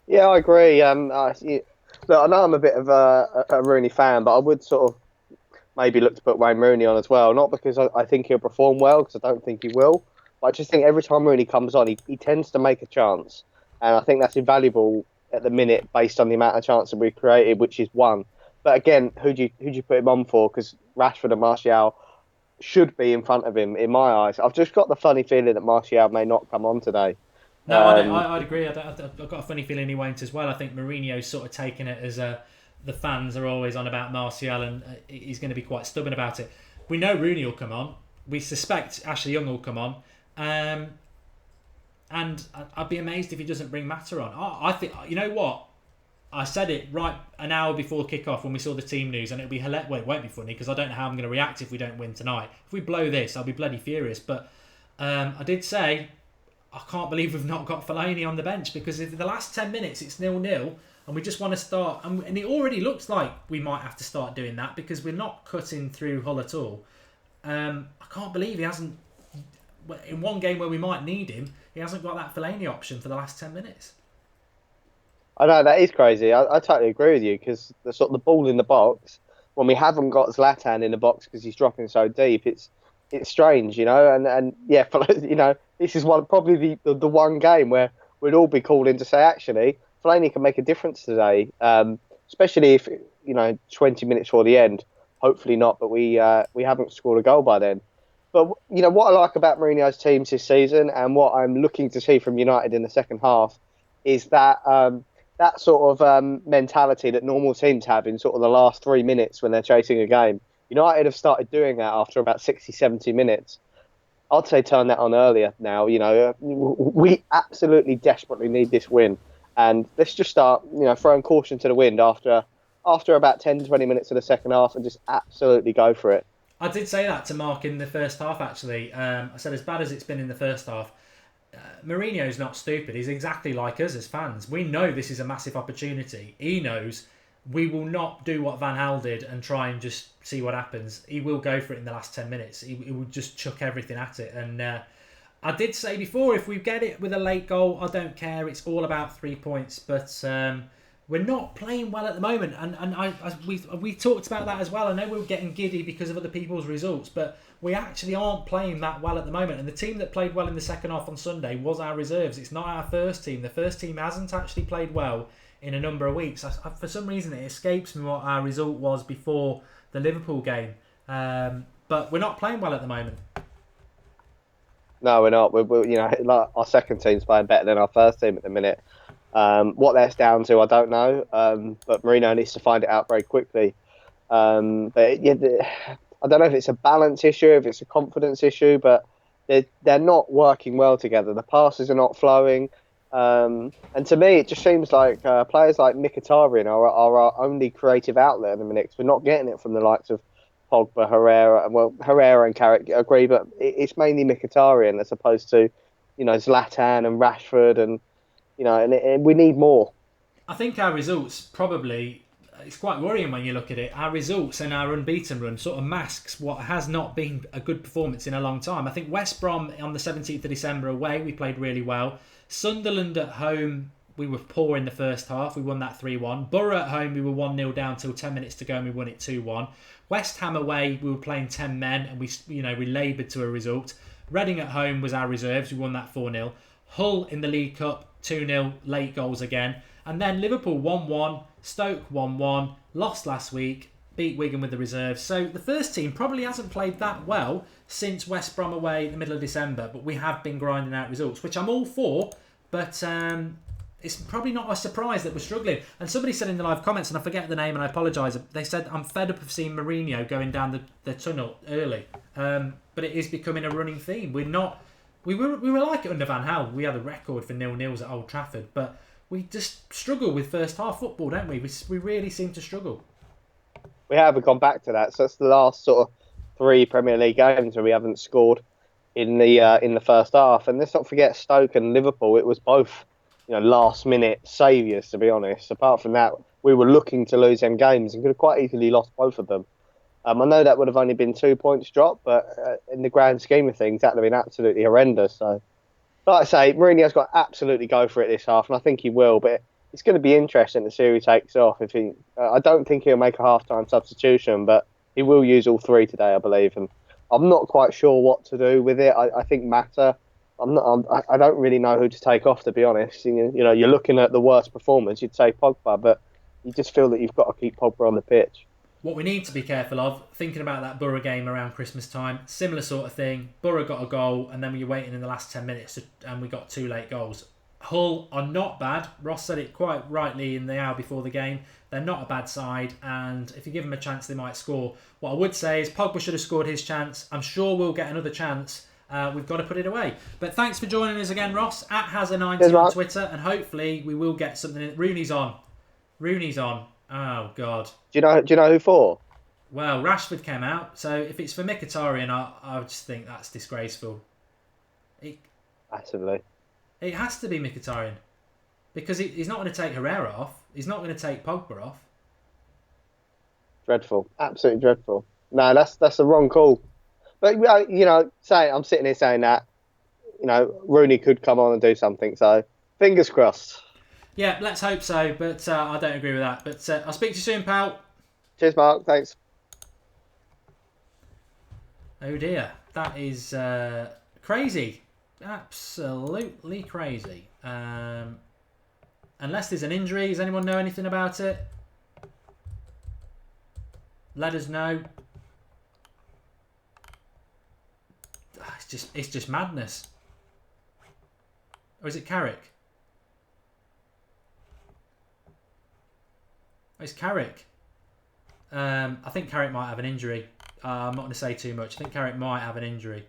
Yeah, I agree. Look, I know I'm a bit of a Rooney fan, but I would sort of maybe look to put Wayne Rooney on as well. Not because I think he'll perform well, because I don't think he will. But I just think every time Rooney comes on, he tends to make a chance. And I think that's invaluable at the minute based on the amount of chances we've created, which is one. But again, who do you put him on for? Because Rashford and Martial should be in front of him, in my eyes. I've just got the funny feeling that Martial may not come on today. No, I'd agree. I've got a funny feeling he won't as well. I think Mourinho's sort of taken it as the fans are always on about Martial, and he's going to be quite stubborn about it. We know Rooney will come on. We suspect Ashley Young will come on. And I'd be amazed if he doesn't bring Mata on. I think, you know what? I said it right an hour before kick-off when we saw the team news, and it'll be hilarious. Well, it won't be funny because I don't know how I'm going to react if we don't win tonight. If we blow this, I'll be bloody furious. But I did say, I can't believe we've not got Fellaini on the bench, because if the last 10 minutes it's 0-0 and we just want to start, and it already looks like we might have to start doing that because we're not cutting through Hull at all. I can't believe he hasn't, in one game where we might need him, he hasn't got that Fellaini option for the last 10 minutes. I know, that is crazy. I totally agree with you, because the ball in the box, when we haven't got Zlatan in the box because he's dropping so deep, it's strange, and yeah, this is probably the one game where we'd all be called in to say, actually, Fellaini can make a difference today, especially if 20 minutes before the end. Hopefully not, but we haven't scored a goal by then. But what I like about Mourinho's teams this season, and what I'm looking to see from United in the second half, is that that sort of mentality that normal teams have in sort of the last 3 minutes when they're chasing a game. United have started doing that after about 60, 70 minutes. I'd say turn that on earlier now. We absolutely desperately need this win. And let's just start, throwing caution to the wind after about 10, 20 minutes of the second half, and just absolutely go for it. I did say that to Mark in the first half, actually. I said, as bad as it's been in the first half, Mourinho's not stupid. He's exactly like us as fans. We know this is a massive opportunity. He knows we will not do what Van Gaal did and try and just see what happens. He will go for it in the last 10 minutes. He will just chuck everything at it. And I did say before, if we get it with a late goal, I don't care. It's all about 3 points. But we're not playing well at the moment. And we talked about that as well. I know we're getting giddy because of other people's results, but we actually aren't playing that well at the moment. And the team that played well in the second half on Sunday was our reserves. It's not our first team. The first team hasn't actually played well in a number of weeks. For some reason, it escapes me what our result was before the Liverpool game. But we're not playing well at the moment. No, we're not. We're our second team's playing better than our first team at the minute. What that's down to, I don't know. But Mourinho needs to find it out very quickly. But yeah, I don't know if it's a balance issue, if it's a confidence issue, but they're not working well together. The passes are not flowing. And to me, it just seems like players like Mkhitaryan are our only creative outlet in the minute. 'Cause we're not getting it from the likes of Pogba, Herrera. Well, Herrera and Carrick agree, but it's mainly Mkhitaryan as opposed to, Zlatan and Rashford, and and we need more. I think our results probably, it's quite worrying when you look at it. Our results and our unbeaten run sort of masks what has not been a good performance in a long time. I think West Brom on the 17th of December away, we played really well. Sunderland at home, we were poor in the first half. We won that 3-1. Borough at home, we were 1-0 down till 10 minutes to go and we won it 2-1. West Ham away, we were playing 10 men and we laboured to a result. Reading at home was our reserves. We won that 4-0. Hull in the League Cup, 2-0, late goals again. And then Liverpool 1-1, Stoke 1-1, lost last week, beat Wigan with the reserves. So the first team probably hasn't played that well since West Brom away in the middle of December, but we have been grinding out results, which I'm all for, but it's probably not a surprise that we're struggling. And somebody said in the live comments, and I forget the name and I apologise, they said, I'm fed up of seeing Mourinho going down the tunnel early. But it is becoming a running theme. We were like it under Van Gaal. We had a record for 0-0s at Old Trafford, but we just struggle with first half football, don't we? We really seem to struggle. We haven't gone back to that. So that's the last sort of 3 Premier League games where we haven't scored in the first half. And let's not forget Stoke and Liverpool. It was both, last minute saviours, to be honest. Apart from that, we were looking to lose them games and could have quite easily lost both of them. I know that would have only been 2 points drop, but in the grand scheme of things, that would have been absolutely horrendous. So, like I say, Mourinho's got to absolutely go for it this half, and I think he will. But it's going to be interesting to see who he takes off. I don't think he'll make a half-time substitution, but he will use all 3 today, I believe. And I'm not quite sure what to do with it. I think Mata. I don't really know who to take off, to be honest. You're looking at the worst performance, you'd say Pogba, but you just feel that you've got to keep Pogba on the pitch. What we need to be careful of, thinking about that Borough game around Christmas time, similar sort of thing. Borough got a goal and then we were waiting in the last 10 minutes and we got 2 late goals. Hull are not bad. Ross said it quite rightly in the hour before the game. They're not a bad side, and if you give them a chance, they might score. What I would say is Pogba should have scored his chance. I'm sure we'll get another chance. We've got to put it away. But thanks for joining us again, Ross. @Hazza90 on Twitter, and hopefully we will get something. Rooney's on. Oh, God. Do you know who for? Well, Rashford came out, so if it's for Mkhitaryan, I just think that's disgraceful. Massively. It has to be Mkhitaryan. Because he's not going to take Herrera off. He's not going to take Pogba off. Dreadful. Absolutely dreadful. No, that's the wrong call. But, I'm sitting here saying that, Rooney could come on and do something. So, fingers crossed. Yeah, let's hope so, but I don't agree with that. But I'll speak to you soon, pal. Cheers, Mark. Thanks. Oh dear, that is crazy. Absolutely crazy. Unless there's an injury, does anyone know anything about it? Let us know. It's just madness. Or is it Carrick? It's Carrick. I think Carrick might have an injury. I'm not going to say too much. I think Carrick might have an injury.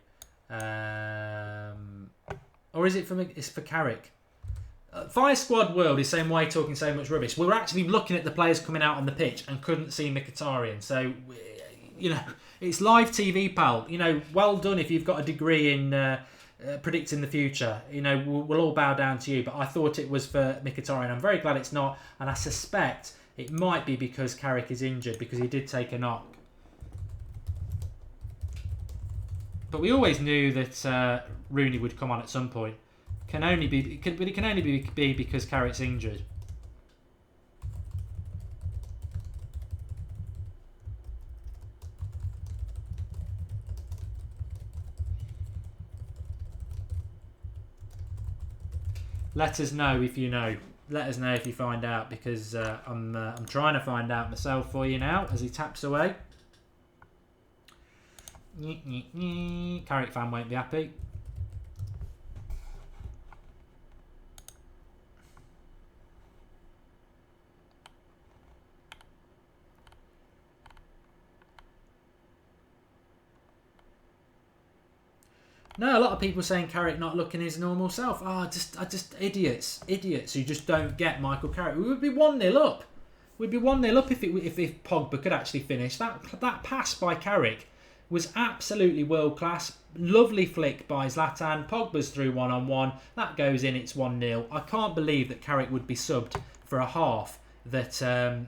Or is it for me? It's for Carrick. Fire Squad World is saying, why talking so much rubbish? We were actually looking at the players coming out on the pitch and couldn't see Mkhitaryan. So, it's live TV, pal. Well done if you've got a degree in predicting the future. We'll all bow down to you. But I thought it was for Mkhitaryan. I'm very glad it's not. And I suspect it might be because Carrick is injured, because he did take a knock. But we always knew that Rooney would come on at some point. It can only be because Carrick's injured. Let us know if you know. Let us know if you find out, because I'm trying to find out myself for you now as he taps away. Carrick fan won't be happy. No, a lot of people saying Carrick not looking his normal self. Just idiots who just don't get Michael Carrick. We would be 1-0 up. We'd be 1-0 up if Pogba could actually finish. That pass by Carrick was absolutely world class. Lovely flick by Zlatan. Pogba's through 1-on-1. That goes in. It's 1-0. I can't believe that Carrick would be subbed for a half that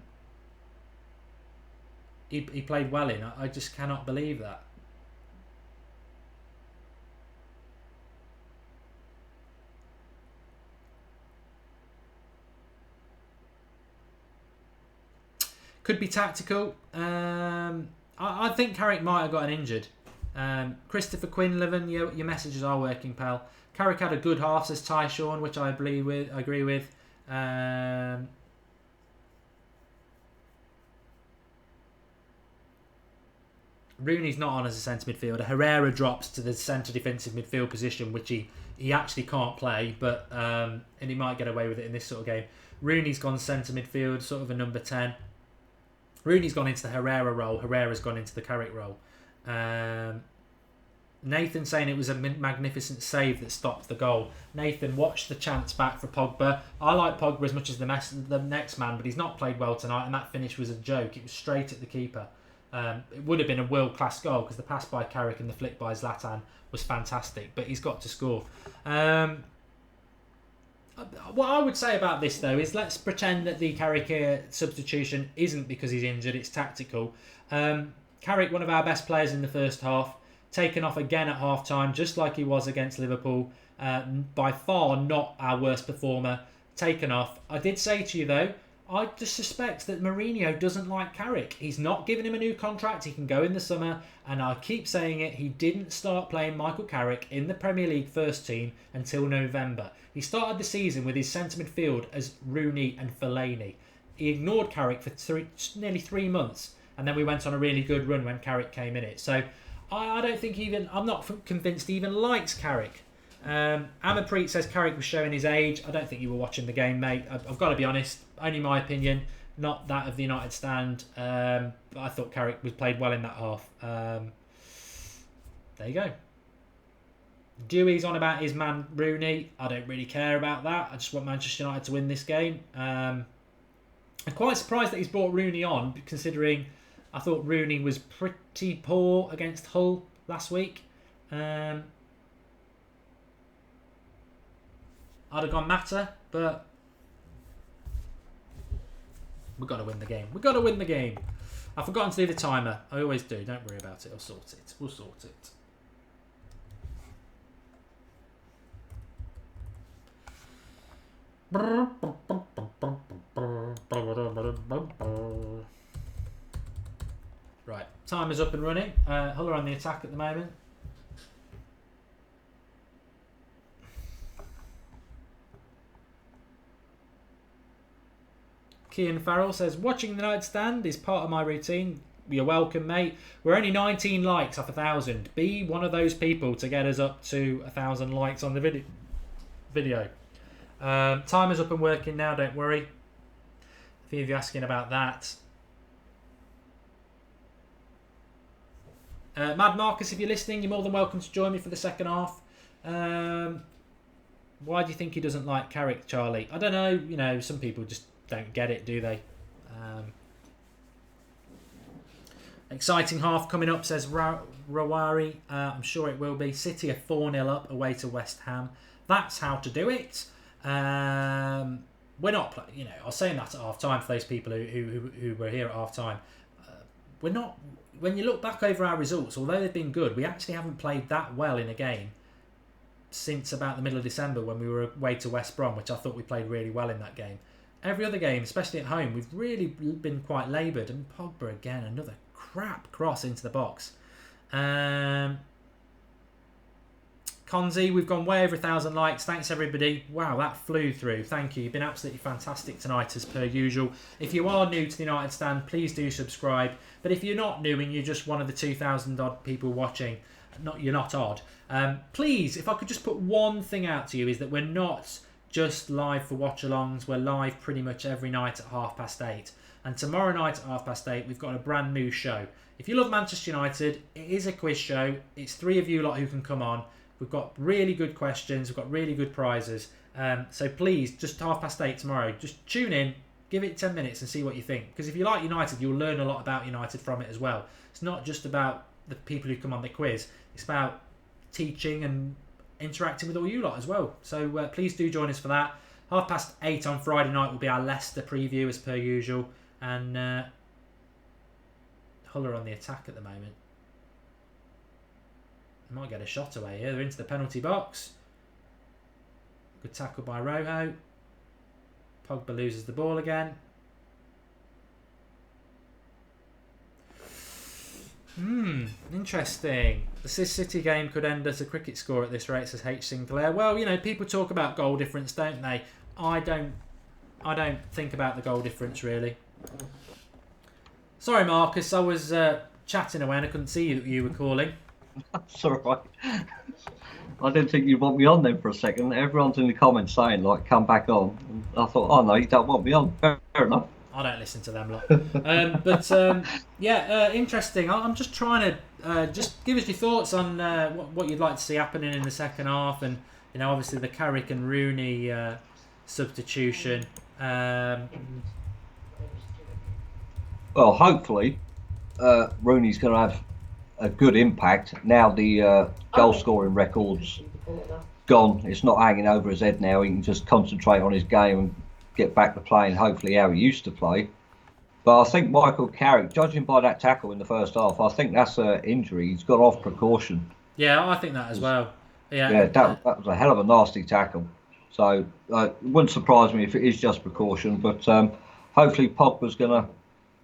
he played well in. I just cannot believe that. Could be tactical. I think Carrick might have gotten injured. Christopher Quinlivan, your messages are working, pal. Carrick had a good half, says Ty Sean, which I agree with. Rooney's not on as a centre midfielder. Herrera drops to the centre defensive midfield position, which he actually can't play, but and he might get away with it in this sort of game. Rooney's gone centre midfield, sort of a number 10. Rooney's gone into the Herrera role. Herrera's gone into the Carrick role. Nathan saying it was a magnificent save that stopped the goal. Nathan, watch the chance back for Pogba. I like Pogba as much as the next man, but he's not played well tonight, and that finish was a joke. It was straight at the keeper. It would have been a world-class goal because the pass by Carrick and the flick by Zlatan was fantastic, but he's got to score. What I would say about this, though, is let's pretend that the Carrick substitution isn't because he's injured, it's tactical. Carrick, one of our best players in the first half, taken off again at half-time, just like he was against Liverpool. By far not our worst performer, taken off. I did say to you, though, I just suspect that Mourinho doesn't like Carrick. He's not giving him a new contract. He can go in the summer. And I keep saying it, he didn't start playing Michael Carrick in the Premier League first team until November. He started the season with his centre midfield as Rooney and Fellaini. He ignored Carrick for nearly 3 months. And then we went on a really good run when Carrick came in it. So I don't think I'm not convinced he even likes Carrick. Amapreet says Carrick was showing his age. I don't think you were watching the game, mate. I've got to be honest. Only my opinion, not that of the United stand. But I thought Carrick was played well in that half. There you go. Dewey's on about his man Rooney. I don't really care about that. I just want Manchester United to win this game. I'm quite surprised that he's brought Rooney on, considering I thought Rooney was pretty poor against Hull last week. I'd have gone Mata, but we've got to win the game. We've got to win the game. I've forgotten to do the timer. I always do. Don't worry about it. I'll sort it. We'll sort it. Right, timer's up and running. Hull are on the attack at the moment. Kian Farrell says, watching the night stand is part of my routine. You're welcome, mate. We're only 19 likes off 1,000. Be one of those people to get us up to 1,000 likes on the video. Timer's up and working now, don't worry. A few of you asking about that. Mad Marcus, if you're listening, you're more than welcome to join me for the second half. Why do you think he doesn't like Carrick, Charlie? I don't know. You know, some people just don't get it, do they? Exciting half coming up, says Rawari. I'm sure it will be. City are 4-0 up away to West Ham. That's how to do it. We're not, I was saying that at half time for those people who were here at half time. We're not. When you look back over our results, although they've been good, we actually haven't played that well in a game since about the middle of December when we were away to West Brom, which I thought we played really well in that game. Every other game, especially at home, we've really been quite laboured. And Pogba again, another crap cross into the box. Konzi, we've gone way over 1,000 likes. Thanks, everybody. Wow, that flew through. Thank you. You've been absolutely fantastic tonight, as per usual. If you are new to the United Stand, please do subscribe. But if you're not new and you're just one of the 2,000 odd people watching, you're not odd. Please, if I could just put one thing out to you, is that we're not just live for watch-alongs. We're live pretty much every night at 8:30. And tomorrow night at 8:30, we've got a brand new show. If you love Manchester United, it is a quiz show. It's 3 of you lot who can come on. We've got really good questions. We've got really good prizes. So please, just 8:30 tomorrow, just tune in, give it 10 minutes and see what you think. Because if you like United, you'll learn a lot about United from it as well. It's not just about the people who come on the quiz. It's about teaching and interacting with all you lot as well. So please do join us for that. 8:30 on Friday night will be our Leicester preview as per usual. And Hull are on the attack at the moment. They might get a shot away here. They're into the penalty box. Good tackle by Rojo. Pogba loses the ball again. Interesting. The City game could end as a cricket score at this rate, says H. Sinclair. Well, you know, people talk about goal difference, don't they? I don't think about the goal difference, really. Sorry, Marcus, I was chatting away and I couldn't see you were calling. That's all right. I didn't think you'd want me on then for a second. Everyone's in the comments saying, like, come back on. And I thought, oh, no, you don't want me on. Fair enough. I don't listen to them lot. Interesting. I'm just trying to just give us your thoughts on what you'd like to see happening in the second half. And, you know, obviously the Carrick and Rooney substitution. Well, hopefully Rooney's going to have a good impact. Now the goal scoring record's gone. It's not hanging over his head now. He can just concentrate on his game and get back to playing hopefully how he used to play. But I think Michael Carrick, judging by that tackle in the first half, I think that's an injury. He's got off precaution. Yeah, I think that as well. Yeah, that was a hell of a nasty tackle. So it wouldn't surprise me if it is just precaution. But hopefully Pogba's going to...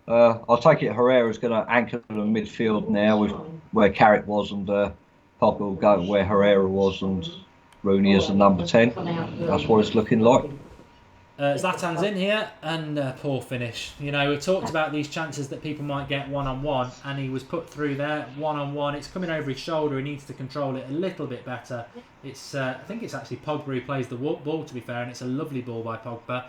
I'll take it Herrera's going to anchor the midfield now with where Carrick was, and Pogba will go where Herrera was, and Rooney is the number 10. That's what it's looking like. Zlatan's in here, and poor finish. You know, we talked about these chances that people might get one-on-one, and he was put through there one-on-one. It's coming over his shoulder. He needs to control it a little bit better. It's I think it's actually Pogba who plays the ball, to be fair, and it's a lovely ball by Pogba.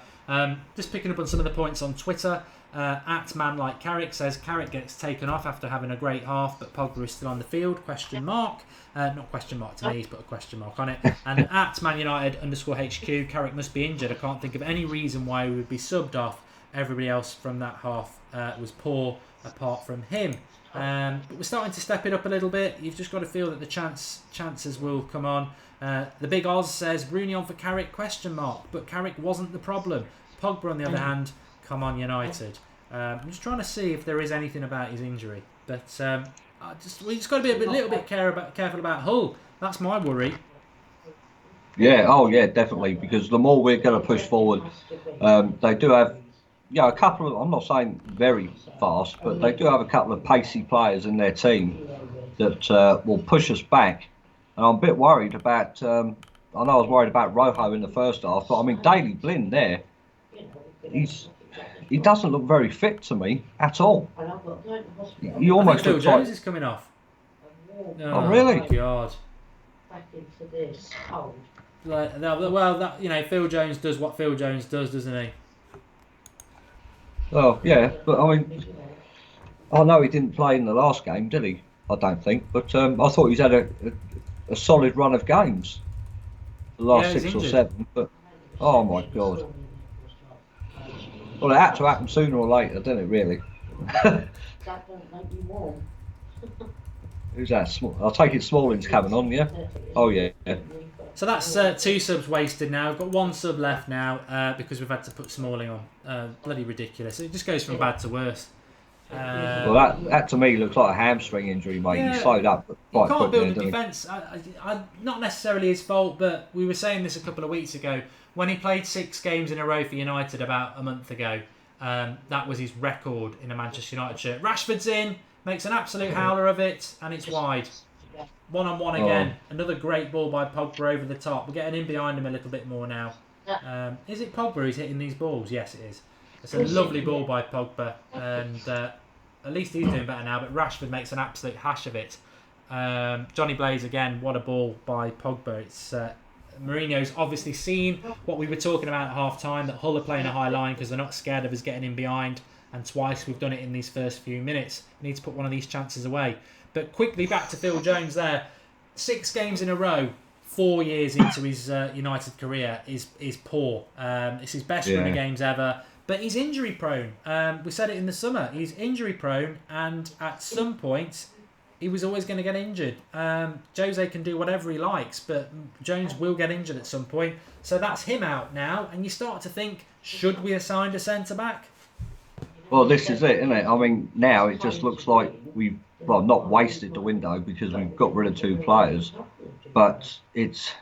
Just picking up on some of the points on Twitter. At Man Like Carrick says Carrick gets taken off after having a great half, but Pogba is still on the field? Question mark. Not question mark to me, he's put a question mark on it. And at Man United _HQ, Carrick must be injured. I can't think of any reason why he would be subbed off. Everybody else from that half was poor apart from him. But we're starting to step it up a little bit. You've just got to feel that the chances will come on. The Big Oz says Rooney on for Carrick? Question mark. But Carrick wasn't the problem. Pogba, on the other hand, come on United. I'm just trying to see if there is anything about his injury, but we just got to be a little bit careful about Hull. That's my worry. Yeah, definitely, because the more we're going to push forward, they do have, a couple of, I'm not saying very fast, but they do have a couple of pacey players in their team that will push us back. And I'm a bit worried about, I know I was worried about Rojo in the first half, but I mean, Daley Blind there, he doesn't look very fit to me at all. He almost Phil looks Jones like... is coming off. Oh, really? God. Phil Jones does what Phil Jones does, doesn't he? Oh, yeah, but I mean, I know he didn't play in the last game, did he? I don't think, but I thought he's had a solid run of games, the last 6 or 7. But oh my God. Well, it had to happen sooner or later, didn't it, really? That don't make you warm. Who's that? I'll take it Smalling's coming on, yeah? Oh, yeah. So that's 2 subs wasted now. We've got 1 sub left now because we've had to put Smalling on. Bloody ridiculous. It just goes from bad to worse. Well, that to me looks like a hamstring injury, mate. Yeah, he slowed up quite quickly. You can't build a quickly, defence. Not necessarily his fault, but we were saying this a couple of weeks ago. When he played 6 games in a row for United about a month ago, that was his record in a Manchester United shirt. Rashford's in, makes an absolute howler of it, and it's wide. One-on-one again. Another great ball by Pogba over the top. We're getting in behind him a little bit more now. Is it Pogba who's hitting these balls? Yes, it is. It's a lovely ball by Pogba, and at least he's doing better now, but Rashford makes an absolute hash of it. Johnny Blaze again, what a ball by Pogba. It's Mourinho's obviously seen what we were talking about at half-time, that Hull are playing a high line because they're not scared of us getting in behind, and twice we've done it in these first few minutes. We need to put one of these chances away. But quickly back to Phil Jones there. 6 games in a row, 4 years into his United career, is poor. It's his best run of games ever, but he's injury prone. We said it in the summer. He's injury prone, and at some point, he was always going to get injured. Jose can do whatever he likes, but Jones will get injured at some point. So that's him out now, and you start to think, should we have signed a centre back? Well, this is it, isn't it? I mean, now it just looks like we've, well, not wasted the window because we've got rid of 2 players, but it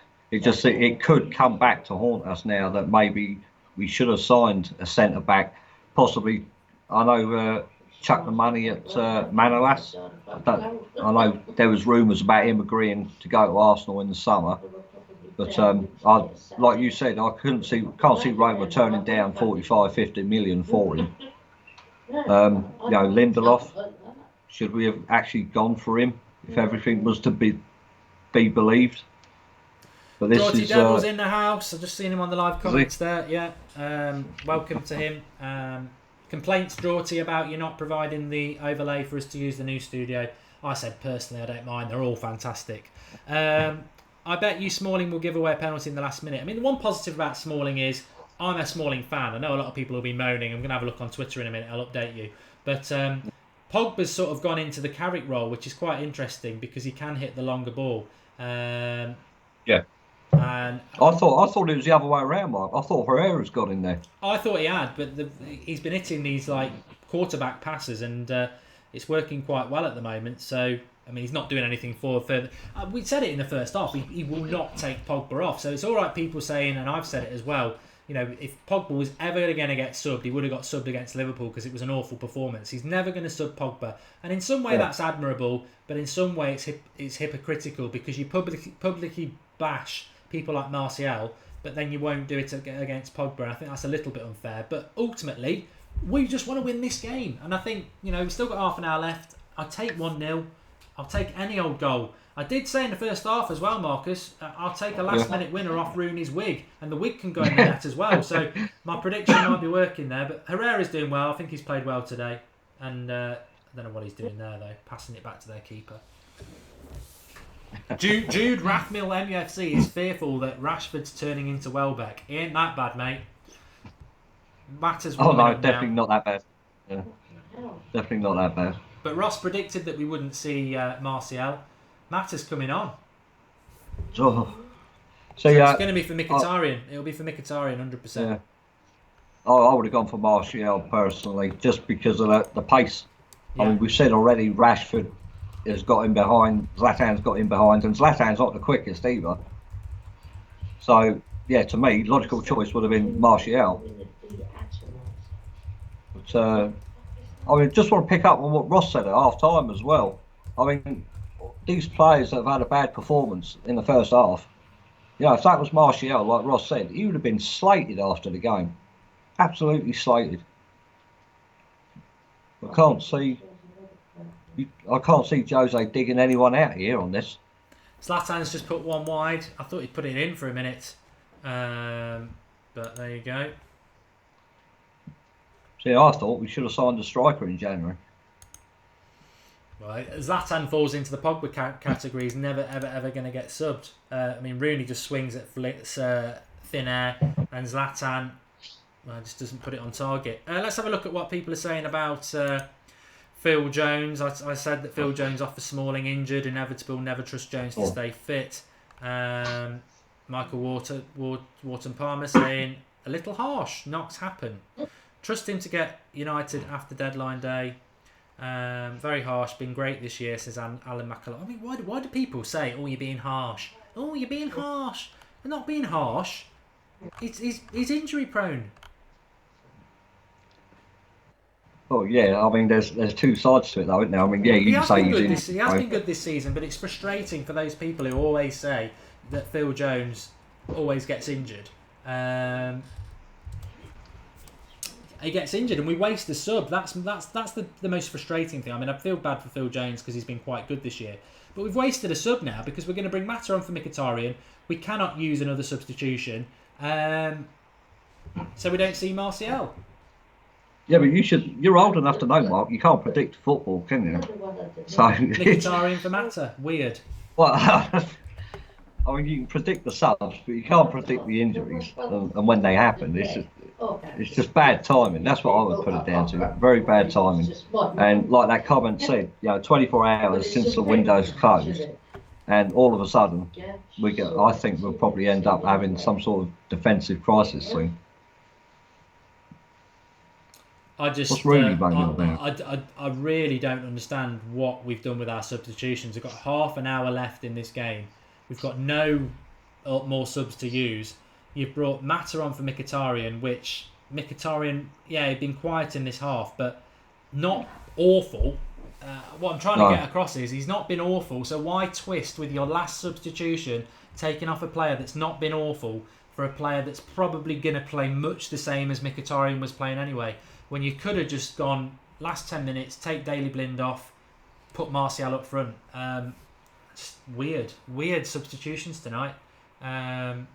could come back to haunt us now that maybe we should have signed a centre back, possibly. I know chuck the money at Manolas. I know there was rumours about him agreeing to go to Arsenal in the summer, but like you said, I can't see Roma turning down 45, 50 million for him. Lindelof, should we have actually gone for him if everything was to be believed? But this Dorothy is Devil's in the house. I've just seen him on the live comments there. Yeah, welcome to him. Complaints, Dorothy, about you not providing the overlay for us to use the new studio. I said personally I don't mind. They're all fantastic. I bet you Smalling will give away a penalty in the last minute. I mean, the one positive about Smalling is I'm a Smalling fan. I know a lot of people will be moaning. I'm going to have a look on Twitter in a minute. I'll update you. But Pogba's sort of gone into the Carrick role, which is quite interesting because he can hit the longer ball. Yeah. And I thought it was the other way around, Mark. I thought Herrera's got in there. I thought he had, but he's been hitting these like quarterback passes, and it's working quite well at the moment. So I mean, he's not doing anything for further. We said it in the first half. He will not take Pogba off. So it's all right. People saying, and I've said it as well. You know, if Pogba was ever going to get subbed, he would have got subbed against Liverpool because it was an awful performance. He's never going to sub Pogba, and in some way that's admirable, but in some way it's hypocritical because you publicly bash people like Martial, but then you won't do it against Pogba. I think that's a little bit unfair. But ultimately, we just want to win this game, and I think we've still got half an hour left. I'll take 1-0. I'll take any old goal. I did say in the first half as well, Marcus, I'll take a last-minute winner off Rooney's wig, and the wig can go in the net as well. So my prediction might be working there, but Herrera's doing well. I think he's played well today, and I don't know what he's doing there though, passing it back to their keeper. Jude Rathmill MUFC is fearful that Rashford's turning into Welbeck. He ain't that bad, mate. Matters. Oh no, definitely not that bad. Yeah. Definitely not that bad. But Ross predicted that we wouldn't see Martial. Matters coming on. So it's going to be for Mkhitaryan. It'll be for Mkhitaryan, 100%. Yeah. I would have gone for Martial personally, just because of the pace. Yeah. I mean, we've said already Rashford has got him behind, Zlatan's got him behind, and Zlatan's not the quickest either. So, yeah, to me, logical choice would have been Martial. But, I mean, just want to pick up on what Ross said at half-time as well. I mean, these players that have had a bad performance in the first half, if that was Martial, like Ross said, he would have been slated after the game. Absolutely slated. I can't see Jose digging anyone out here on this. Zlatan's just put one wide. I thought he'd put it in for a minute. But there you go. See, I thought we should have signed a striker in January. Right, Zlatan falls into the Pogba category. He's never, ever going to get subbed. I mean, Rooney just swings at thin air, and Zlatan just doesn't put it on target. Let's have a look at what people are saying about Phil Jones. I said that Phil Jones off for Smalling, injured, inevitable, never trust Jones to stay fit. Michael Wharton Palmer saying, a little harsh, knocks happen. Trust him to get United after deadline day. Very harsh, been great this year, says Alan McCullough. I mean, why do people say, oh, you're being harsh? Oh, you're being harsh. They're not being harsh. He's injury prone. Oh yeah, I mean, there's two sides to it though, isn't there? I mean, yeah, you can say he has been good this season, but it's frustrating for those people who always say that Phil Jones always gets injured. He gets injured and we waste the sub. That's the most frustrating thing. I mean, I feel bad for Phil Jones because he's been quite good this year. But we've wasted a sub now because we're going to bring Mata on for Mkhitaryan. We cannot use another substitution. So we don't see Martial. Yeah, but you're old enough to know, Mark, you can't predict football, can you? So Mkhitaryan for Mata. Weird. Well, I mean, you can predict the subs, but you can't predict the injuries and when they happen. It's just bad timing. That's what I would put it down to. Very bad timing. And like that comment said, 24 hours since the window's closed, and all of a sudden, I think we'll probably end up having some sort of defensive crisis soon. What's really banging about? I really don't understand what we've done with our substitutions. We've got half an hour left in this game. We've got no more subs to use. You've brought Mata on for Mkhitaryan, which Mkhitaryan, he'd been quiet in this half, but not awful. What I'm trying to get across is he's not been awful, so why twist with your last substitution, taking off a player that's not been awful for a player that's probably going to play much the same as Mkhitaryan was playing anyway, when you could have just gone, last 10 minutes, take Daley Blind off, put Martial up front. Just weird substitutions tonight. Thomas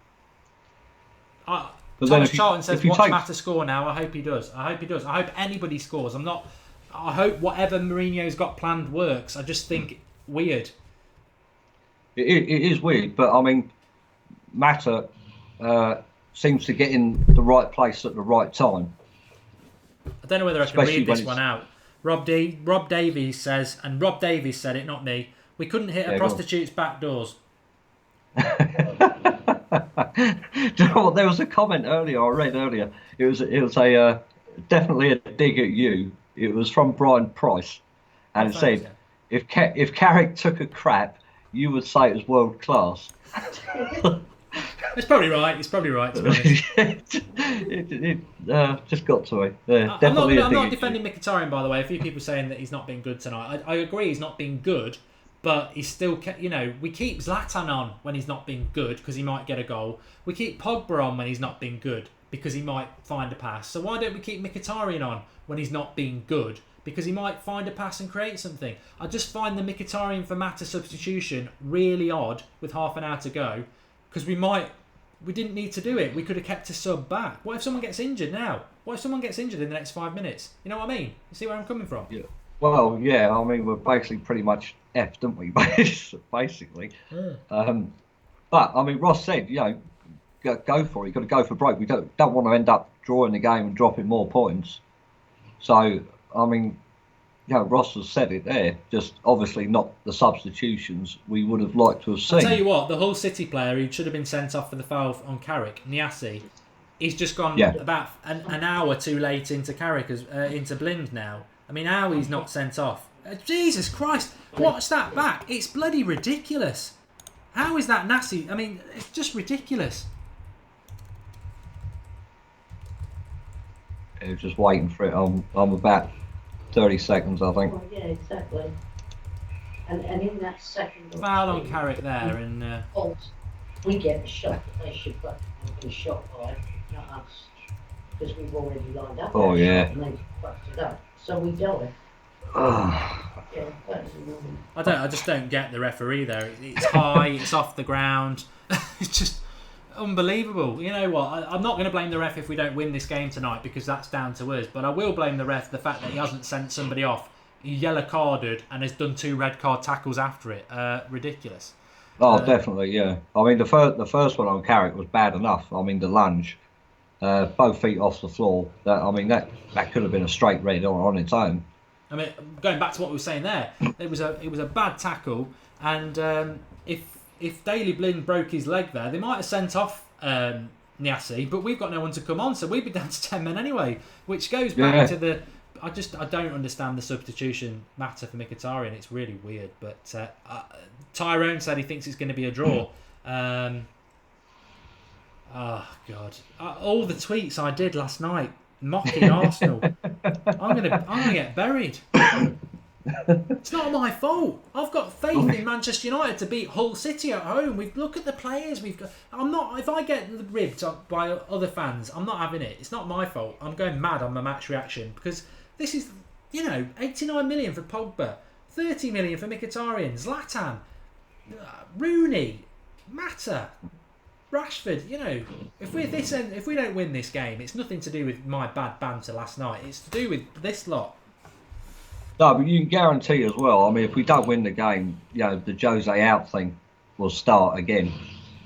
Charlton says, watch Mata score now. I hope he does. I hope anybody scores. I hope whatever Mourinho's got planned works. I just think weird. It is weird, but I mean, Mata seems to get in the right place at the right time. I don't know whether I can read this one out. Rob Davies says, and Rob Davies said it, not me, we couldn't hit a prostitute's back doors. Do you know what? There was a comment earlier. I read earlier. It was a definitely a dig at you. It was from Brian Price, and it said, "If Carrick took a crap, you would say it was world class." It's probably right. To be honest. it just got to me. I'm not defending Mkhitaryan, by the way. A few people saying that he's not been good tonight. I agree he's not been good, but he's still, we keep Zlatan on when he's not been good because he might get a goal. We keep Pogba on when he's not been good because he might find a pass. So why don't we keep Mkhitaryan on when he's not been good? Because he might find a pass and create something. I just find the Mkhitaryan for Mata substitution really odd with half an hour to go, because we didn't need to do it. We could have kept a sub back. What if someone gets injured now? What if someone gets injured in the next 5 minutes? You know what I mean? You see where I'm coming from? Yeah. Well, yeah. I mean, we're basically pretty much effed, don't we? Basically. Yeah. But I mean, Ross said, go for it. You've got to go for broke. We don't want to end up drawing the game and dropping more points. So I mean, Ross has said it there. Just obviously not the substitutions we would have liked to have seen. I'll tell you what, the Hull City player who should have been sent off for the foul on Carrick, Niassi, he's just gone about an hour too late into Carrick, into Blind now. I mean, how he's not sent off? Jesus Christ! Watch that back. It's bloody ridiculous. How is that Niassi? I mean, it's just ridiculous. Just waiting for it. I'm about 30 seconds, I think. Oh, yeah, exactly. And in that second... Foul on Carrick there, and... we get the shot that they should be shot by, not us. Because we've already lined up. Oh, yeah. And they fucked it up. So we die. Yeah, that's annoying. I just don't get the referee there. It's high, it's off the ground. It's just unbelievable. You know what? I'm not going to blame the ref if we don't win this game tonight, because that's down to us. But I will blame the ref the fact that he hasn't sent somebody off. He yellow carded and has done 2 red card tackles after it. Ridiculous. Oh, definitely, yeah. I mean, the first one on Carrick was bad enough. I mean, the lunge, both feet off the floor. That could have been a straight red on its own. I mean, going back to what we were saying there, it was a bad tackle, and if Daley Blind broke his leg there, they might have sent off Niassi, but we've got no one to come on, so we'd be down to 10 men anyway, which goes back to the... I don't understand the substitution matter for Mkhitaryan. It's really weird, but Tyrone said he thinks it's going to be a draw. Oh, God. All the tweets I did last night mocking Arsenal. I'm gonna get buried. It's not my fault. I've got faith in Manchester United to beat Hull City at home. Look at the players we've got. I'm not. If I get ribbed by other fans, I'm not having it. It's not my fault. I'm going mad on my match reaction because this is, 89 million for Pogba, 30 million for Mkhitaryan, Zlatan, Rooney, Mata, Rashford. If we don't win this game, it's nothing to do with my bad banter last night. It's to do with this lot. No, but you can guarantee as well. I mean, if we don't win the game, the Jose out thing will start again,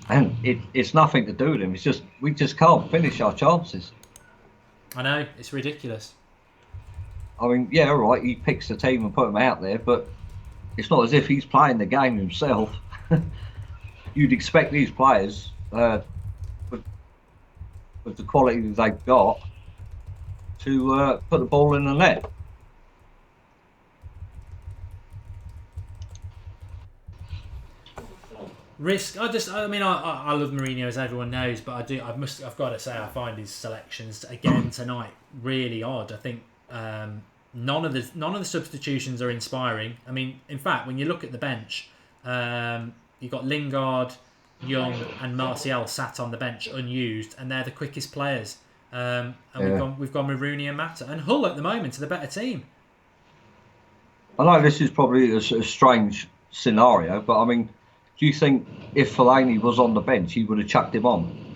and it's nothing to do with him. It's just we just can't finish our chances. I know, it's ridiculous. I mean, yeah, all right, he picks the team and put them out there, but it's not as if he's playing the game himself. You'd expect these players, with the quality that they've got, to put the ball in the net. Risk. I love Mourinho, as everyone knows, but I've got to say, I find his selections again tonight really odd. I think none of the substitutions are inspiring. I mean, in fact, when you look at the bench, you've got Lingard, Young, and Martial sat on the bench unused, and they're the quickest players. And we've gone with Rooney and Mata, and Hull at the moment are the better team. I know this is probably a strange scenario, but I mean, do you think if Fellaini was on the bench, he would have chucked him on?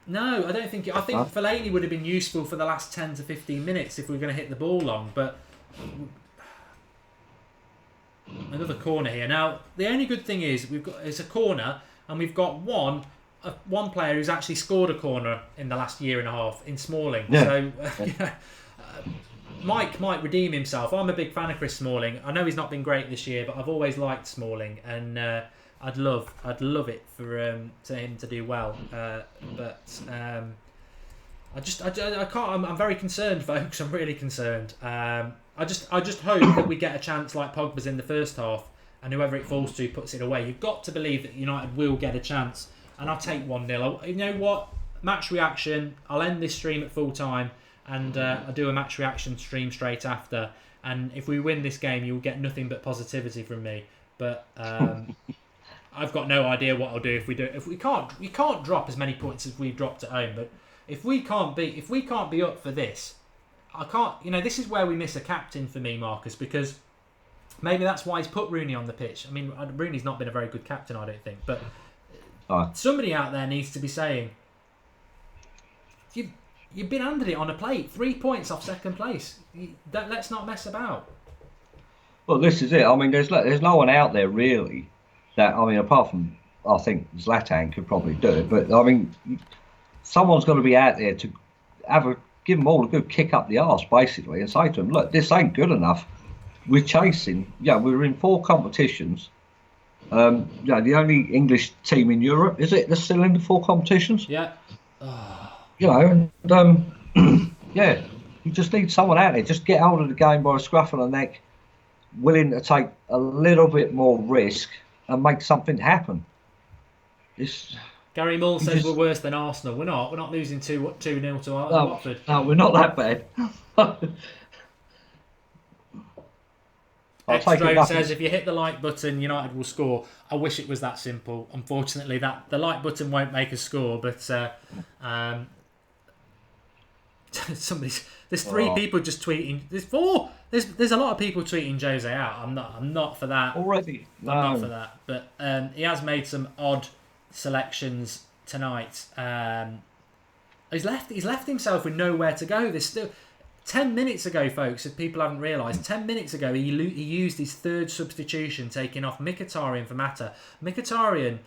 No, I don't think. I think Fellaini would have been useful for the last 10 to 15 minutes if we were going to hit the ball long. But another corner here. Now, the only good thing is it's a corner, and we've got one player who's actually scored a corner in the last year and a half in Smalling. Yeah. So. Mike might redeem himself. I'm a big fan of Chris Smalling. I know he's not been great this year, but I've always liked Smalling, and I'd love it for him to do well. But I can't. I'm very concerned, folks. I'm really concerned. I just hope that we get a chance like Pogba's in the first half, and whoever it falls to puts it away. You've got to believe that United will get a chance, and I'll take 1-0. You know what? Match reaction. I'll end this stream at full time. And I'll do a match reaction stream straight after. And if we win this game, you'll get nothing but positivity from me. But I've got no idea what I'll do if we do. If we can't drop as many points as we've dropped at home. But if we can't be up for this, I can't. This is where we miss a captain for me, Marcus, because maybe that's why he's put Rooney on the pitch. I mean, Rooney's not been a very good captain, I don't think. But somebody out there needs to be saying, You've been handed it on a plate. 3 points off second place. Let's not mess about. Well, this is it. I mean, there's no one out there really that, I mean, apart from, I think Zlatan could probably do it. But I mean, someone's got to be out there to give them all a good kick up the arse, basically, and say to them, look, this ain't good enough. We're chasing. We're in 4 competitions. The only English team in Europe, is it? They're still in the 4 competitions. Yeah. You just need someone out there. Just get hold of the game by a scruff of the neck, willing to take a little bit more risk and make something happen. Gary Mull says we're worse than Arsenal. We're not. We're not losing 2-0 to Watford. No, we're not that bad. Extra says if you hit the like button, United will score. I wish it was that simple. Unfortunately, the like button won't make us score. But there's 3 people just tweeting. There's 4. There's a lot of people tweeting Jose out. I'm not for that already. No. I'm not for that. But he has made some odd selections tonight. He's left himself with nowhere to go. There's still 10 minutes ago, folks, if people haven't realised, 10 minutes ago he used his 3rd substitution, taking off Mkhitaryan for Mata. Mkhitaryan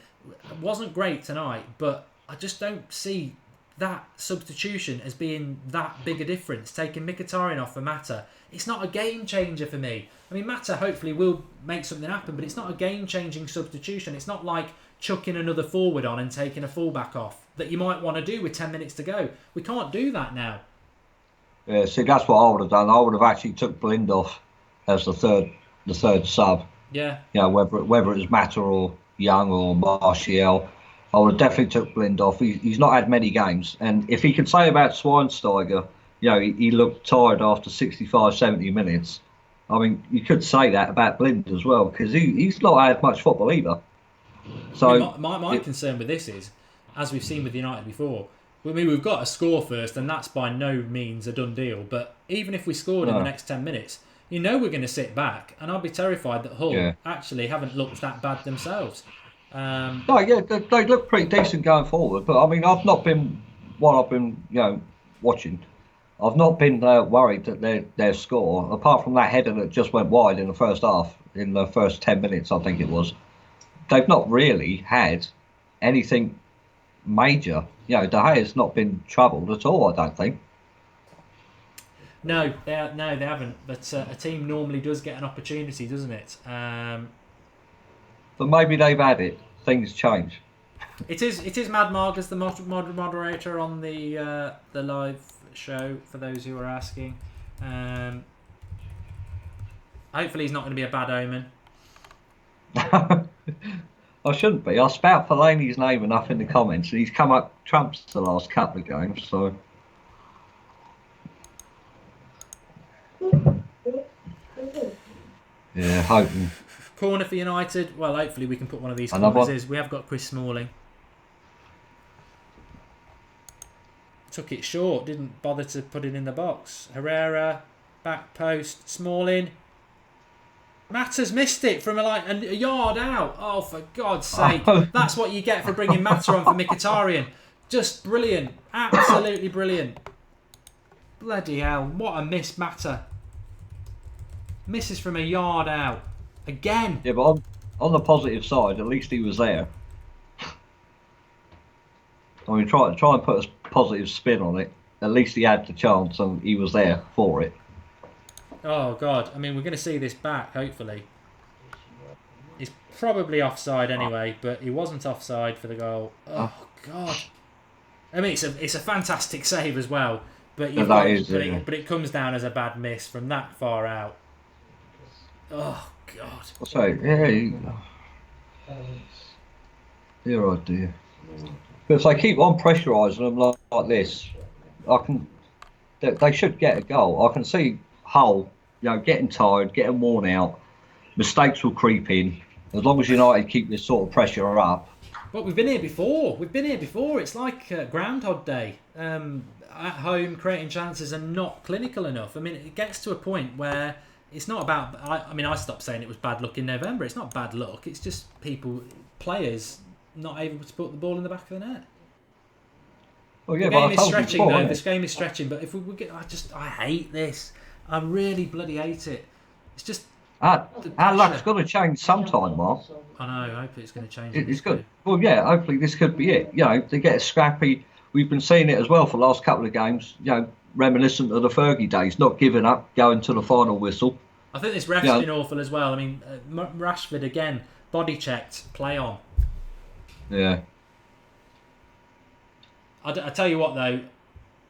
wasn't great tonight, but I just don't see that substitution as being that big a difference, taking Mkhitaryan off for Mata. It's not a game changer for me. I mean, Mata hopefully will make something happen, but it's not a game-changing substitution. It's not like chucking another forward on and taking a fullback off that you might want to do with 10 minutes to go. We can't do that now. Yeah, see, that's what I would have done. I would have actually took Blind off as the third sub. Yeah. Whether it was Mata or Young or Martial, I would have definitely took Blind off. He's not had many games, and if he can say about Schweinsteiger, he looked tired after 65, 70 minutes. I mean, you could say that about Blind as well, because he's not had much football either. So my concern with this is, as we've seen with United before, I mean, we've got to score first, and that's by no means a done deal. But even if we scored in the next 10 minutes, we're going to sit back, and I'll be terrified that Hull actually haven't looked that bad themselves. They look pretty decent going forward. But I mean, I've not been watching. I've not been worried that their score, apart from that header that just went wide in the first half, in the first 10 minutes, I think it was. They've not really had anything major. De Gea's not been troubled at all, I don't think. No, they haven't. But a team normally does get an opportunity, doesn't it? But maybe they've had it. Things change. It is Mad Marg as the moderator on the live show, for those who are asking. Hopefully he's not going to be a bad omen. I shouldn't be. I spout Fellaini's name enough in the comments, and he's come up trumps the last couple of games, so... Yeah, hoping. Corner for United. Well, hopefully we can put one of these corners. We have got Chris Smalling. Took it short. Didn't bother to put it in the box. Herrera, back post. Smalling. Mata's missed it from a yard out. Oh, for God's sake. That's what you get for bringing Mata on for Mkhitaryan. Just brilliant. Absolutely brilliant. Bloody hell. What a miss, Mata. Misses from a yard out. Again. Yeah, but on the positive side, at least he was there. I mean, try and put a positive spin on it. At least he had the chance and he was there for it. Oh, God. I mean, we're going to see this back, hopefully. He's probably offside anyway, but he wasn't offside for the goal. Oh, God. I mean, it's a fantastic save as well, but it comes down as a bad miss from that far out. Oh, God. So, yeah. Dear, oh dear. But if they keep on pressurising them like this, they should get a goal. I can see Hull, getting tired, getting worn out. Mistakes will creep in. As long as United keep this sort of pressure up. But we've been here before. It's like Groundhog Day. At home, creating chances and not clinical enough. I mean, it gets to a point where it's not about... I stopped saying it was bad luck in November. It's not bad luck. It's just players not able to put the ball in the back of the net. Well, yeah, the game is stretching, though. This game is stretching. But if we get... I hate this. I really bloody hate it. It's just... Our luck's got to change sometime, Mark. I know. I hope it's going to change. It's good. Well, yeah, hopefully this could be it. They get scrappy. We've been seeing it as well for the last couple of games, reminiscent of the Fergie days, not giving up, going to the final whistle. I think this ref's been awful as well. I mean, Rashford again, body checked, play on. Yeah. I tell you what, though,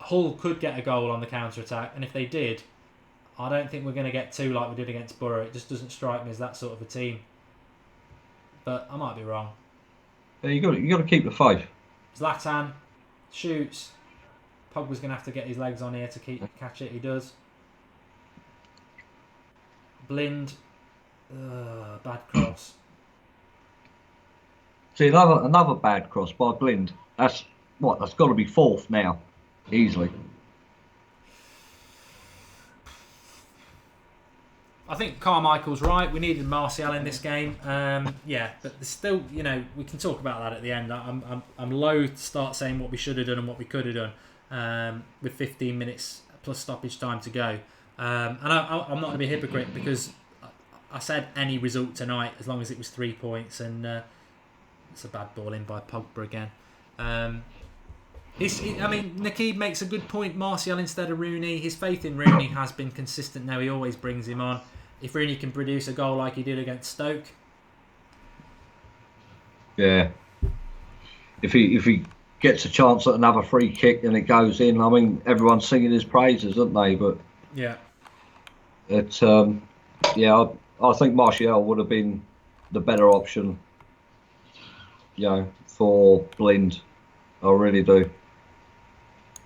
Hull could get a goal on the counter-attack, and if they did, I don't think we're going to get two like we did against Borough. It just doesn't strike me as that sort of a team. But I might be wrong. Yeah, you got to keep the faith. Zlatan shoots. Pogba's going to have to get his legs on here to catch it. He does. Blind. Bad cross. See, another bad cross by Blind. That's got to be fourth now, easily. I think Carmichael's right. We needed Martial in this game. But there's still, we can talk about that at the end. I'm loath to start saying what we should have done and what we could have done with 15 minutes plus stoppage time to go. And I'm not going to be a hypocrite because I said any result tonight as long as it was 3 points, and it's a bad ball in by Pogba again. Nakeeb makes a good point. Martial instead of Rooney. His faith in Rooney has been consistent now. He always brings him on. If Rooney can produce a goal like he did against Stoke. Yeah. If he gets a chance at another free kick and it goes in, I mean, everyone's singing his praises, aren't they? But yeah. It's I think Martial would have been the better option, for Blind. I really do.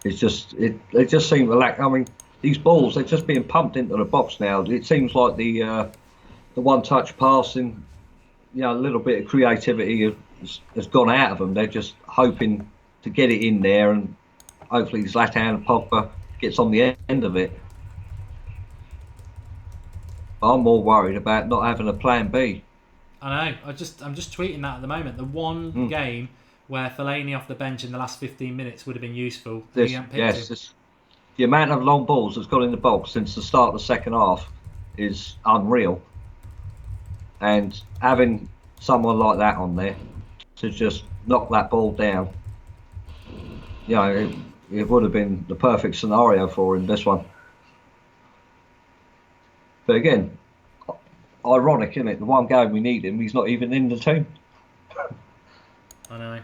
It's just they just seem to lack. I mean, these balls, they're just being pumped into the box now. It seems like the one-touch passing, a little bit of creativity has gone out of them. They're just hoping to get it in there, and hopefully Zlatan and Pogba gets on the end of it. I'm more worried about not having a plan B. I know. I'm just tweeting that at the moment. The one game where Fellaini off the bench in the last 15 minutes would have been useful. The amount of long balls that's gone in the box since the start of the second half is unreal. And having someone like that on there to just knock that ball down, it would have been the perfect scenario for him, this one. But again, ironic, isn't it? The one game we need him, he's not even in the team. I know.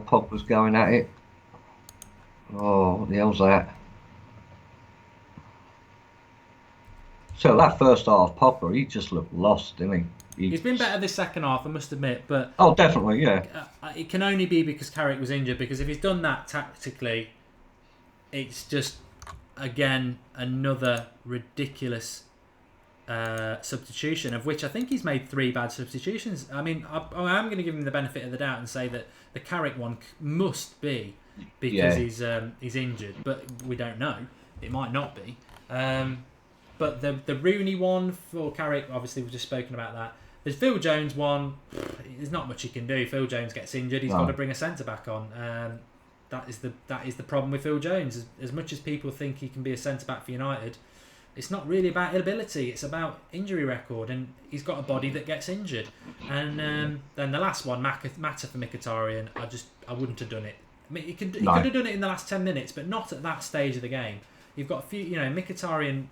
Pogba's going at it. Oh, what the hell's that? So that first half, Pogba, he just looked lost, didn't he? He's been better this second half, I must admit, but oh, definitely, yeah. It can only be because Carrick was injured. Because if he's done that tactically, it's just again another ridiculous substitution, of which I think he's made 3 bad substitutions. I mean, I'm going to give him the benefit of the doubt and say that the Carrick one must be because he's injured, but we don't know. It might not be. But the Rooney one for Carrick, obviously we've just spoken about that. There's Phil Jones one. There's not much he can do. Phil Jones gets injured. He's got to bring a centre back on. That is the problem with Phil Jones. As much as people think he can be a centre back for United, it's not really about ability. It's about injury record, and he's got a body that gets injured. And then the last one, Mata for Mkhitaryan, I wouldn't have done it. I mean, he could have done it in the last 10 minutes, but not at that stage of the game. You've got a few, Mkhitaryan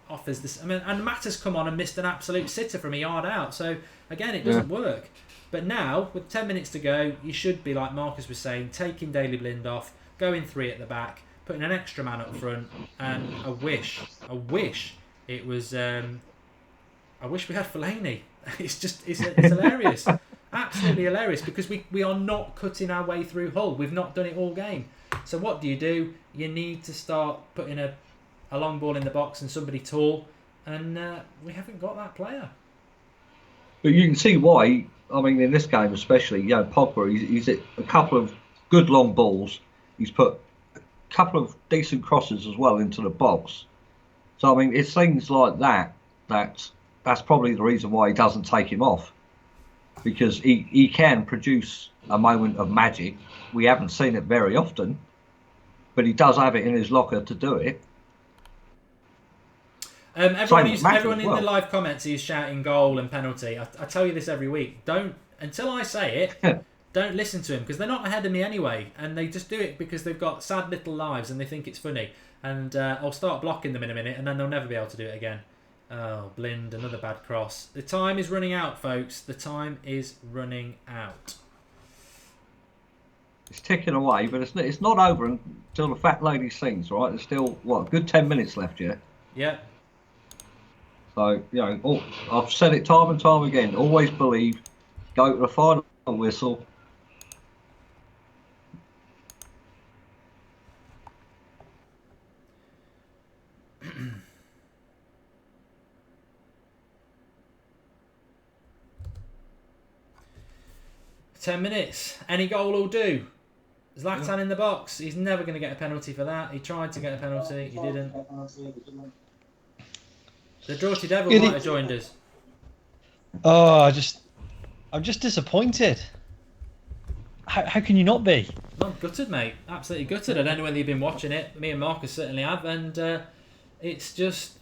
offers this. I mean, and Mata's come on and missed an absolute sitter from a yard out. So again, it doesn't work. But now, with 10 minutes to go, you should be, like Marcus was saying, taking Daley Blind off, going 3 at the back, putting an extra man up front, and I wish it was. I wish we had Fellaini. It's hilarious, absolutely hilarious, because we are not cutting our way through Hull. We've not done it all game. So what do? You need to start putting a long ball in the box and somebody tall, and we haven't got that player. But you can see why. I mean, in this game especially, Pogba, he's hit a couple of good long balls. He's put a couple of decent crosses as well into the box. So I mean, it's things like that's probably the reason why he doesn't take him off, because he can produce a moment of magic. We haven't seen it very often, but he does have it in his locker to do it. Everyone in the live comments is shouting goal and penalty. I tell you this every week. Until I say it, don't listen to him, because they're not ahead of me anyway, and they just do it because they've got sad little lives and they think it's funny. And I'll start blocking them in a minute, and then they'll never be able to do it again. Oh, Blind, another bad cross. The time is running out, folks. The time is running out. It's ticking away, but it's not over until the fat lady sings, right? There's still, a good 10 minutes left yet. Yeah. So, I've said it time and time again. Always believe. Go to the final whistle. Ten minutes. Any goal will do. Zlatan in the box. He's never going to get a penalty for that. He tried to get a penalty. He didn't. The Draughty Devil might have joined us. Oh, I'm just disappointed. How can you not be? I'm gutted, mate. Absolutely gutted. I don't know whether you've been watching it. Me and Marcus certainly have, and it's just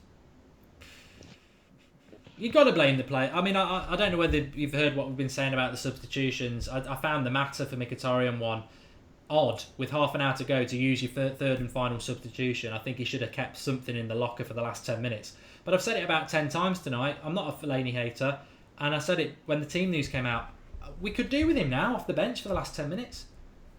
you've got to blame the player. I mean, I don't know whether you've heard what we've been saying about the substitutions. I found the Mata for Mkhitaryan one odd, with half an hour to go, to use your third and final substitution. I think he should have kept something in the locker for the last 10 minutes. But I've said it about 10 times tonight. I'm not a Fellaini hater, and I said it when the team news came out. We could do with him now off the bench for the last 10 minutes.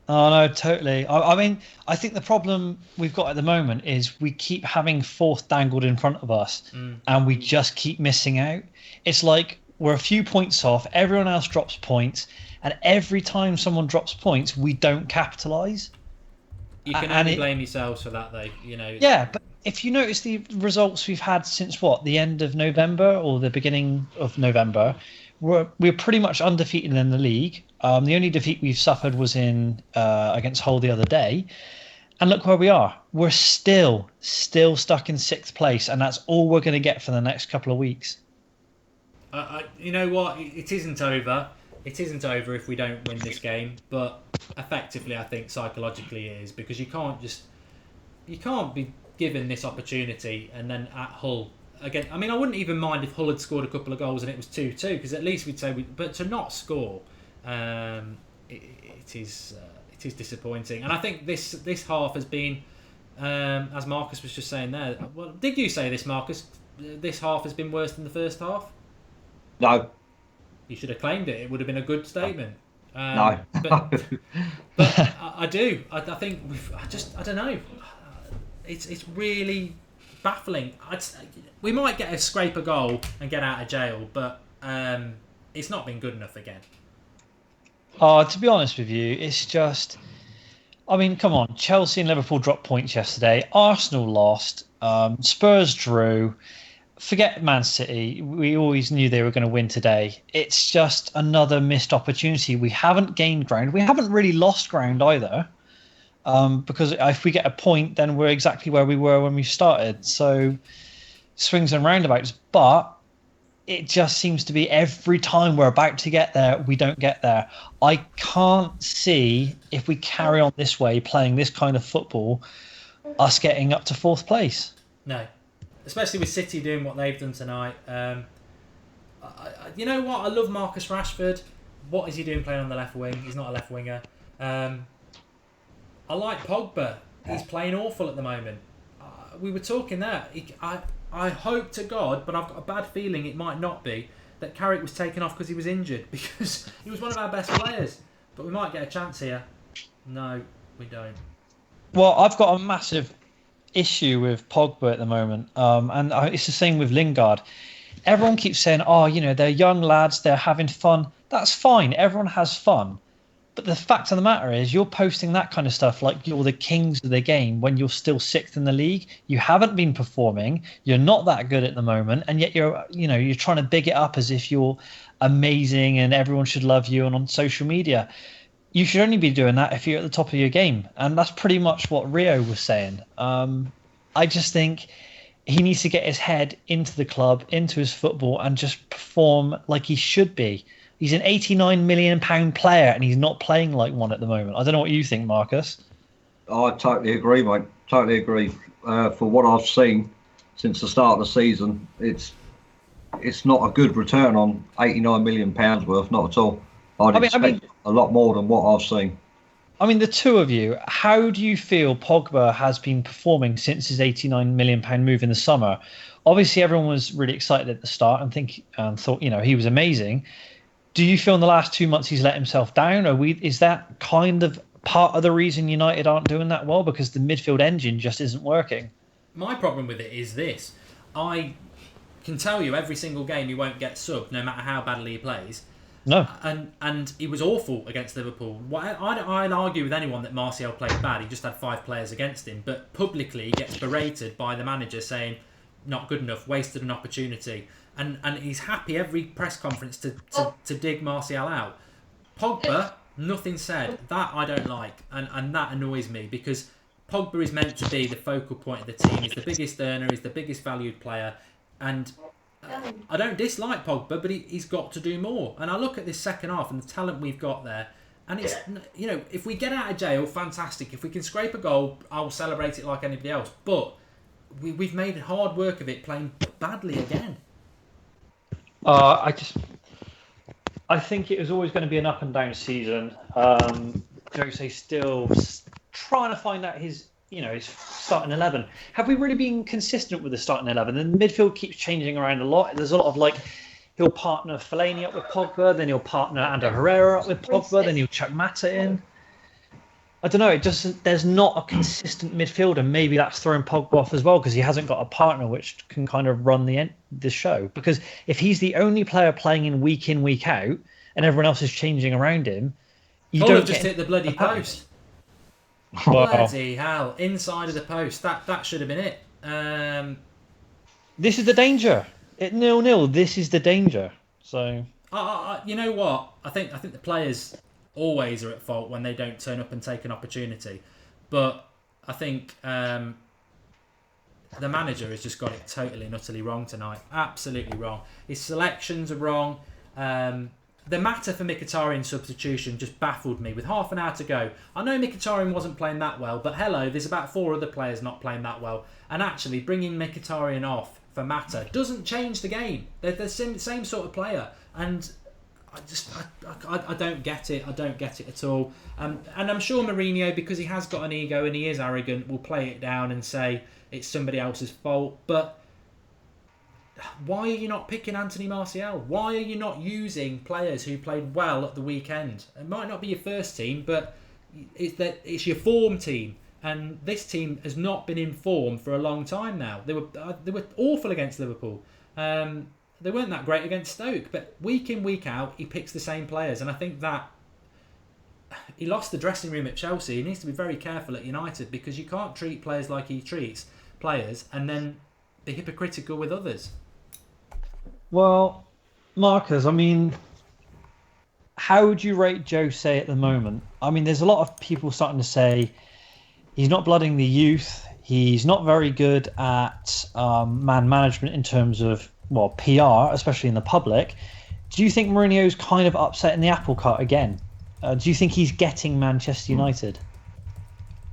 Oh, no, totally. I mean, I think the problem we've got at the moment is we keep having fourth dangled in front of us, and we just keep missing out. It's like we're a few points off, everyone else drops points, and every time someone drops points, we don't capitalise. You can only blame yourselves for that, though. Yeah, but if you notice the results we've had since the end of November or the beginning of November, we're pretty much undefeated in the league. The only defeat we've suffered was in against Hull the other day, and look where we are. We're still stuck in 6th place, and that's all we're going to get for the next couple of weeks. You know what? It isn't over. it isn't over if we don't win this game, but effectively I think psychologically it is, because you can't be given this opportunity and then at Hull again. I mean, I wouldn't even mind if Hull had scored a couple of goals and it was 2-2, because at least we'd say but to not score, it is disappointing. And I think this half has been, as Marcus was just saying there. Well, did you say this, Marcus? This half has been worse than the first half? No. You should have claimed it. It would have been a good statement. No. But I do. I think I don't know. It's really baffling. We might get a scrape a goal and get out of jail, but it's not been good enough again. To be honest with you, it's just... I mean, come on. Chelsea and Liverpool dropped points yesterday. Arsenal lost. Spurs drew. Forget Man City. We always knew they were going to win today. It's just another missed opportunity. We haven't gained ground. We haven't really lost ground either. Because if we get a point, then we're exactly where we were when we started. So swings and roundabouts. But it just seems to be every time we're about to get there, we don't get there. I can't see, if we carry on this way, playing this kind of football, us getting up to fourth place. No. Especially with City doing what they've done tonight. You know what? I love Marcus Rashford. What is he doing playing on the left wing? He's not a left winger. I like Pogba. He's playing awful at the moment. We were talking there. I hope to God, but I've got a bad feeling it might not be, that Carrick was taken off because he was injured, because he was one of our best players. But we might get a chance here. No, we don't. Well, I've got a massive issue with Pogba at the moment, and it's the same with Lingard. Everyone keeps saying, they're young lads, they're having fun. That's fine, everyone has fun. But the fact of the matter is, you're posting that kind of stuff like you're the kings of the game when you're still sixth in the league. You haven't been performing. You're not that good at the moment, and yet you're trying to big it up as if you're amazing and everyone should love you. And on social media, you should only be doing that if you're at the top of your game, and that's pretty much what Rio was saying. I just think he needs to get his head into the club, into his football, and just perform like he should be. He's an £89 million player, and he's not playing like one at the moment. I don't know what you think, Marcus. I totally agree, mate. Totally agree. For what I've seen since the start of the season, it's not a good return on £89 million worth, not at all. I'd expect a lot more than what I've seen. I mean, the two of you, how do you feel Pogba has been performing since his £89 million move in the summer? Obviously, everyone was really excited at the start and thought, he was amazing. Do you feel in the last 2 months he's let himself down? Is that kind of part of the reason United aren't doing that well, because the midfield engine just isn't working? My problem with it is this. I can tell you every single game he won't get subbed, no matter how badly he plays. No. And he was awful against Liverpool. I'd argue with anyone that Martial played bad. He just had 5 players against him. But publicly he gets berated by the manager saying, not good enough, wasted an opportunity. And he's happy every press conference to dig Martial out. Pogba, nothing said. That I don't like. And that annoys me, because Pogba is meant to be the focal point of the team. He's the biggest earner. He's the biggest valued player. And I don't dislike Pogba, but he's got to do more. And I look at this second half and the talent we've got there. And it's, if we get out of jail, fantastic. If we can scrape a goal, I will celebrate it like anybody else. But we've made hard work of it, playing badly again. I think it was always going to be an up and down season. Jose still trying to find out his starting 11. Have we really been consistent with the starting 11? The midfield keeps changing around a lot. There's a lot of he'll partner Fellaini up with Pogba, then he'll partner Ander Herrera up with Pogba, then he'll chuck Mata in. I don't know. There's not a consistent midfielder. Maybe that's throwing Pogba off as well, because he hasn't got a partner which can kind of run the show. Because if he's the only player playing in, week out, and everyone else is changing around him, you don't just hit the bloody post. Wow. Bloody hell! Inside of the post. That should have been it. This is the danger. At 0-0, this is the danger. So you know what? I think the players always are at fault when they don't turn up and take an opportunity. But I think the manager has just got it totally and utterly wrong tonight. Absolutely wrong. His selections are wrong. the matter for Mkhitaryan substitution just baffled me with half an hour to go. I know Mkhitaryan wasn't playing that well, but hello, there's about 4 other players not playing that well. And actually, bringing Mkhitaryan off for Mata doesn't change the game. They're the same sort of player. And I don't get it. I don't get it at all. And I'm sure Mourinho, because he has got an ego and he is arrogant, will play it down and say it's somebody else's fault. But why are you not picking Anthony Martial? Why are you not using players who played well at the weekend? It might not be your first team, but it's your form team. And this team has not been in form for a long time now. They were awful against Liverpool. They weren't that great against Stoke, but week in, week out, he picks the same players. And I think that he lost the dressing room at Chelsea. He needs to be very careful at United, because you can't treat players like he treats players and then be hypocritical with others. Well, Marcus, I mean, how would you rate Jose at the moment? I mean, there's a lot of people starting to say he's not blooding the youth. He's not very good at man management in terms of, well, PR, especially in the public. Do you think Mourinho's kind of upsetting the apple cart again? Do you think he's getting Manchester United?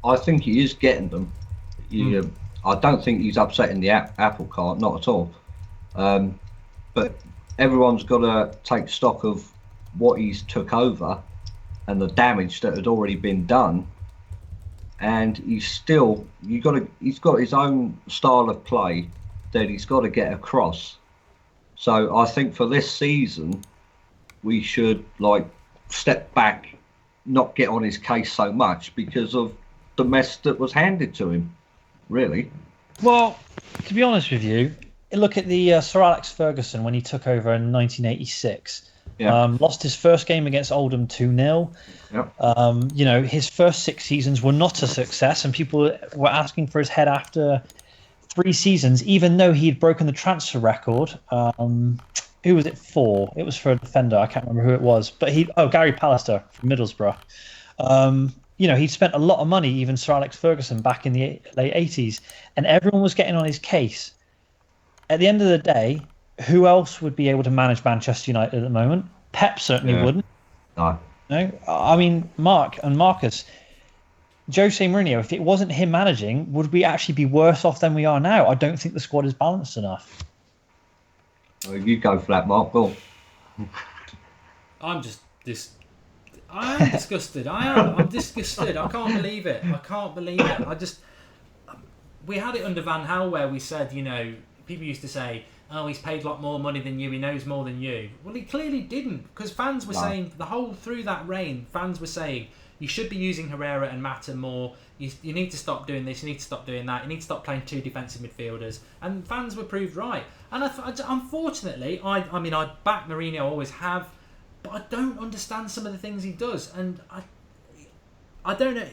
I think he is getting them. I don't think he's upsetting the apple cart, not at all. But everyone's got to take stock of what he's took over and the damage that had already been done. And he's got his own style of play that he's got to get across. So I think for this season, we should step back, not get on his case so much because of the mess that was handed to him, really. Well, to be honest with you, look at the Sir Alex Ferguson when he took over in 1986. Yeah. Lost his first game against Oldham 2-0. Yeah. His first 6 seasons were not a success, and people were asking for his head after 3 seasons, even though he'd broken the transfer record. Who was it for? It was for a defender. I can't remember who it was. But Gary Pallister from Middlesbrough. He'd spent a lot of money, even Sir Alex Ferguson, back in the late 80s, and everyone was getting on his case. At the end of the day, who else would be able to manage Manchester United at the moment? Pep certainly wouldn't. No. I mean, Mark and Marcus, Jose Mourinho, if it wasn't him managing, would we actually be worse off than we are now? I don't think the squad is balanced enough. Oh, you go for that, Mark. Go. I'm disgusted. I'm disgusted. I can't believe it. We had it under Van Gaal where we said, people used to say, oh, he's paid a lot more money than you, he knows more than you. Well, he clearly didn't, because fans were saying, through that reign, fans were saying, you should be using Herrera and Mata more, you need to stop doing this, you need to stop doing that, you need to stop playing 2 defensive midfielders. And fans were proved right. And unfortunately, I back Mourinho, I always have, but I don't understand some of the things he does. And I don't know.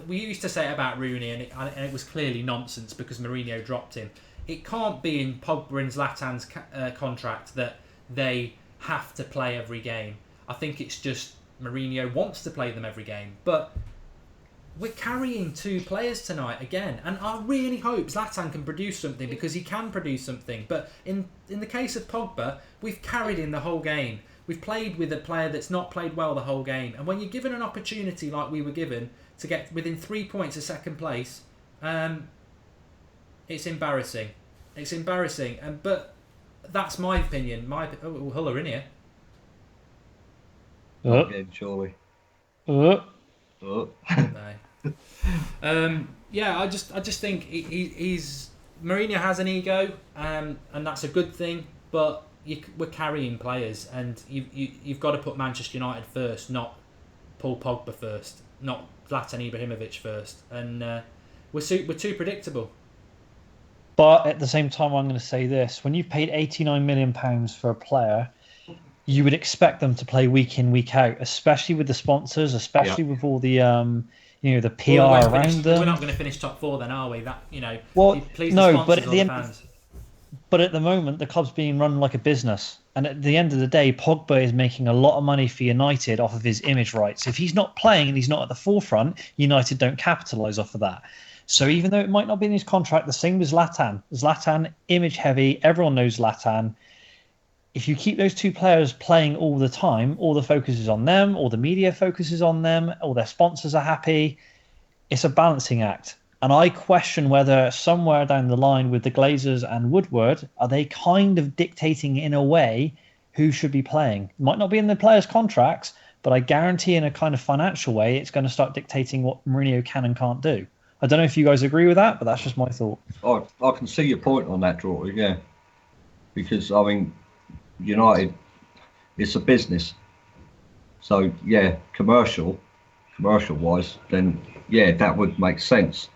We used to say it about Rooney, and it was clearly nonsense because Mourinho dropped him. It can't be in Pogba and Zlatan's contract that they have to play every game. I think it's just Mourinho wants to play them every game. But we're carrying 2 players tonight again, and I really hope Zlatan can produce something, because he can produce something. But in the case of Pogba, we've carried him the whole game. We've played with a player that's not played well the whole game. And when you're given an opportunity like we were given to get within 3 points of second place, it's embarrassing. It's embarrassing. But that's my opinion. Hull are in here. Again, surely. No. I just think he's Mourinho has an ego, and that's a good thing. But we're carrying players, and you've got to put Manchester United first, not Paul Pogba first, not Zlatan Ibrahimovic first, and we're too predictable. But at the same time, I'm going to say this: when you've paid £89 million for a player, you would expect them to play week in, week out, especially with the sponsors, especially with all the the PR around them. We're not going to finish top 4 then, are we? But at the moment, the club's being run like a business. And at the end of the day, Pogba is making a lot of money for United off of his image rights. If he's not playing and he's not at the forefront, United don't capitalise off of that. So even though it might not be in his contract, the same with Zlatan. Zlatan, image heavy. Everyone knows Zlatan. if you keep those two players playing all the time, all the focus is on them, all the media focuses on them, all their sponsors are happy. It's a balancing act. And I question whether somewhere down the line with the Glazers and Woodward, are they kind of dictating in a way who should be playing? Might not be in the players' contracts, but I guarantee in a kind of financial way, it's going to start dictating what Mourinho can and can't do. I don't know if you guys agree with that, but that's just my thought. I can see your point on that, Draw, yeah. Because, I mean, United, it's a business. So, yeah, commercial-wise, then, yeah, that would make sense.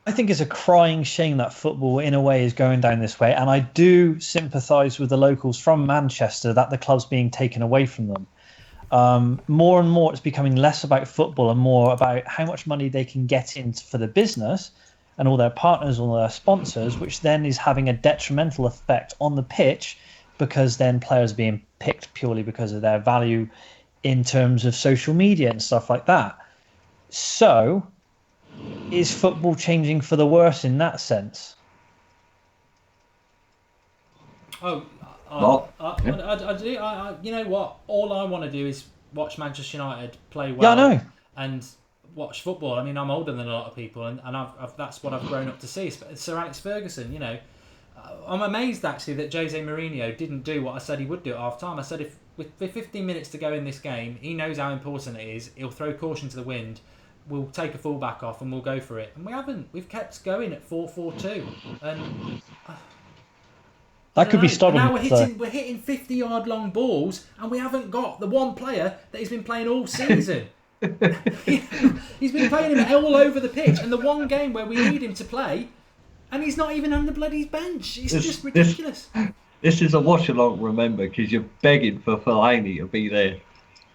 I think it's a crying shame that football, in a way, is going down this way. And I do sympathise with the locals from Manchester that the club's being taken away from them. More and more, it's becoming less about football and more about how much money they can get in for the business and all their partners, all their sponsors, which then is having a detrimental effect on the pitch because then players are being picked purely because of their value in terms of social media and stuff like that. So, is football changing for the worse in that sense? You know what? All I want to do is watch Manchester United play well. Yeah, I know. And watch football. I mean, I'm older than a lot of people, and that's what I've grown up to see. Sir Alex Ferguson, I'm amazed actually that Jose Mourinho didn't do what I said he would do at half time. I said if with 15 minutes to go in this game, he knows how important it is. He'll throw caution to the wind. We'll take a fullback off and we'll go for it. And we haven't. We've kept going at 4-4-2. And that could be stubborn. Now we're hitting 50-yard long balls, and we haven't got the one player that he's been playing all season. He's been playing him all over the pitch, and the one game where we need him to play, and he's not even on the bloody bench. It's just ridiculous. This is a watch-along, remember, because you're begging for Fellaini to be there.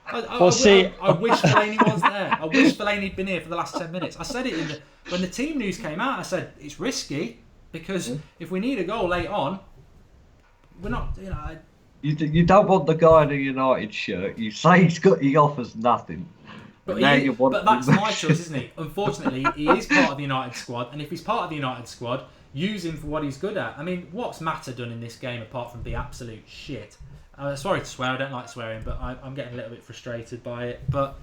I wish Fellaini was there. I wish Fellaini'd been here for the last 10 minutes. I said it when the team news came out. I said it's risky because if we need a goal late on, we're not. You don't want the guy in a United shirt. You say he offers nothing. But that's my choice, isn't it? Unfortunately, he is part of the United squad, and if he's part of the United squad, use him for what he's good at. I mean, what's Mata done in this game apart from be absolute shit? Sorry to swear, I don't like swearing, but I'm getting a little bit frustrated by it. But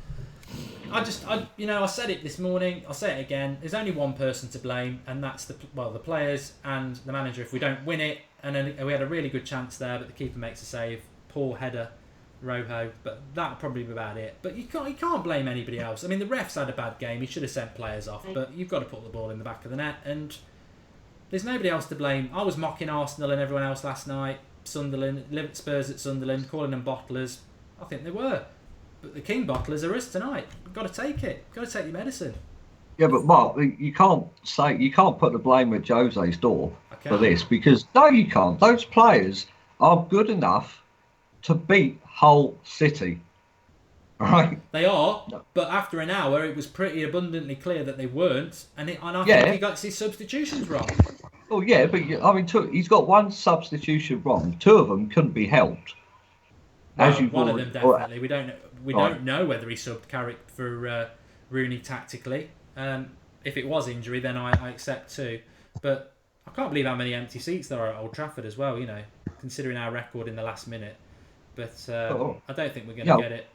I said it this morning, I'll say it again. There's only one person to blame, and that's the players and the manager. If we don't win it, and then we had a really good chance there, but the keeper makes a save, poor header, Rojo. But that'll probably be about it. But you can't blame anybody else. I mean, the ref's had a bad game. He should have sent players off, but you've got to put the ball in the back of the net, and there's nobody else to blame. I was mocking Arsenal and everyone else last night. Sunderland, Spurs at Sunderland, calling them bottlers. I think they were. But the king bottlers are us tonight. We've got to take it. We've got to take your medicine. Yeah, but Mark, you can't put the blame at Jose's door for this because no, you can't. Those players are good enough to beat Hull City. Right? They are, but after an hour, it was pretty abundantly clear that they weren't, and I think he got his substitutions wrong. Oh yeah, but I mean, he's got one substitution wrong. Two of them couldn't be helped. One of them definitely. We don't know whether he subbed Carrick for Rooney tactically. If it was injury, then I accept too. But I can't believe how many empty seats there are at Old Trafford as well. Considering our record in the last minute. But I don't think we're going to get it.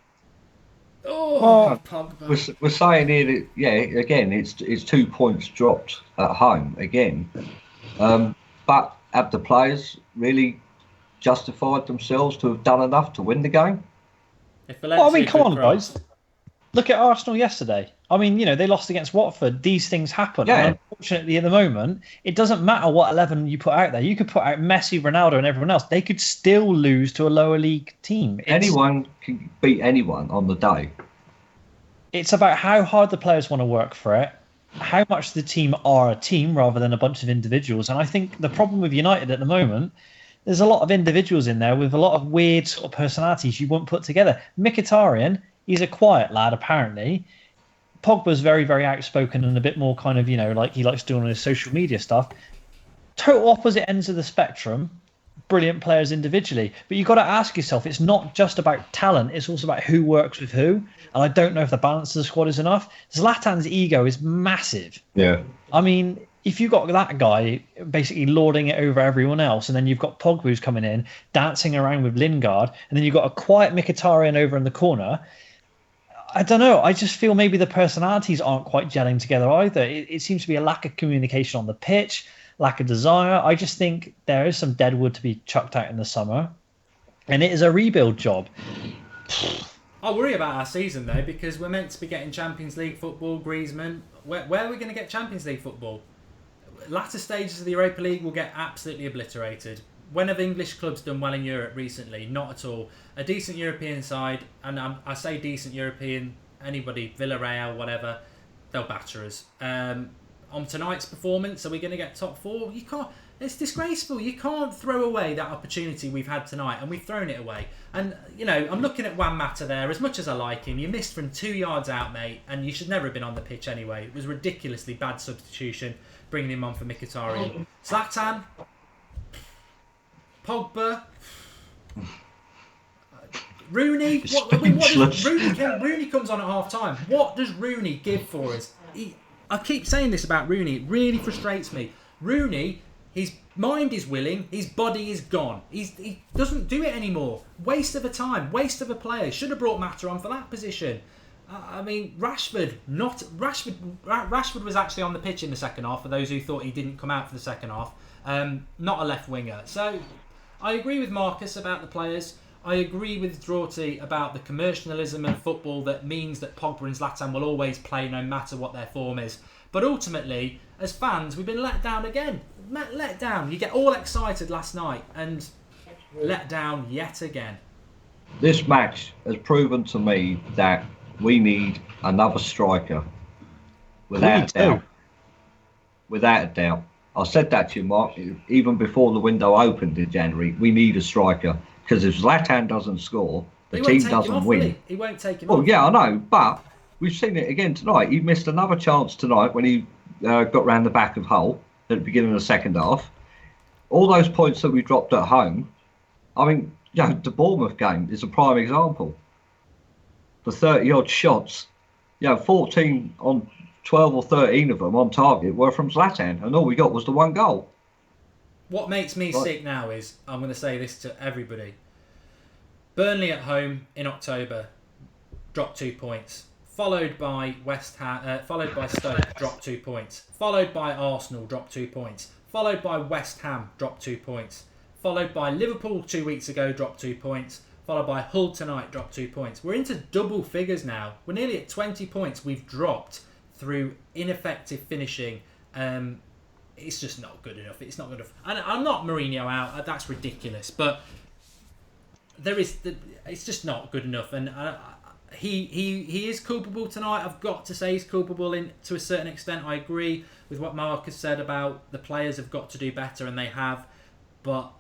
Pogba. We're saying here that again, it's 2 points dropped at home again. But have the players really justified themselves to have done enough to win the game? Come on, guys. Look at Arsenal yesterday. I mean, they lost against Watford. These things happen. Yeah. And unfortunately, at the moment, it doesn't matter what 11 you put out there. You could put out Messi, Ronaldo, and everyone else. They could still lose to a lower league team. Anyone can beat anyone on the day. It's about how hard the players want to work for it, how much the team are a team rather than a bunch of individuals. And I think the problem with United at the moment, there's a lot of individuals in there with a lot of weird sort of personalities you won't put together. Mkhitaryan, he's a quiet lad, apparently. Pogba's very, very outspoken and a bit more kind of, like he likes doing on his social media stuff. Total opposite ends of the spectrum. Brilliant players individually. But you've got to ask yourself, it's not just about talent, it's also about who works with who. And I don't know if the balance of the squad is enough. Zlatan's ego is massive. Yeah. I mean, if you've got that guy basically lording it over everyone else, and then you've got Pogba who's coming in, dancing around with Lingard, and then you've got a quiet Mkhitaryan over in the corner, I don't know. I just feel maybe the personalities aren't quite gelling together either. It seems to be a lack of communication on the pitch, lack of desire. I just think there is some dead wood to be chucked out in the summer, and it is a rebuild job. I worry about our season though, because we're meant to be getting Champions League football. Griezmann, where are we going to get Champions League football? Latter stages of the Europa League will get absolutely obliterated. When have English clubs done well in Europe recently? Not at all. A decent European side, and I say decent European, anybody, Villarreal, whatever, they'll batter us. On tonight's performance, are we going to get top 4? You can't. It's disgraceful. You can't throw away that opportunity we've had tonight, and we've thrown it away. And, I'm looking at Juan Mata there. As much as I like him, you missed from 2 yards out, mate, and you should never have been on the pitch anyway. It was a ridiculously bad substitution, bringing him on for Mkhitaryan. Zlatan, Pogba, Rooney. Rooney comes on at half time. What does Rooney give for us? I keep saying this about Rooney. It really frustrates me. Rooney, his mind is willing, his body is gone. He doesn't do it anymore. Waste of a time, waste of a player. Should have brought Mata on for that position. Rashford was actually on the pitch in the second half, for those who thought he didn't come out for the second half. Not a left winger. So I agree with Marcus about the players. I agree with Draughty about the commercialism of football that means that Pogba and Zlatan will always play no matter what their form is. But ultimately, as fans, we've been let down again. Let down. You get all excited last night and let down yet again. This match has proven to me that we need another striker. Without a doubt. Without a doubt. I said that to you, Mark, even before the window opened in January. We need a striker. Because if Zlatan doesn't score, the team doesn't win. He won't take him off. Oh, yeah, I know. But we've seen it again tonight. He missed another chance tonight when he got round the back of Hull at the beginning of the second half. All those points that we dropped at home, the Bournemouth game is a prime example. The 30-odd shots, 14 on 12 or 13 of them on target were from Zlatan, and all we got was the one goal. What makes me sick now is, I'm going to say this to everybody. Burnley at home in October, dropped 2 points. Followed by Stoke, dropped 2 points. Followed by Arsenal, dropped 2 points. Followed by West Ham, dropped 2 points. Followed by Liverpool 2 weeks ago, dropped 2 points. Followed by Hull tonight, dropped 2 points. We're into double figures now. We're nearly at 20 points we've dropped through ineffective finishing. It's just not good enough. It's not good enough. And I'm not Mourinho out. That's ridiculous. But it's just not good enough. And he is culpable tonight. I've got to say he's culpable to a certain extent. I agree with what Mark has said about the players have got to do better, and they have. But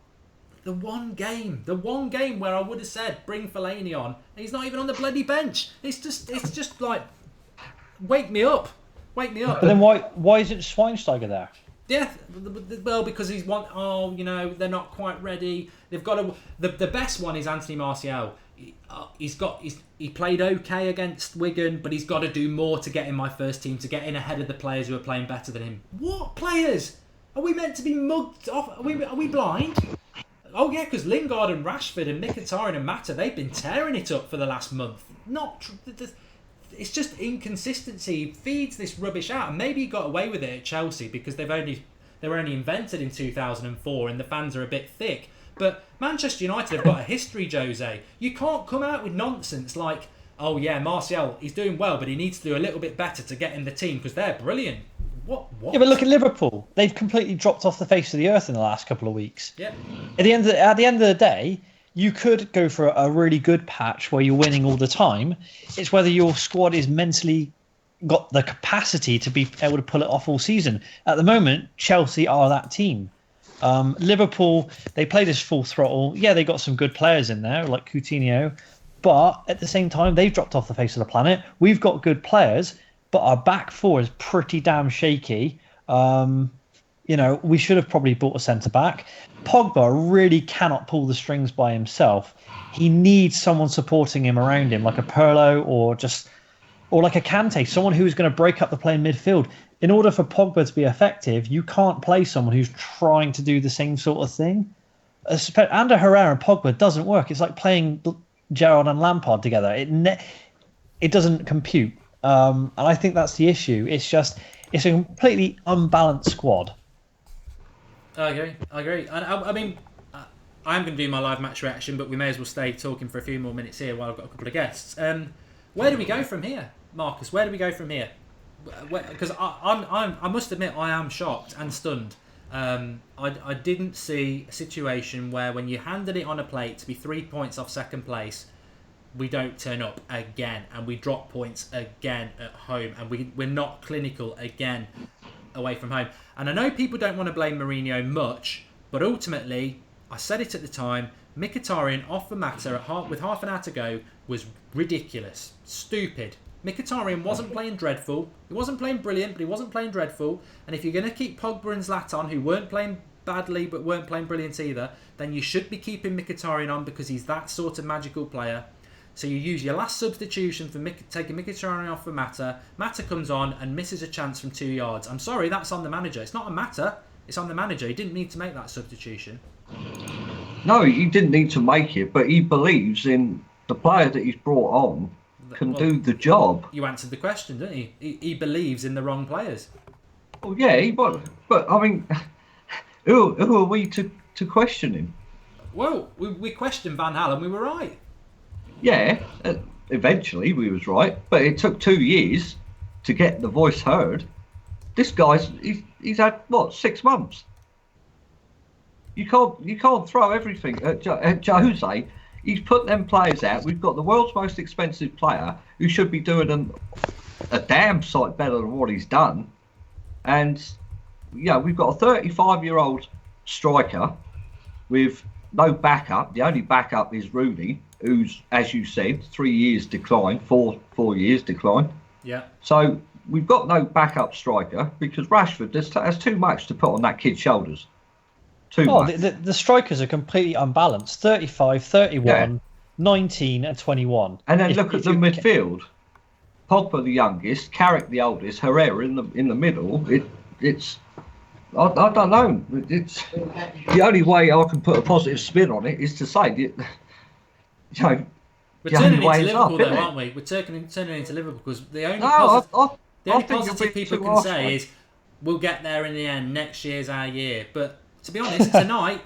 the one game where I would have said bring Fellaini on, and he's not even on the bloody bench. It's just like, wake me up. But then why isn't Schweinsteiger there? Yeah, well, because they're not quite ready. They've got to. The best one is Anthony Martial. He played okay against Wigan, but he's got to do more to get in my first team, to get in ahead of the players who are playing better than him. What players? Are we meant to be mugged off? Are we blind? Oh yeah, because Lingard and Rashford and Mkhitaryan and Mata, they've been tearing it up for the last month. It's just inconsistency. He feeds this rubbish out, and maybe he got away with it at Chelsea because they were only invented in 2004, and the fans are a bit thick. But Manchester United have got a history, Jose. You can't come out with nonsense like, oh yeah, Martial, he's doing well, but he needs to do a little bit better to get in the team because they're brilliant. What? Yeah, but look at Liverpool. They've completely dropped off the face of the earth in the last couple of weeks. Yeah. At the end of the day, you could go for a really good patch where you're winning all the time. It's whether your squad is mentally got the capacity to be able to pull it off all season. At the moment, Chelsea are that team. Liverpool, they play this full throttle. Yeah, they got some good players in there, like Coutinho. But at the same time, they've dropped off the face of the planet. We've got good players, but our back four is pretty damn shaky. We should have probably bought a centre-back. Pogba really cannot pull the strings by himself. He needs someone supporting him around him, like a Pirlo or like a Kante, someone who's going to break up the play in midfield. in order for Pogba to be effective, you can't play someone who's trying to do the same sort of thing. Under Herrera and Pogba doesn't work. It's like playing Gerrard and Lampard together. It doesn't compute. And I think that's the issue. It's a completely unbalanced squad. I agree. And I mean, I'm going to do my live match reaction, but we may as well stay talking for a few more minutes here while I've got a couple of guests. Where do we go from here, Marcus? Where do we go from here? Because I must admit, I am shocked and stunned. I didn't see a situation where when you handed it on a plate to be 3 points off second place, we don't turn up again and we drop points again at home and we're not clinical again away from home. And I know people don't want to blame Mourinho much, but ultimately, I said it at the time, Mkhitaryan off the matter with half an hour to go was ridiculous, stupid. Mkhitaryan wasn't playing dreadful. He wasn't playing brilliant, but he wasn't playing dreadful. And if you're going to keep Pogba and Zlatan, who weren't playing badly but weren't playing brilliant either, then you should be keeping Mkhitaryan on because he's that sort of magical player. So you use your last substitution for taking Mkhitaryan off for Mata. Mata comes on and misses a chance from 2 yards. I'm sorry, that's on the manager. It's not on Mata. It's on the manager. He didn't need to make that substitution. No, he didn't need to make it, but he believes in the player that he's brought on can do the job. You answered the question, didn't you? He believes in the wrong players. Well, yeah, but I mean, who are we to question him? Well, we questioned Van Hal and we were right. Yeah, eventually we was right, but it took 2 years to get the voice heard. This guy's he's had 6 months. You can't throw everything at Jose. He's put them players out. We've got the world's most expensive player who should be doing a damn sight better than what he's done. And yeah, we've got a 35-year-old striker with no backup. The only backup is Rooney, who's, as you said, 3 years decline, four years decline. Yeah. So we've got no backup striker because Rashford has too much to put on that kid's shoulders. The strikers are completely unbalanced. 35, 31, 19 and 21. And then look at the midfield. Pogba the youngest, Carrick the oldest, Herrera in the middle. It's I don't know. It's the only way I can put a positive spin on it is to say we're turning into Liverpool, though, aren't we? We're turning into Liverpool because the only positive people can say is we'll get there in the end. Next year's our year. But to be honest, tonight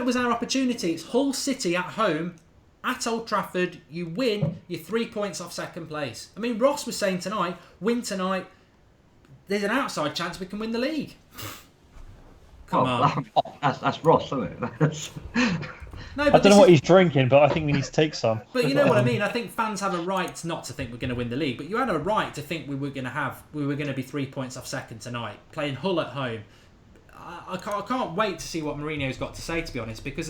was our opportunity. It's Hull City at home at Old Trafford. You win, you're 3 points off second place. I mean, Ross was saying tonight, win tonight. There's an outside chance we can win the league. Come on. That's Ross, isn't it? No, I don't know what he's drinking, but I think we need to take some. But you know what I mean? I think fans have a right not to think we're going to win the league, but you had a right to think we were going to be 3 points off second tonight, playing Hull at home. I can't wait to see what Mourinho's got to say, to be honest, because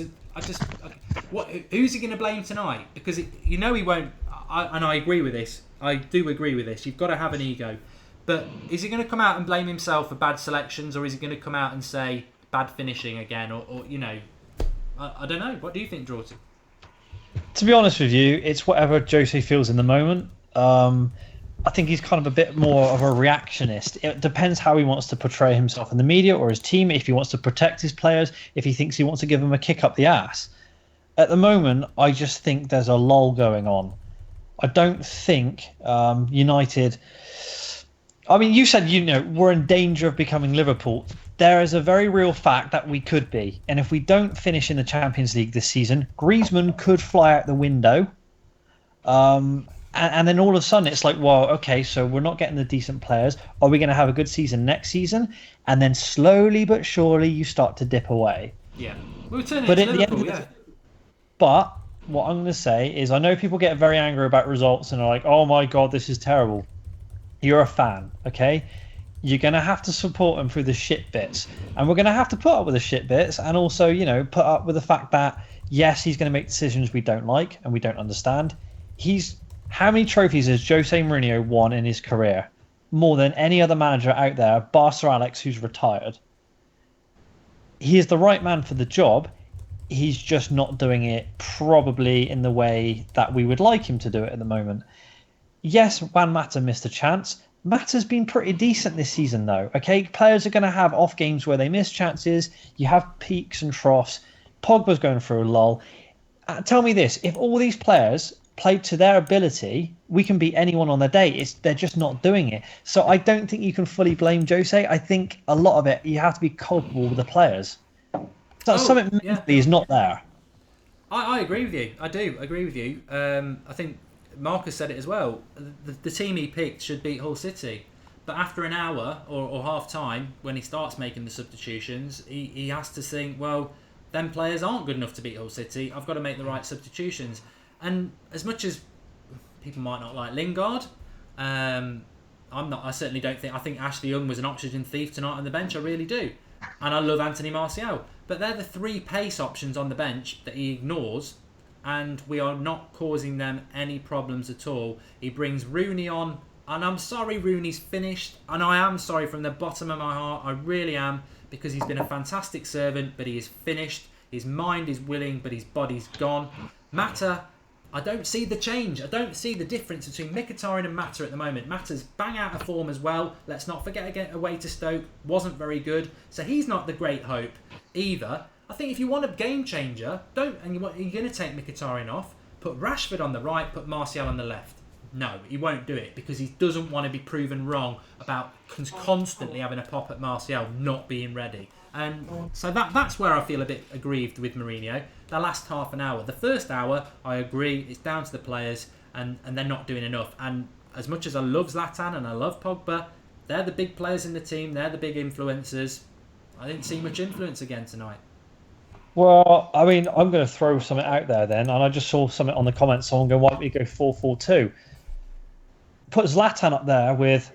who's he going to blame tonight? Because he won't. And I agree with this. I do agree with this. You've got to have an ego. But is he going to come out and blame himself for bad selections, or is he going to come out and say bad finishing again, or I don't know. What do you think, Jordan? To be honest with you, it's whatever Jose feels in the moment. I think he's kind of a bit more of a reactionist. It depends how he wants to portray himself in the media or his team, if he wants to protect his players, if he thinks he wants to give them a kick up the ass. At the moment, I just think there's a lull going on. I don't think United... I mean, you said, we're in danger of becoming Liverpool. There is a very real fact that we could be. And if we don't finish in the Champions League this season, Griezmann could fly out the window. And then all of a sudden it's like, well, okay, so we're not getting the decent players. Are we going to have a good season next season? And then slowly but surely you start to dip away. Yeah. We're turning into Liverpool, yeah. But what I'm going to say is I know people get very angry about results and are like, oh my God, this is terrible. You're a fan, okay? You're going to have to support him through the shit bits. And we're going to have to put up with the shit bits and also, put up with the fact that, yes, he's going to make decisions we don't like and we don't understand. How many trophies has Jose Mourinho won in his career? More than any other manager out there, bar Sir Alex, who's retired. He is the right man for the job. He's just not doing it probably in the way that we would like him to do it at the moment. Yes, Juan Mata missed a chance. Mata's been pretty decent this season, though. Okay, players are going to have off games where they miss chances. You have peaks and troughs. Pogba's going through a lull. Tell me this: if all these players played to their ability, we can beat anyone on their day. They're just not doing it. So I don't think you can fully blame Jose. I think a lot of it you have to be culpable with the players. So something mentally is not there. I agree with you. I do agree with you. I think Marcus said it as well. The team he picked should beat Hull City. But after an hour or half time, when he starts making the substitutions, he has to think, well, them players aren't good enough to beat Hull City. I've got to make the right substitutions. And as much as people might not like Lingard, I'm not. I certainly don't think. I think Ashley Young was an oxygen thief tonight on the bench. I really do. And I love Anthony Martial. But they're the three pace options on the bench that he ignores, and we are not causing them any problems at all. He brings Rooney on, and I'm sorry Rooney's finished, and I am sorry from the bottom of my heart. I really am, because he's been a fantastic servant, but he is finished. His mind is willing, but his body's gone. Mata, I don't see the change. I don't see the difference between Mkhitaryan and Mata at the moment. Mata's bang out of form as well. Let's not forget, again, away to Stoke, wasn't very good. So he's not the great hope either. I think if you want a game changer, you're going to take Mkhitaryan off, put Rashford on the right, put Martial on the left. No, he won't do it, because he doesn't want to be proven wrong about constantly having a pop at Martial not being ready. And so that's where I feel a bit aggrieved with Mourinho. The last half an hour. The first hour, I agree, it's down to the players, and they're not doing enough. And as much as I love Zlatan and I love Pogba, they're the big players in the team, they're the big influencers. I didn't see much influence again tonight. Well, I mean, I'm going to throw something out there then, and I just saw something on the comments, someone going, why don't we go 4-4-2? Put Zlatan up there with,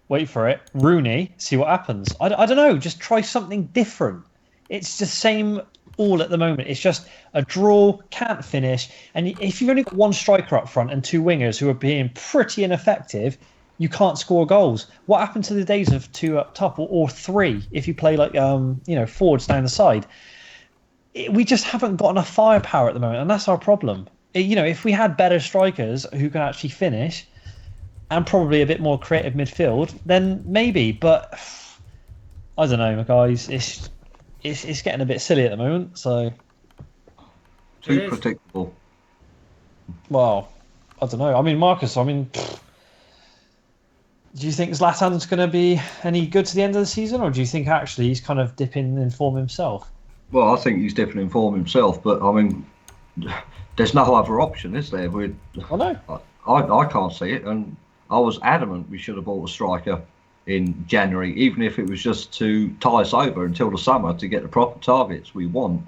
wait for it, Rooney, see what happens. I don't know, just try something different. It's the same all at the moment. It's just a draw, can't finish, and if you've only got one striker up front and two wingers who are being pretty ineffective, you can't score goals. What happened to the days of two up top or three if you play like forwards down the side? We just haven't got enough firepower at the moment, and that's our problem. If we had better strikers who can actually finish and probably a bit more creative midfield, then maybe. But I don't know, guys. It's getting a bit silly at the moment. So too predictable. Well, I don't know. I mean, Marcus. Do you think Zlatan's going to be any good to the end of the season, or do you think actually he's kind of dipping in form himself? Well, I think he's dipping in form himself, but I mean, there's no other option, is there? I know. I can't see it, and I was adamant we should have bought a striker in January, even if it was just to tie us over until the summer to get the proper targets we want.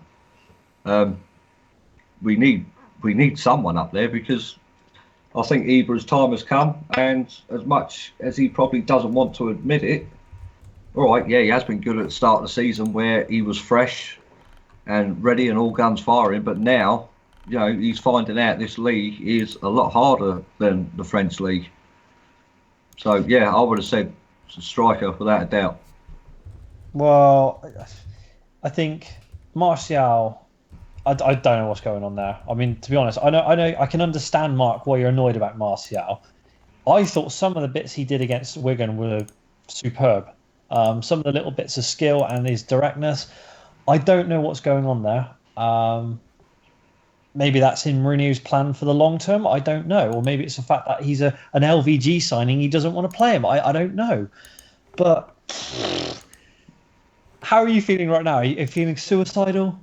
We need someone up there, because I think Ibra's time has come, and as much as he probably doesn't want to admit it, all right, yeah, he has been good at the start of the season where he was fresh and ready and all guns firing, but now, he's finding out this league is a lot harder than the French league. So, yeah, I would have said striker without a doubt. Well, I think Martial, I don't know what's going on there. I mean, to be honest, I know, I can understand, Mark, why you're annoyed about Martial. I thought some of the bits he did against Wigan were superb. Some of the little bits of skill and his directness. I don't know what's going on there. Maybe that's in Mourinho's plan for the long term. I don't know. Or maybe it's the fact that he's an LVG signing. He doesn't want to play him. I don't know. But how are you feeling right now? Are you feeling suicidal?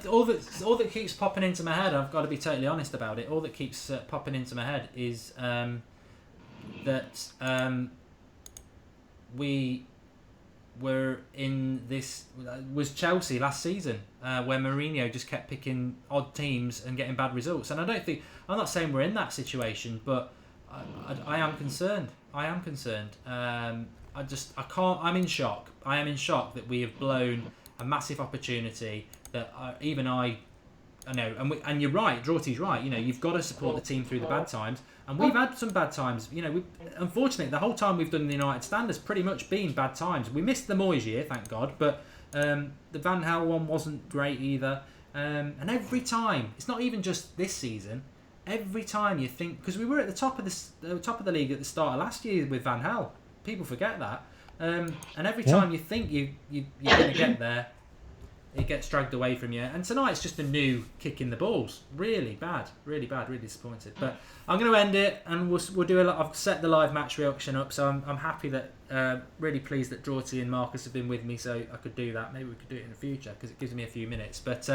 All that keeps popping into my head, I've got to be totally honest about it. All that keeps popping into my head is that we were in this was Chelsea last season, where Mourinho just kept picking odd teams and getting bad results. And I'm not saying we're in that situation, but I am concerned. I'm in shock. I am in shock that we have blown a massive opportunity that even I know. And you're right, Drawty's right. You've got to support the team through the bad times. And we've had some bad times. Unfortunately, the whole time we've done the United Stand has pretty much been bad times. We missed the Moyes year, thank God, but the Van Gaal one wasn't great either. And every time, it's not even just this season, every time you think, because we were at the top of the league at the start of last year with Van Hal. People forget that. And every time you think you're going to get there, it gets dragged away from you. And tonight's just a new kick in the balls. Really bad, really disappointed. But I'm going to end it, and we'll do a lot. I've set the live match reaction up, so I'm happy that, really pleased that Drawty and Marcus have been with me, so I could do that. Maybe we could do it in the future because it gives me a few minutes. But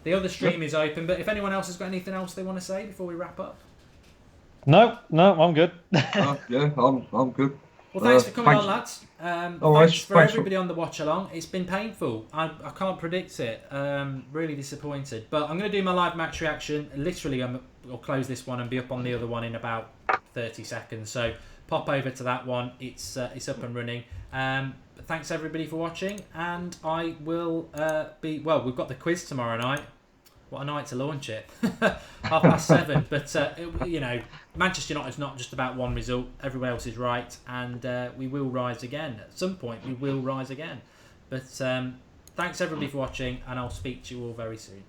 the other stream is open. But if anyone else has got anything else they want to say before we wrap up. No, I'm good. Yeah, I'm good. Well, thanks for coming on, lads. Thanks for thanks everybody on the watch along. It's been painful. I can't predict it. Really disappointed. But I'm going to do my live match reaction. Literally, I'll close this one and be up on the other one in about 30 seconds. So pop over to that one. It's up and running. Thanks everybody for watching, and I will we've got the quiz tomorrow night. What a night to launch it. 7:30. But, Manchester United is not just about one result. Everyone else is right. And we will rise again. At some point, we will rise again. But thanks, everybody, for watching. And I'll speak to you all very soon.